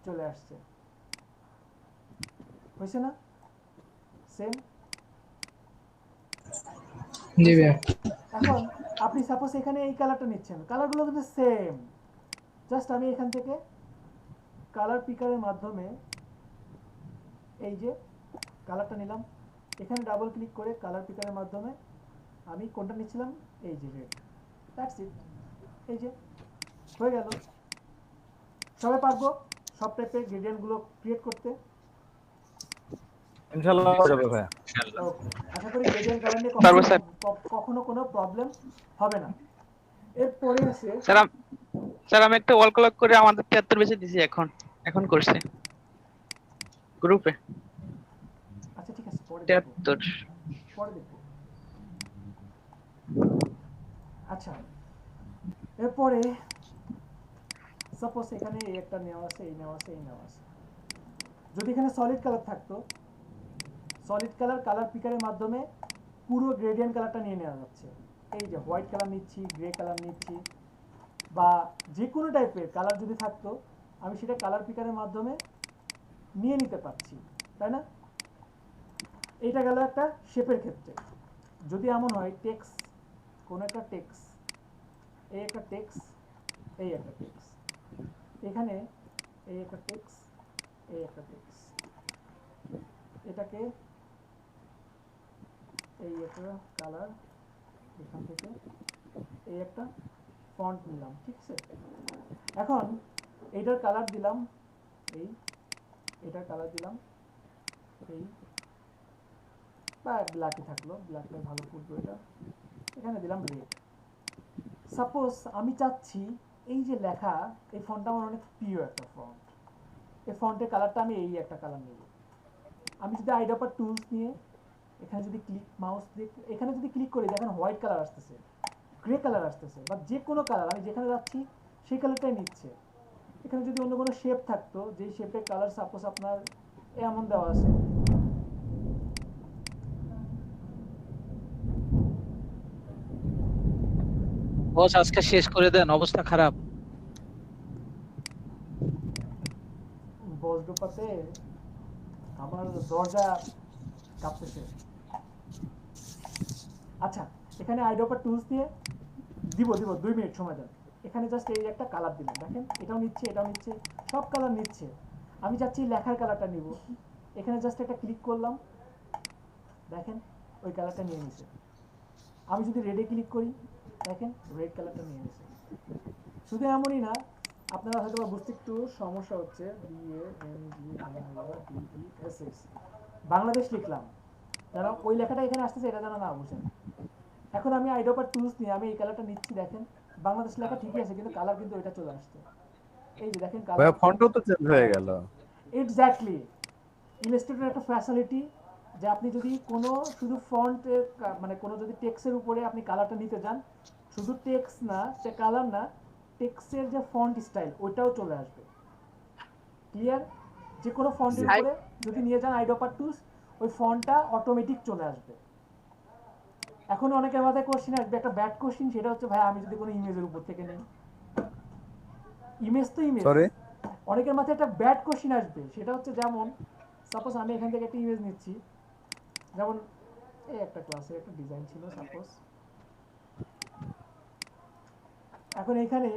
চলে আসছে, হয়েছে না? সেম। এখন আপনি সাপোজ এখানে এই কালারটা নিচ্ছেন, কালারগুলো কিন্তু সেম, জাস্ট আমি এখান থেকে কালার পিকারের মাধ্যমে এই যে কালারটা নিলাম, এখানে ডাবল ক্লিক করে কালার পিকারের মাধ্যমে আমি কোনটা নিচ্ছিলাম, এই যে রেড, দ্যাটস ইট। এই যে হয়ে গেল। সবাই পারবো সব টাইপের গ্রেডিয়েন্টগুলো ক্রিয়েট করতে? ইনশাআল্লাহ হয়ে যাবে ভাই। আশা করি গ্রেডিয়েন্ট কালার নিয়ে কখনো কোনো প্রবলেম হবে না। এরপরে আছে স্যার আমি একটা ওয়াল ক্লক করে আমাদের 73 বেশি দিছি, এখন করছি গ্রুপে। আচ্ছা ঠিক আছে, পরে 73 দেখব। আচ্ছা এরপরে সাপোজ এখানে এই একটা নেওয়া আছে, এই নেওয়া আছে, এই নেওয়া আছে। যদি এখানে সলিড কালার থাকতো, সলিড কালার কালার পিকারের মাধ্যমে পুরো গ্রেডিয়েন্ট কালারটা নিয়ে নেওয়া যাচ্ছে। এই যে হোয়াইট কালার নিচ্ছি, গ্রে কালার নিচ্ছি, বা যে কোনো টাইপের কালার যদি থাকতো আমি সেটা কালার পিকারের মাধ্যমে নিয়ে নিতে পারছি, তাই না? এইটা গেল একটা শেপের ক্ষেত্রে। যদি এমন হয় টেক্স, কোন একটা টেক্স, এই একটা টেক্স, এই একটা টেক্স, এখানে এই একটা টেক্স, এই একটা টেক্স, এটাকে এই একটা কালার, এখান থেকে এই একটা ফন্ট নিলাম, ঠিক আছে? এখন এইটার কালার দিলাম এই, এটার কালার দিলাম এই, বা ব্ল্যাকই থাকলো, ব্ল্যাকটা ভালো ফুটবে, এটা এখানে দিলাম রেড। সাপোজ আমি চাচ্ছি এই যে লেখা, এই ফন্টটা আমার অনেক প্রিয় একটা ফন্ট, এই ফন্টের কালারটা আমি এই একটা কালার নেব। আমি যদি আইডপার টুলস নিয়ে এখানে যদি মাউস দিয়ে এখানে যদি ক্লিক করি, দেখেন হোয়াইট কালার আসতেছে, গ্রে কালার আসতেছে, বা যে কোনো কালার আমি যেখানে যাচ্ছি সেই কালারটাই নিচ্ছে। এখানে যদি অন্য কোনো শেপ থাকতো, যেই শেপের কালার সাপোজ আপনার এমন দেওয়া আছে, বস আজকে শেষ করে দেন, অবস্থা খারাপ। বজ্রপাতে আমার দরজা কাঁপতেছে। আচ্ছা এখানে আইডপার টুলস দিয়ে দিব 2 মিনিট সময় দেন। এখানে জাস্ট এই একটা কালার দিলাম, দেখেন এটাও নিচ্ছে, এটাও নিচ্ছে, সব কালার নিচ্ছে। আমি চাচ্ছি লেখার কালারটা নিব, এখানে জাস্ট একটা ক্লিক করলাম, দেখেন ওই কালারটা নিয়ে নিছে। আমি যদি রেডে ক্লিক করি, দেখেন রেড কালারটা নিয়ে নিছে। শুধু এমনই না, আপনারা হয়তো বুঝতে একটু সমস্যা হচ্ছে, BANGBASS বাংলাদেশ লিখলাম, যারা ওই লেখাটা এখানে আসতেছে এটা যেন না বুঝেন। এখন আমি আইডপার টুলস নিয়ে আমি এই কালারটা নিচ্ছি, দেখেন বাংলাদেশ লেখা ঠিকই আছে, কিন্তু কালার কিন্তু এটা চলে আসছে। এই যে দেখেন কালার, ভাই ফন্টও তো চেঞ্জ হয়ে গেল। এক্স্যাক্টলি, ইলাস্ট্রেটর একটা ফ্যাসিলিটি যে আপনি যদি কোনো শুধু ফন্টের মানে কোনো যদি টেক্সটের উপরে আপনি কালারটা নিতে যান, শুধু টেক্সট না, সে কালার না, টেক্সটের যে ফন্ট স্টাইল ওইটাও চলে আসবে। ক্লিয়ার? যে কোনো ফন্টের উপরে যদি নিয়ে যান আইডপার টুলস, ওই ফন্টটা অটোমেটিক চলে আসবে। এখন অনেকের মাথায় কোশ্চেন আসবে, একটা ব্যাড কোশ্চেন, সেটা হচ্ছে ভাই আমি যদি কোনো ইমেজের উপর থেকে নেই, ইমেজ তো ইমেজ। অনেকের মাথায় একটা ব্যাড কোশ্চেন আসবে, সেটা হচ্ছে যেমন সাপোজ আমি এখান থেকে একটা ইমেজ নিচ্ছি, যেমন এই একটা ক্লাসের একটা ডিজাইন ছিল সাপোজ। এখন এখানে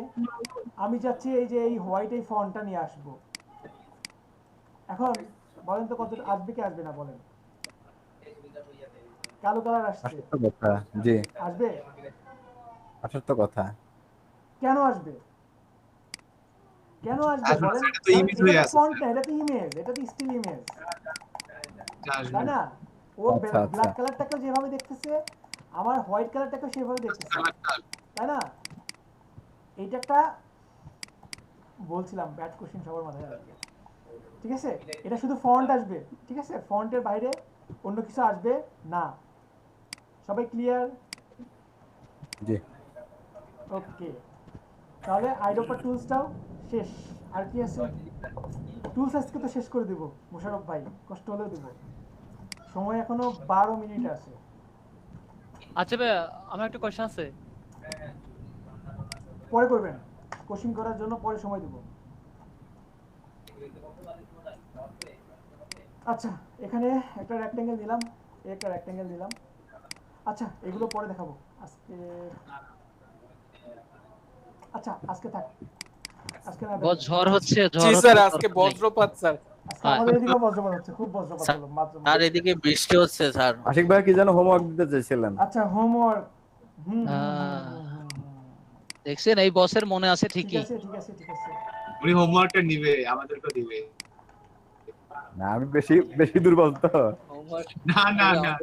আমি চাচ্ছি এই যে এই হোয়াইট এই ফন্টটা নিয়ে আসবো। এখন বলেন তো কত আসবে কি আসবে না বলেন? কালো কালার আসছে, কথা জি আসবে, আসার তো কথা। কেন আসবে? কেন আসবে আসবে না, বলেন? এটা তো image হয়ে আছে। ফন্ট না, এটা তো ইমেজ, এটা তো স্টিল ইমেজ, তাই না? ও আচ্ছা, আচ্ছা। ব্ল্যাক কালারটাকে যেভাবে দেখতেছে, আমার হোয়াইট কালারটাকে সেভাবে দেখতেছে, তাই না? এইটা একটা বলছিলাম ব্যাড কোশ্চেন সবার মাথায় আসবে, ঠিক আছে? এটা শুধু ফন্ট আসবে, ঠিক আছে? ফন্টের বাইরে অন্য কিছু আসবে না। সবাই ক্লিয়ার? জি। ওকে, তাহলে আইডোপার টুলসটাও শেষ। আর কি আছে? টুলস আজকে তো শেষ করে দেব মোশারফ ভাই, কষ্ট হলেও দেব। সময় এখনো 12 মিনিট আছে। আচ্ছা ভাই, আমার একটা কোশ্চেন আছে। পরে করবেন, কোশ্চেন করার জন্য পরে সময় দেব। আচ্ছা, এখানে একটা রেক্ট্যাঙ্গেল দিলাম, একটা রেক্ট্যাঙ্গেল দিলাম। আচ্ছা, এগুলো পরে দেখাবো আজকে। আচ্ছা, আজকে থাক, আজকে না। বহুত ঝড় হচ্ছে, জি ঝড় স্যার, হচ্ছে, আজকে বজ্রপাত স্যার। আজকে আমাদের এদিকে বজ্রপাত হচ্ছে, খুব বজ্রপাত হলো মাত্র। আর এদিকে বৃষ্টি হচ্ছে স্যার। আশিক ভাই কি যেন হোমওয়ার্ক দিতে চাইছিলেন? আচ্ছা, হোমওয়ার্ক। দেখছেন, এই বসের মনে আছে ঠিকই। ঠিক আছে, ঠিক আছে, ঠিক আছে। উনি হোমওয়ার্কটা নিবে, আমাদেরকে দিবে। না, আমি বেশি দুর্বল তো। না না না,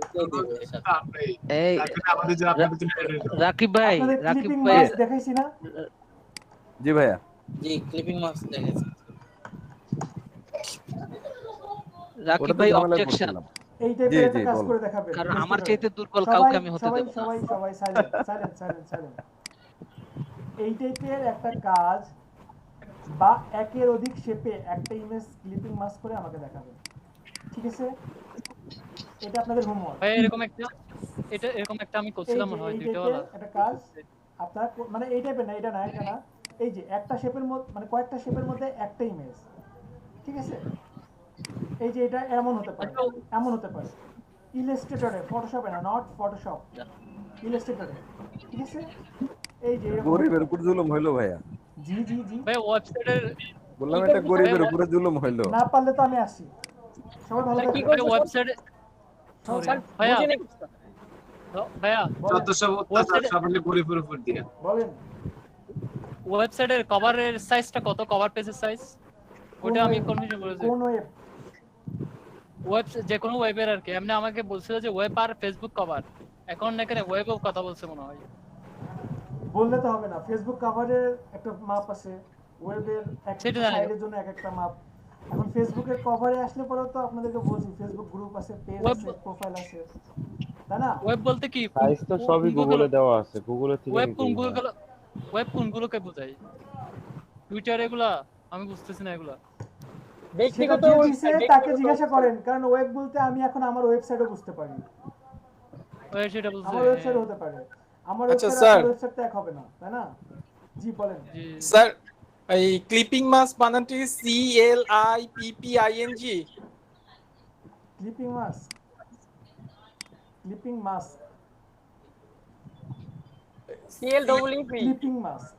এই আমাদের জন্য আপনাদের জন্য রাকিব ভাই, রাকিব ক্লিপিং ভাই মাস্ক দেখাইছি না? জি ভাইয়া। জি, ক্লিপিং মাস্ক দেখেছি। রাকিব ভাই অবজেকশন। এই টাইপের একটা কাজ করে দেখাবে, কারণ আমার চাইতে দুর্বল কাউকে আমি হতে দেব না। সবাই সাইলেন্ট। এই টাইপের একটা কাজ বা একের অধিক শেপে একটা ইমেজ ক্লিপিং মাস্ক করে আমাকে দেখাবেন, ঠিক আছে? এটা আপনাদের হোমওয়ার্ক। ভাই এরকম একটা আমি করছিলাম মনে হয় দুটো ওলা একটা কাজ আপনারা মানে এই টাইপের না, এটা না, এই যে একটা শেপের মধ্যে মানে কয়েকটা শেপের মধ্যে একটা ইমেজ, ঠিক আছে? এই যে এটা এমন হতে পারে, এমন হতে পারে, ইলাস্ট্রেটরে, ফটোশপে না, নট ফটোশপ, ইলাস্ট্রেটরে, ঠিক আছে? এই যে গরিবের উপর জুলুম হইলো ভাইয়া। জি ভাই ওয়েবসাইটের বললাম এটা গরিবের উপরে জুলুম হইলো। না পারলে তো আমি আসি। সবাই ভালো থাকবেন। কি করে ওয়েবসাইটে ভাইয়া যত সব অত্যাচার সব হলে গরিবের উপর দিয়া। বলেন ওয়েবসাইটের কভারের সাইজটা কত? কভার পেজের সাইজ ওটা আমি কনফিউশন করেছি। কোন ওয়েব যে কোনো ওয়েবের আর কি। এমনি আমাকে বলছিল যে ওয়েব আর ফেসবুক কভার, এখন নাকি ওয়েবেও কথা বলছে মনে হয়। বললে তো হবে না, ফেসবুক কভারের একটা মাপ আছে, ওয়েবের একটা সাইডের জন্য এক একটা মাপ। এখন ফেসবুকের কভারে আসলে পরে তো আপনাদেরকে বলছি ফেসবুক গ্রুপ আছে, পেজ আছে, প্রোফাইল আছে, তাই না? ওয়েব বলতে কি? সাইজ তো সবই গুগলে দেওয়া আছে, গুগলে থেকে ওয়েব কোনগুলোকে বোঝায়? টুইটার এগুলা আমি বুঝতেছি না এগুলা। ব্যক্তিগত তাকে জিজ্ঞাসা করেন, কারণ ওয়েব বলতে আমি এখন আমার ওয়েবসাইটও বুঝতে পারি, সেটা বুঝতে আমার ওয়েবসাইট হতে পারে, আমার ওয়েবসাইট তো এক হবে না, তাই না? জি বলেন স্যার। এই ক্লিপিং মাস্ক বানানটি CLIPPING। Clipping mask, clipping mask, CLEEP, clipping mask,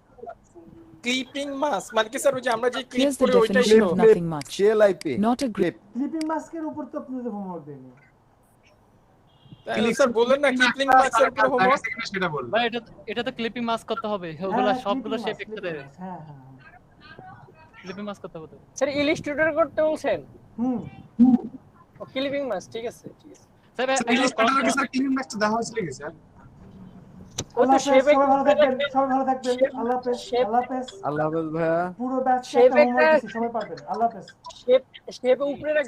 clipping mask মানে কি স্যার? ওই যে আমরা যে ক্লিপ Here's the করে ওইটাই definition তো of nothing much. CLIP, Not a grip. Clipping মাস্কের উপর তো আপনাদের হোমওয়ার্ক দেয়নি। স্যার বলেন না ক্লিপিং মাস্কের উপর হোমওয়ার্ক। সেটা বল ভাই এটা তো ক্লিপিং মাস্ক করতে হবে, ওগুলা সবগুলো শেপ একসাথে। হ্যাঁ ক্লিপিং মাস্ক করতে হবে স্যার। ইলাস্ট্রেটর করতে বলছেন? ও ক্লিপিং মাস্ক, ঠিক আছে ঠিক আছে স্যার। ইলাস্ট্রেটরে স্যার ক্লিপিং মাস্ক দেওয়া হয়েছিল কি স্যার? আল্লাহ হাফেজ, সবাই ভালো থাকবেন, সবাই ভালো থাকবেন। আল্লাহ হাফেজ, আল্লাহ হাফেজ, আল্লাহ হাফেজ ভাইয়া। পুরো ব্যাচটা হোমওয়ার্ক দিছি, সবাই পারবেন। আল্লাহ হাফেজ। শেপ উপরে